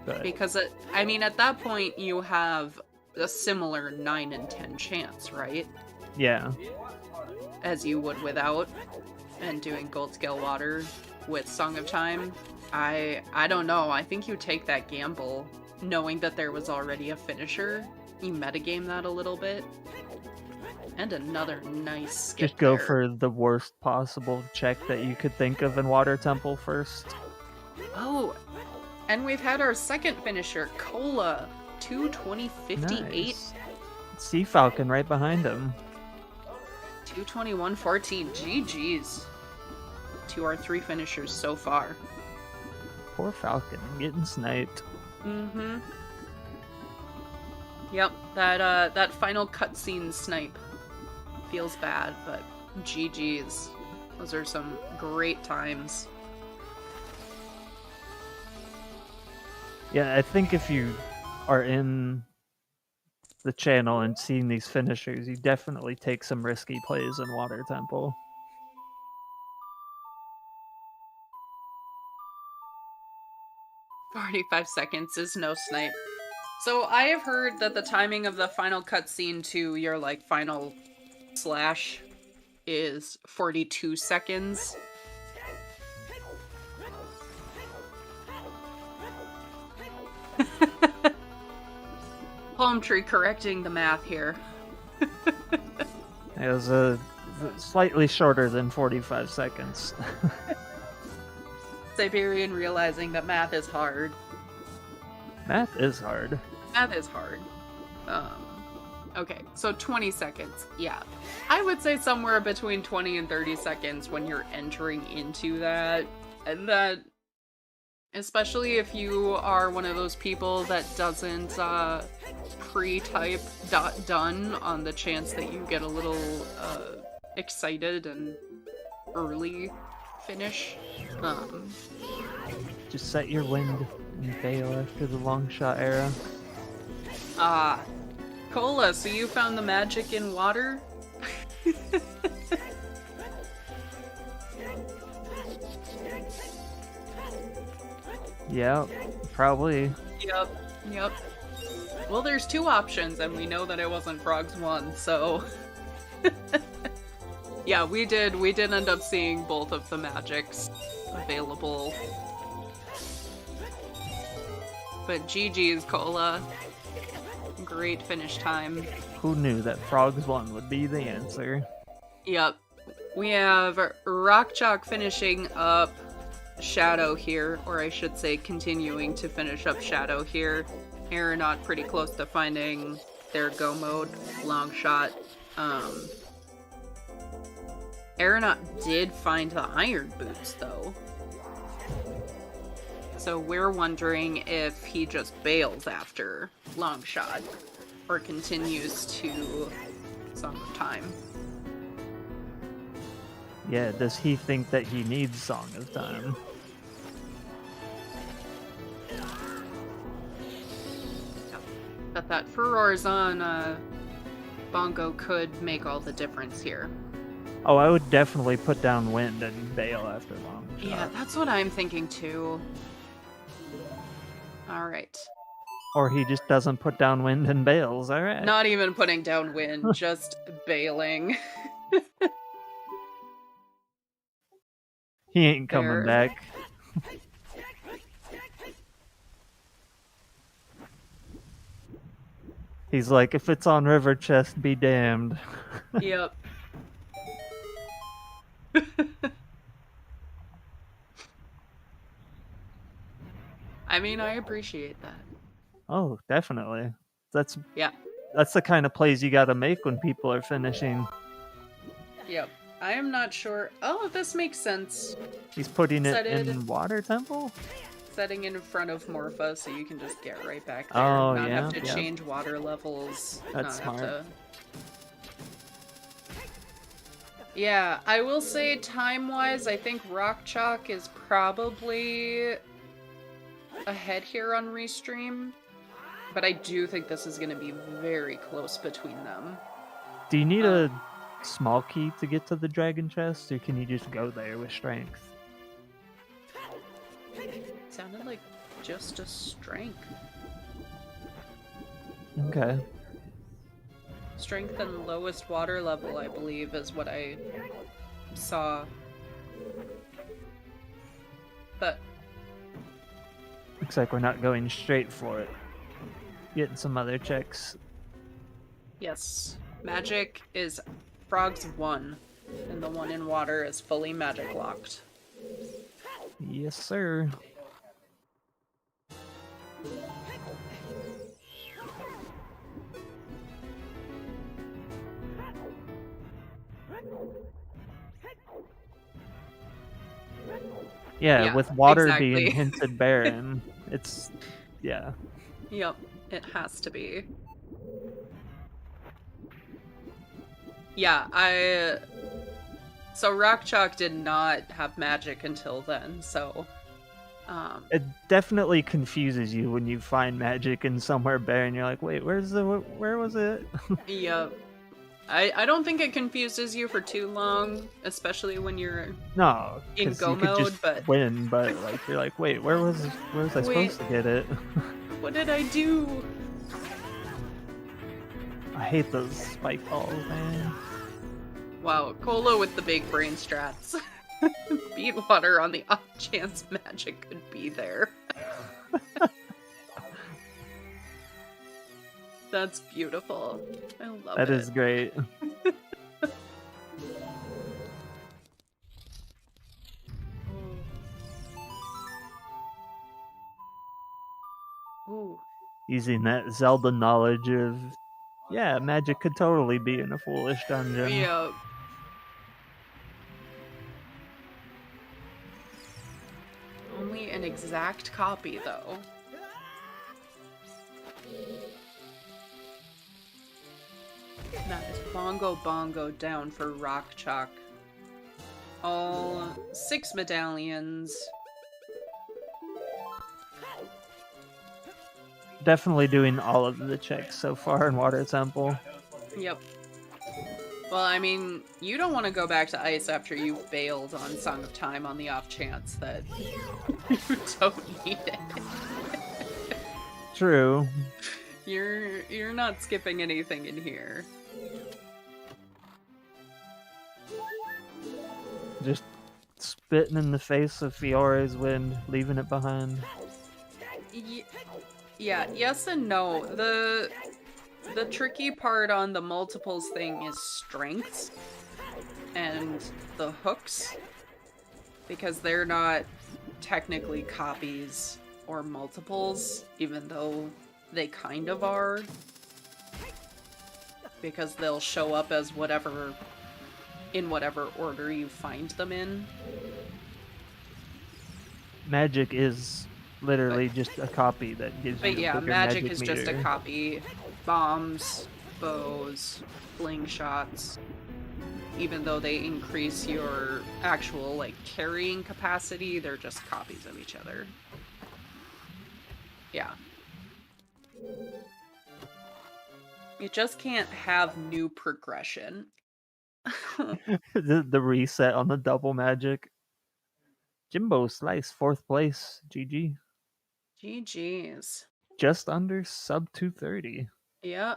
But because I mean, at that point you have a similar 9 in 10 chance, right? yeah, As you would without, and doing Gold Scale Water with Song of Time. I don't know. I think you take that gamble, knowing that there was already a finisher. You metagame that a little bit. And another nice skip just go there. for the worst possible check that you could think of in Water Temple first. Oh, and we've had our second finisher, Cola, 220.58. Nice. Sea Falcon right behind him. 221.14. GG's. To our 3 finishers so far. Poor Falcon getting sniped. Mm-hmm. Yep, that final cutscene snipe feels bad, but GG's. Those are some great times. Yeah, I think if you are in the channel and seeing these finishers, you definitely take some risky plays in Water Temple. "45 seconds is no snipe." So I have heard that the timing of the final cutscene to your like final slash is 42 seconds. Palm tree correcting the math here. It was slightly shorter than 45 seconds. Siberian realizing that math is hard. Math is hard. Math is hard. Okay, so 20 seconds. Yeah. I would say somewhere between 20 and 30 seconds when you're entering into that. And that, especially if you are one of those people that doesn't pre-type .done on the chance that you get a little excited and early finish. Just set your wind and fail after the long shot era. Cola, so you found the magic in water? Yeah, probably. Yep. Well, there's two options, and we know that it wasn't Frogs 1, so... Yeah, we did end up seeing both of the magics available. But GG's, Cola. Great finish time. Who knew that Frogs 1 would be the answer? Yep. We have Rock Chalk finishing up Shadow here, or I should say continuing to finish up Shadow here. Aeronaut pretty close to finding their go mode, long shot. Aeronaut did find the iron boots though. So we're wondering if he just bails after long shot or continues to Song of Time. Yeah, does he think that he needs Song of Time? But that furores on Bongo could make all the difference here. Oh, I would definitely put down wind and bail after long shot. Yeah, that's what I'm thinking too. Alright. Or he just doesn't put down wind and bails, alright. Not even putting down wind, just bailing. He ain't coming back. He's like, if it's on River Chest, be damned. Yep. I mean, I appreciate that. Oh, definitely. That's the kind of plays you gotta make when people are finishing. Yep. I am not sure. Oh, this makes sense. He's putting it in Water Temple? Setting in front of Morpha so you can just get right back there. Oh, not yeah, have to change water levels. That's not smart. Have to... Yeah, I will say time-wise, I think Rock Chalk is probably ahead here on Restream. But I do think this is going to be very close between them. Do you need a small key to get to the dragon chest, or can you just go there with strength? Sounded like just a strength. Okay. Strength and lowest water level, I believe, is what I saw. But looks like we're not going straight for it. Getting some other checks. yes, magic is Frogs 1, and the one in water is fully magic locked. Yes, sir. Yeah, with water exactly. being hinted barren, it's... yeah. Yep, it has to be. Yeah, so Rock Chalk did not have magic until then, so... It definitely confuses you when you find magic in somewhere barren. You're like, wait, where was it? Yep. I don't think it confuses you for too long, especially when you're No, in go you could mode, just but win, but like you're like, wait, where was I supposed to get it? what did I do? I hate those spike balls, man. Wow, Cola with the big brain strats. Beat water on the off chance magic could be there. That's beautiful. I love it. That is great. Ooh. Using that Zelda knowledge of, yeah, magic could totally be in a foolish dungeon. Yeah. Only an exact copy, though. That is Bongo Bongo down for Rock Chalk. All 6 medallions. Definitely doing all of the checks so far in Water Temple. Yep. Well, I mean, you don't want to go back to ice after you failed on Song of Time on the off chance that you don't need it. True. You're not skipping anything in here. Just spitting in the face of Fiore's wind, leaving it behind. Yeah, yes and no. The tricky part on the multiples thing is strengths and the hooks, because they're not technically copies or multiples, even though they kind of are, because they'll show up as whatever in whatever order you find them in. Magic is literally just a copy that gives you But yeah, bigger magic is just a meter. copy. Bombs, bows, slingshots, even though they increase your actual, like, carrying capacity, they're just copies of each other. Yeah. You just can't have new progression. the reset on the double magic. Jimbo Slice, 4th place. GG. GG's. Just under sub 230. Yeah.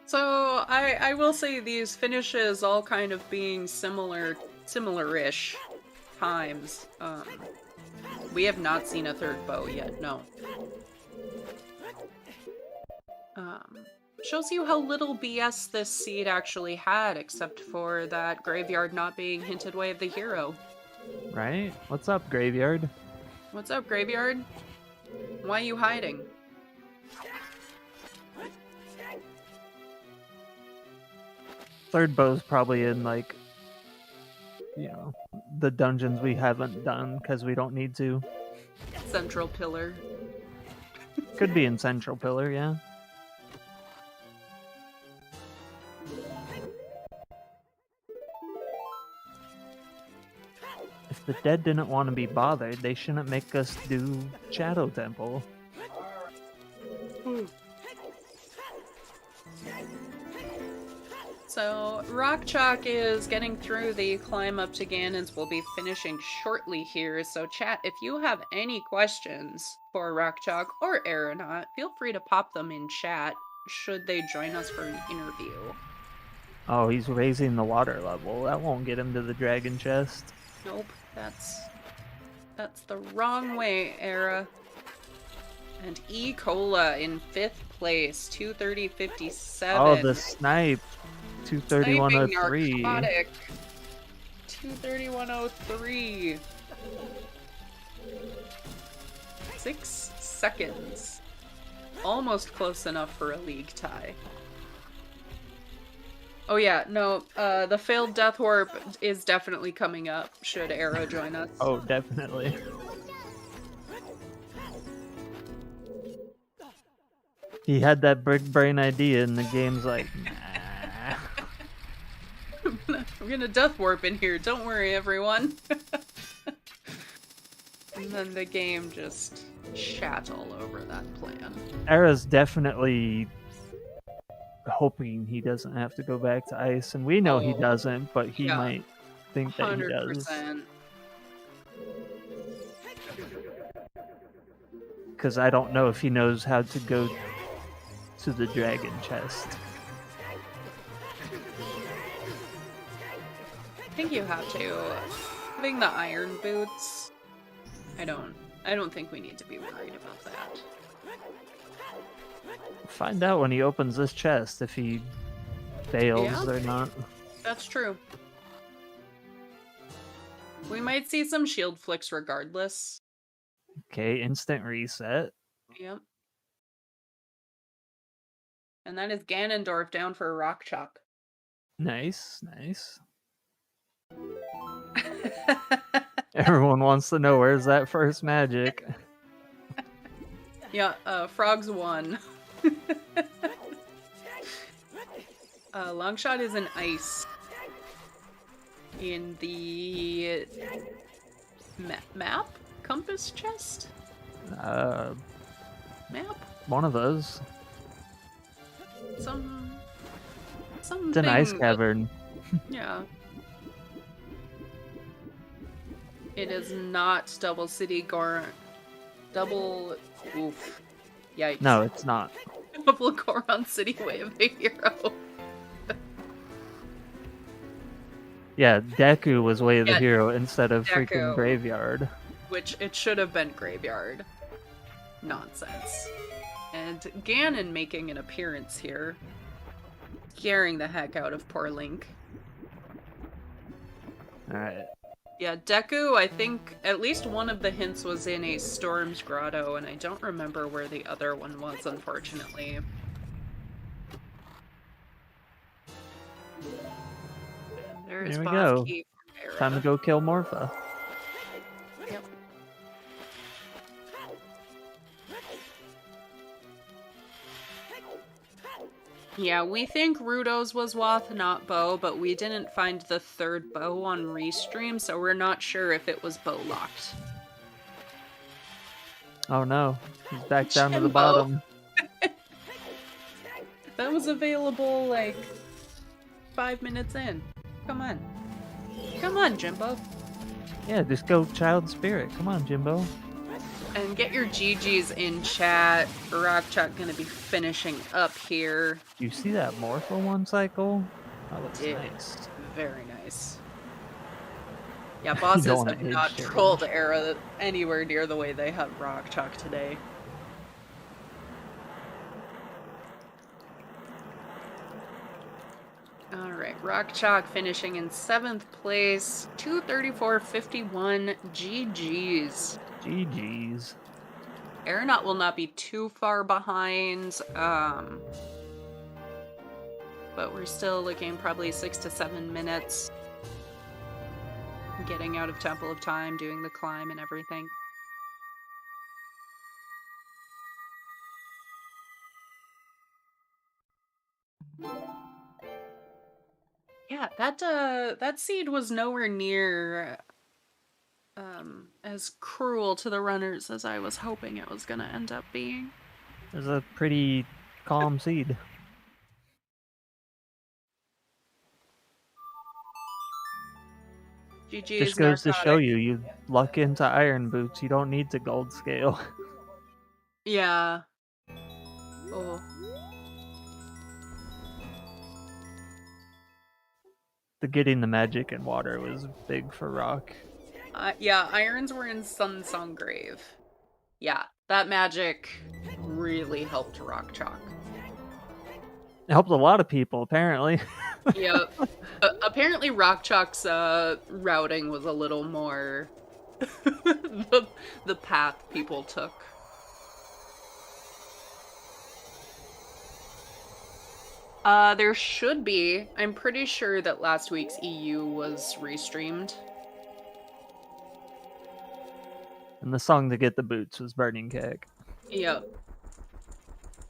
So I will say these finishes all kind of being similar-ish times. We have not seen a third bow yet, no. Shows you how little BS this seed actually had, except for that graveyard not being hinted way of the hero. Right? What's up, Graveyard? What's up, graveyard? Why you hiding? Third bow's probably in, like, you know, the dungeons we haven't done because we don't need to. Central Pillar. Could be in Central Pillar, yeah. If the dead didn't want to be bothered, they shouldn't make us do Shadow Temple. So, Rock Chalk is getting through the climb up to Ganon's. We'll be finishing shortly here. So, chat, if you have any questions for Rock Chalk or Aeronaut, feel free to pop them in chat should they join us for an interview. Oh, he's raising the water level. That won't get him to the dragon chest. Nope, that's the wrong way, Era. And E. Cola in 5th place, 230.57. Oh, the snipe. 231.03. Sniping narcotic. 231.03. 6 seconds. Almost close enough for a league tie. Oh yeah, no, the failed death warp is definitely coming up, should Arrow join us. Oh, definitely. He had that big brain idea and the game's like, nah. I'm gonna death warp in here, don't worry everyone. And then the game just shat all over that plan. Era's definitely hoping he doesn't have to go back to ice, and we know he doesn't, but he might think that he does. 100%. because I don't know if he knows how to go to the dragon chest. I think you have to. Having the iron boots, I don't think we need to be worried about that. Find out when he opens this chest if he fails or not. That's true. We might see some shield flicks regardless. Okay, instant reset. Yep. And that is Ganondorf down for a rock chalk. Nice. Everyone wants to know where's that first magic. Yeah, Frogs won. Longshot is an ice. In the map? Compass chest? Map? One of those. Something. It's an ice cavern. Yeah. It is not double city double. Oof. Yikes. No, it's not. Double Goron City Way of the Hero. Yeah, Deku was Way of the Hero instead of Deku. freaking Graveyard. Which it should have been Graveyard. Nonsense. And Ganon making an appearance here. Scaring the heck out of poor Link. Alright. Yeah, Deku, I think at least one of the hints was in a Storm's Grotto, and I don't remember where the other one was, unfortunately. And there's Here we boss go. key for Era. Time to go kill Morpha. Yep. Yeah, we think Rudo's was Wath, not Bow, but we didn't find the third bow on Restream, so we're not sure if it was bow locked. Oh no, he's back down to the Jimbo. bottom. That was available like 5 minutes in. Come on. Come on, Jimbo. Yeah, just go Child Spirit. Come on, Jimbo. And get your GGs in chat. Rockchalk gonna be finishing up here. You see that Morpha one cycle? That looks Yeah. nice. Very nice. Yeah, bosses don't have wanna not age shame. trolled Era anywhere near the way they have Rockchalk today. Alright, Rockchalk finishing in 7th place. 234.51 GG's. GG's. Aeronaut will not be too far behind, but we're still looking probably 6 to 7 minutes. Getting out of Temple of Time, doing the climb and everything. Yeah, that seed was nowhere near as cruel to the runners as I was hoping it was gonna end up being. It was a pretty calm seed. GG Just goes to show you, you luck into iron boots, you don't need to gold scale. Yeah. Oh. The getting the magic in water was big for Rock. Yeah, irons were in Sun Song Grave. Yeah, that magic really helped Rockchalk. It helped a lot of people, apparently. Yep. Apparently Rockchalk's routing was a little more the path people took. There should be. I'm pretty sure that last week's EU was restreamed. And the song to get the boots was Burning Cake. Yep.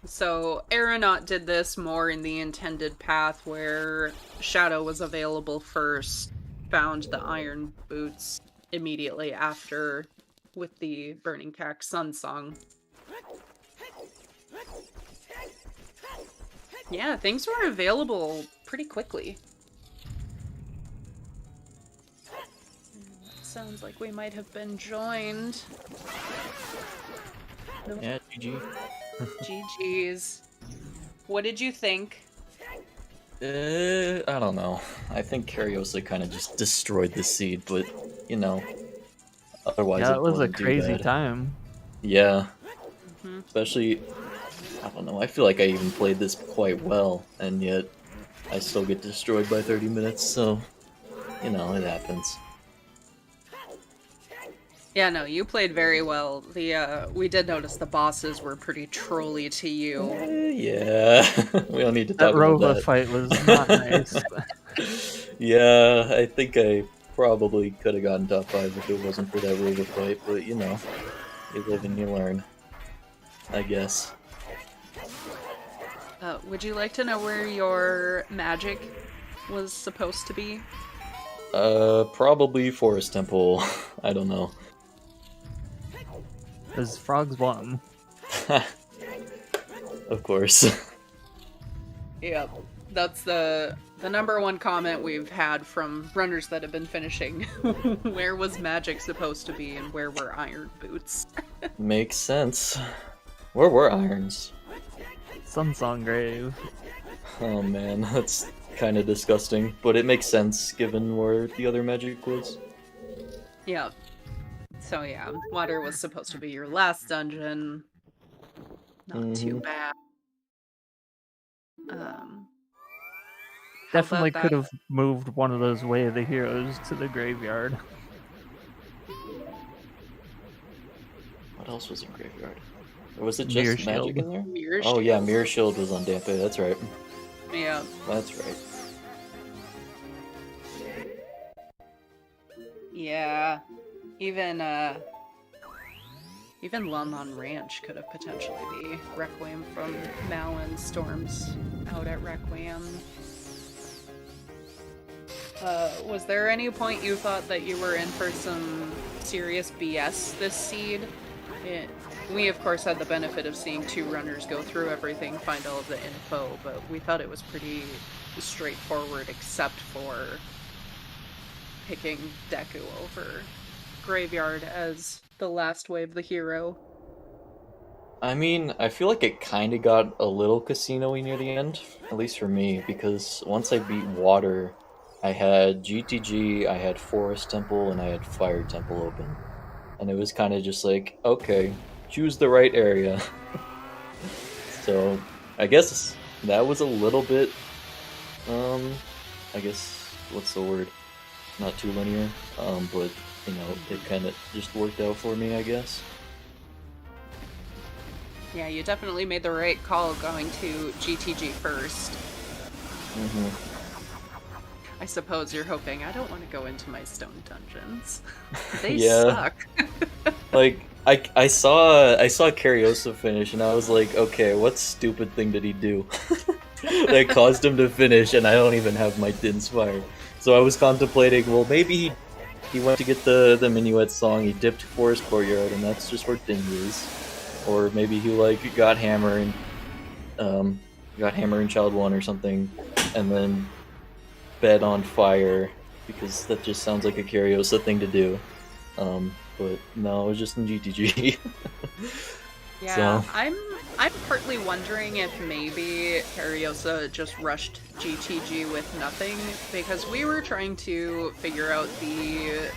So, Aeronaut did this more in the intended path where Shadow was available first, found the iron boots immediately after with the Burning Cack Sun song. Yeah, things were available pretty quickly. Sounds like we might have been joined. Yeah, GG. GG's. What did you think? I don't know. I think Cariosa kind of just destroyed the seed, but, you know, otherwise Yeah, it it was a wasn't too crazy bad. time. Yeah, Hmm. especially, I don't know, I feel like I even played this quite well, and yet I still get destroyed by 30 minutes, so, you know, it happens. Yeah, no, you played very well. We did notice the bosses were pretty trolly to you. Yeah, we don't need to That talk about Rova that. fight was not nice. Yeah, I think I probably could have gotten top 5 if it wasn't for that Rova fight, but, you know, you live and you learn, I guess. Would you like to know where your magic was supposed to be? Probably Forest Temple. I don't know. Because frogs won. Of course. Yep. That's the number one comment we've had from runners that have been finishing. Where was magic supposed to be and where were iron boots? Makes sense. Where were irons? Sunsong Grave. Oh man, that's kind of disgusting, but it makes sense given where the other magic was. Yeah. So yeah, water was supposed to be your last dungeon. Not too bad. How Definitely about that? could have moved one of those Way of the Heroes to the graveyard. What else was in Graveyard? Or was it Mirror just magic Shield. in there? Mirror Oh yeah, Shield? Mirror Shield was on Dampe, that's right. Yeah. That's right. Yeah. Even Lon Ranch could have potentially be Requiem from Malin Storms out at Requiem. Was there any point you thought that you were in for some serious BS this seed? We of course had the benefit of seeing two runners go through everything, find all of the info, but we thought it was pretty straightforward except for picking Deku over Graveyard as the last way of the hero. I mean, I feel like it kind of got a little casino-y near the end, at least for me, because once I beat Water, I had GTG, I had Forest Temple, and I had Fire Temple open. And it was kind of just like, okay, choose the right area. So, I guess that was a little bit, I guess, what's the word? Not too linear, but, you know, it kind of just worked out for me, I guess. Yeah, you definitely made the right call going to GTG first. I suppose you're hoping I don't want to go into my stone dungeons. They Yeah. suck. Like, I saw Cariosa finish, and I was like, okay, what stupid thing did he do that caused him to finish, and I don't even have my Dinspire. So I was contemplating, well, maybe he went to get the Minuet song, he dipped Forest Courtyard, and that's just where Din is. Or maybe he, like, got Hammer in Child 1 or something, and then bed on fire, because that just sounds like a Cariosa thing to do. But no, it was just in GTG. Yeah, So. I'm partly wondering if maybe Cariosa just rushed GTG with nothing, because we were trying to figure out the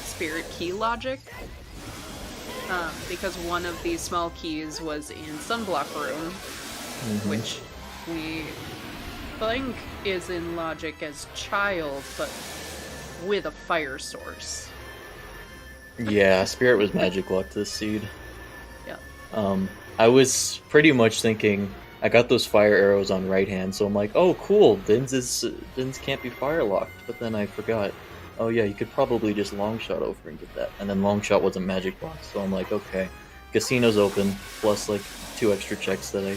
spirit key logic. Because one of these small keys was in Sunblock Room, which we think is in logic as child, but with a fire source. Yeah, Spirit was magic locked this seed. Yeah. I was pretty much thinking, I got those fire arrows on right hand, so I'm like, oh cool, Din's can't be fire locked, but then I forgot. Oh yeah, you could probably just long shot over and get that. And then long shot wasn't magic locked, so I'm like, okay. Casino's open, plus like 2 extra checks that I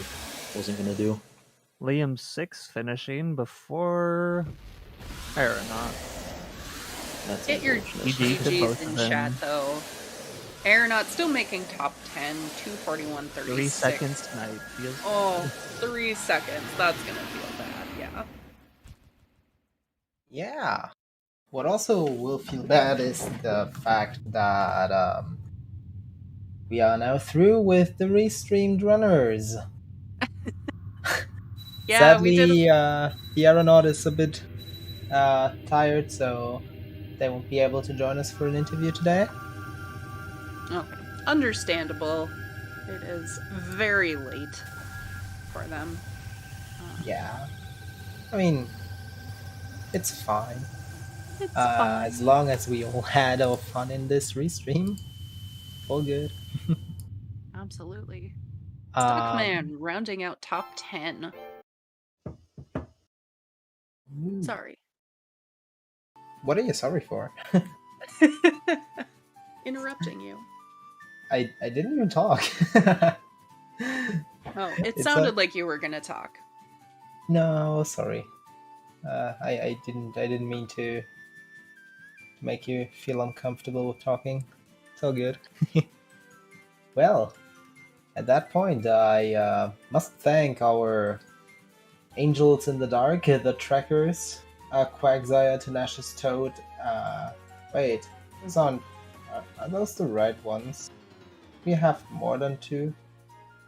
wasn't gonna do. Liam 6 finishing before Aeronaut. That's Get your unfortunate. GG to both GGs in of them. chat, though. Aeronaut still making top 10, 241.36. 3 seconds tonight. Oh, 3 seconds. That's gonna feel bad, yeah. Yeah. What also will feel bad is the fact that we are now through with the restreamed runners. Yeah, we did. Sadly, the aeronaut is a bit tired, so they won't be able to join us for an interview today. Okay, understandable. It is very late for them. Yeah. I mean, it's fine. It's fine. As long as we all had our fun in this restream, all good. Absolutely. Um, Stockman rounding out top 10. ooh, Sorry. What are you sorry for? Interrupting you. I didn't even talk. Oh, it It's sounded like you were gonna talk. No, sorry. I didn't mean to make you feel uncomfortable with talking. It's all good. Well, at that point, I must thank our angels in the dark, the trackers, Quagsire, Tenacious Toad. Wait, those aren't. Are those the right ones? We have more than two.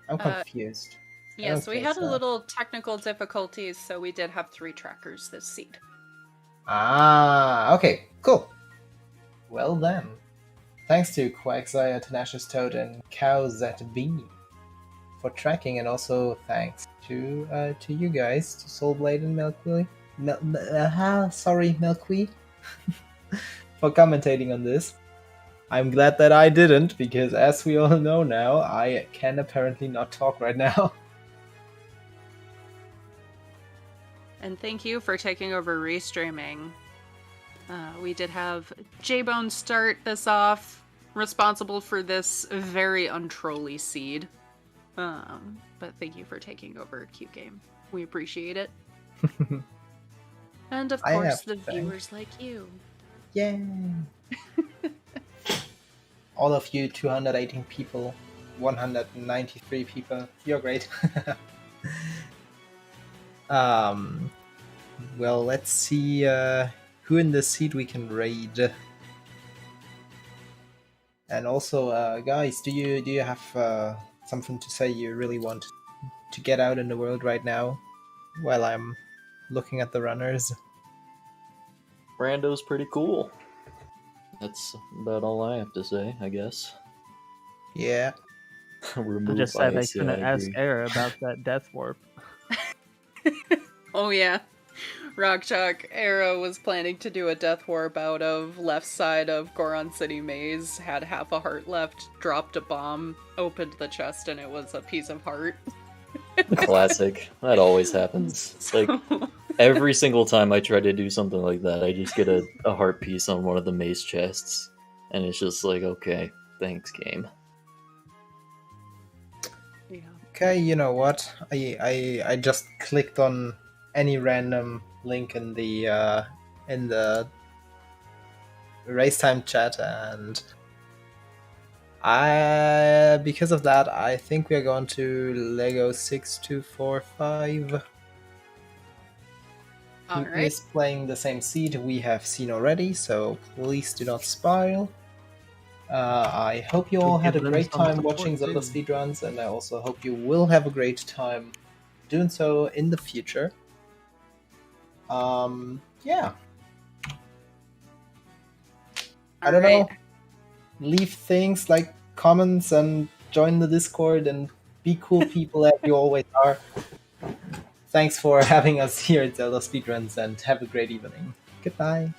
I'm confused. I Yes, don't we think had a so. little technical difficulties, so we did have 3 trackers this seed. Ah, okay, cool. Well then, thanks to Quagsire, Tenacious Toad, and CowZB for tracking, and also thanks to you guys, to Soulblade and Milkweed. Milkweed, for commentating on this. I'm glad that I didn't, because as we all know now, I can apparently not talk right now. And thank you for taking over restreaming. We did have J-Bone start this off, responsible for this very untrolly seed. But thank you for taking over Q Game. We appreciate it. And of I course, have the to thank- viewers like you. Yay! All of you 218 people, 193 people, you're great. Well, let's see who in the seed we can raid. And also, guys, do you have something to say you really want to get out in the world right now while I'm looking at the runners? Rando's pretty cool. That's about all I have to say, I guess. Yeah. Remove I just said I ice, yeah, couldn't I ask agree. Era about that death warp. Oh yeah. Rock Chalk Arrow was planning to do a death warp out of left side of Goron City Maze, had half a heart left, dropped a bomb, opened the chest, and it was a piece of heart. Classic. That always happens. Like, every single time I try to do something like that, I just get a heart piece on one of the maze chests. And it's just like, okay, thanks, game. Yeah. Okay, you know what? I just clicked on any random link in the race time chat, and because of that, I think we are going to Lego 6245. Who Alright. is playing the same seed we have seen already, so please do not spoil. I hope you all We'll had a give them great some time support, watching Zelda too. Speedruns, and I also hope you will have a great time doing so in the future. Yeah. I don't know. Leave things like comments and join the Discord and be cool people as you always are. Thanks for having us here at Zelda Speedruns, and have a great evening. Goodbye.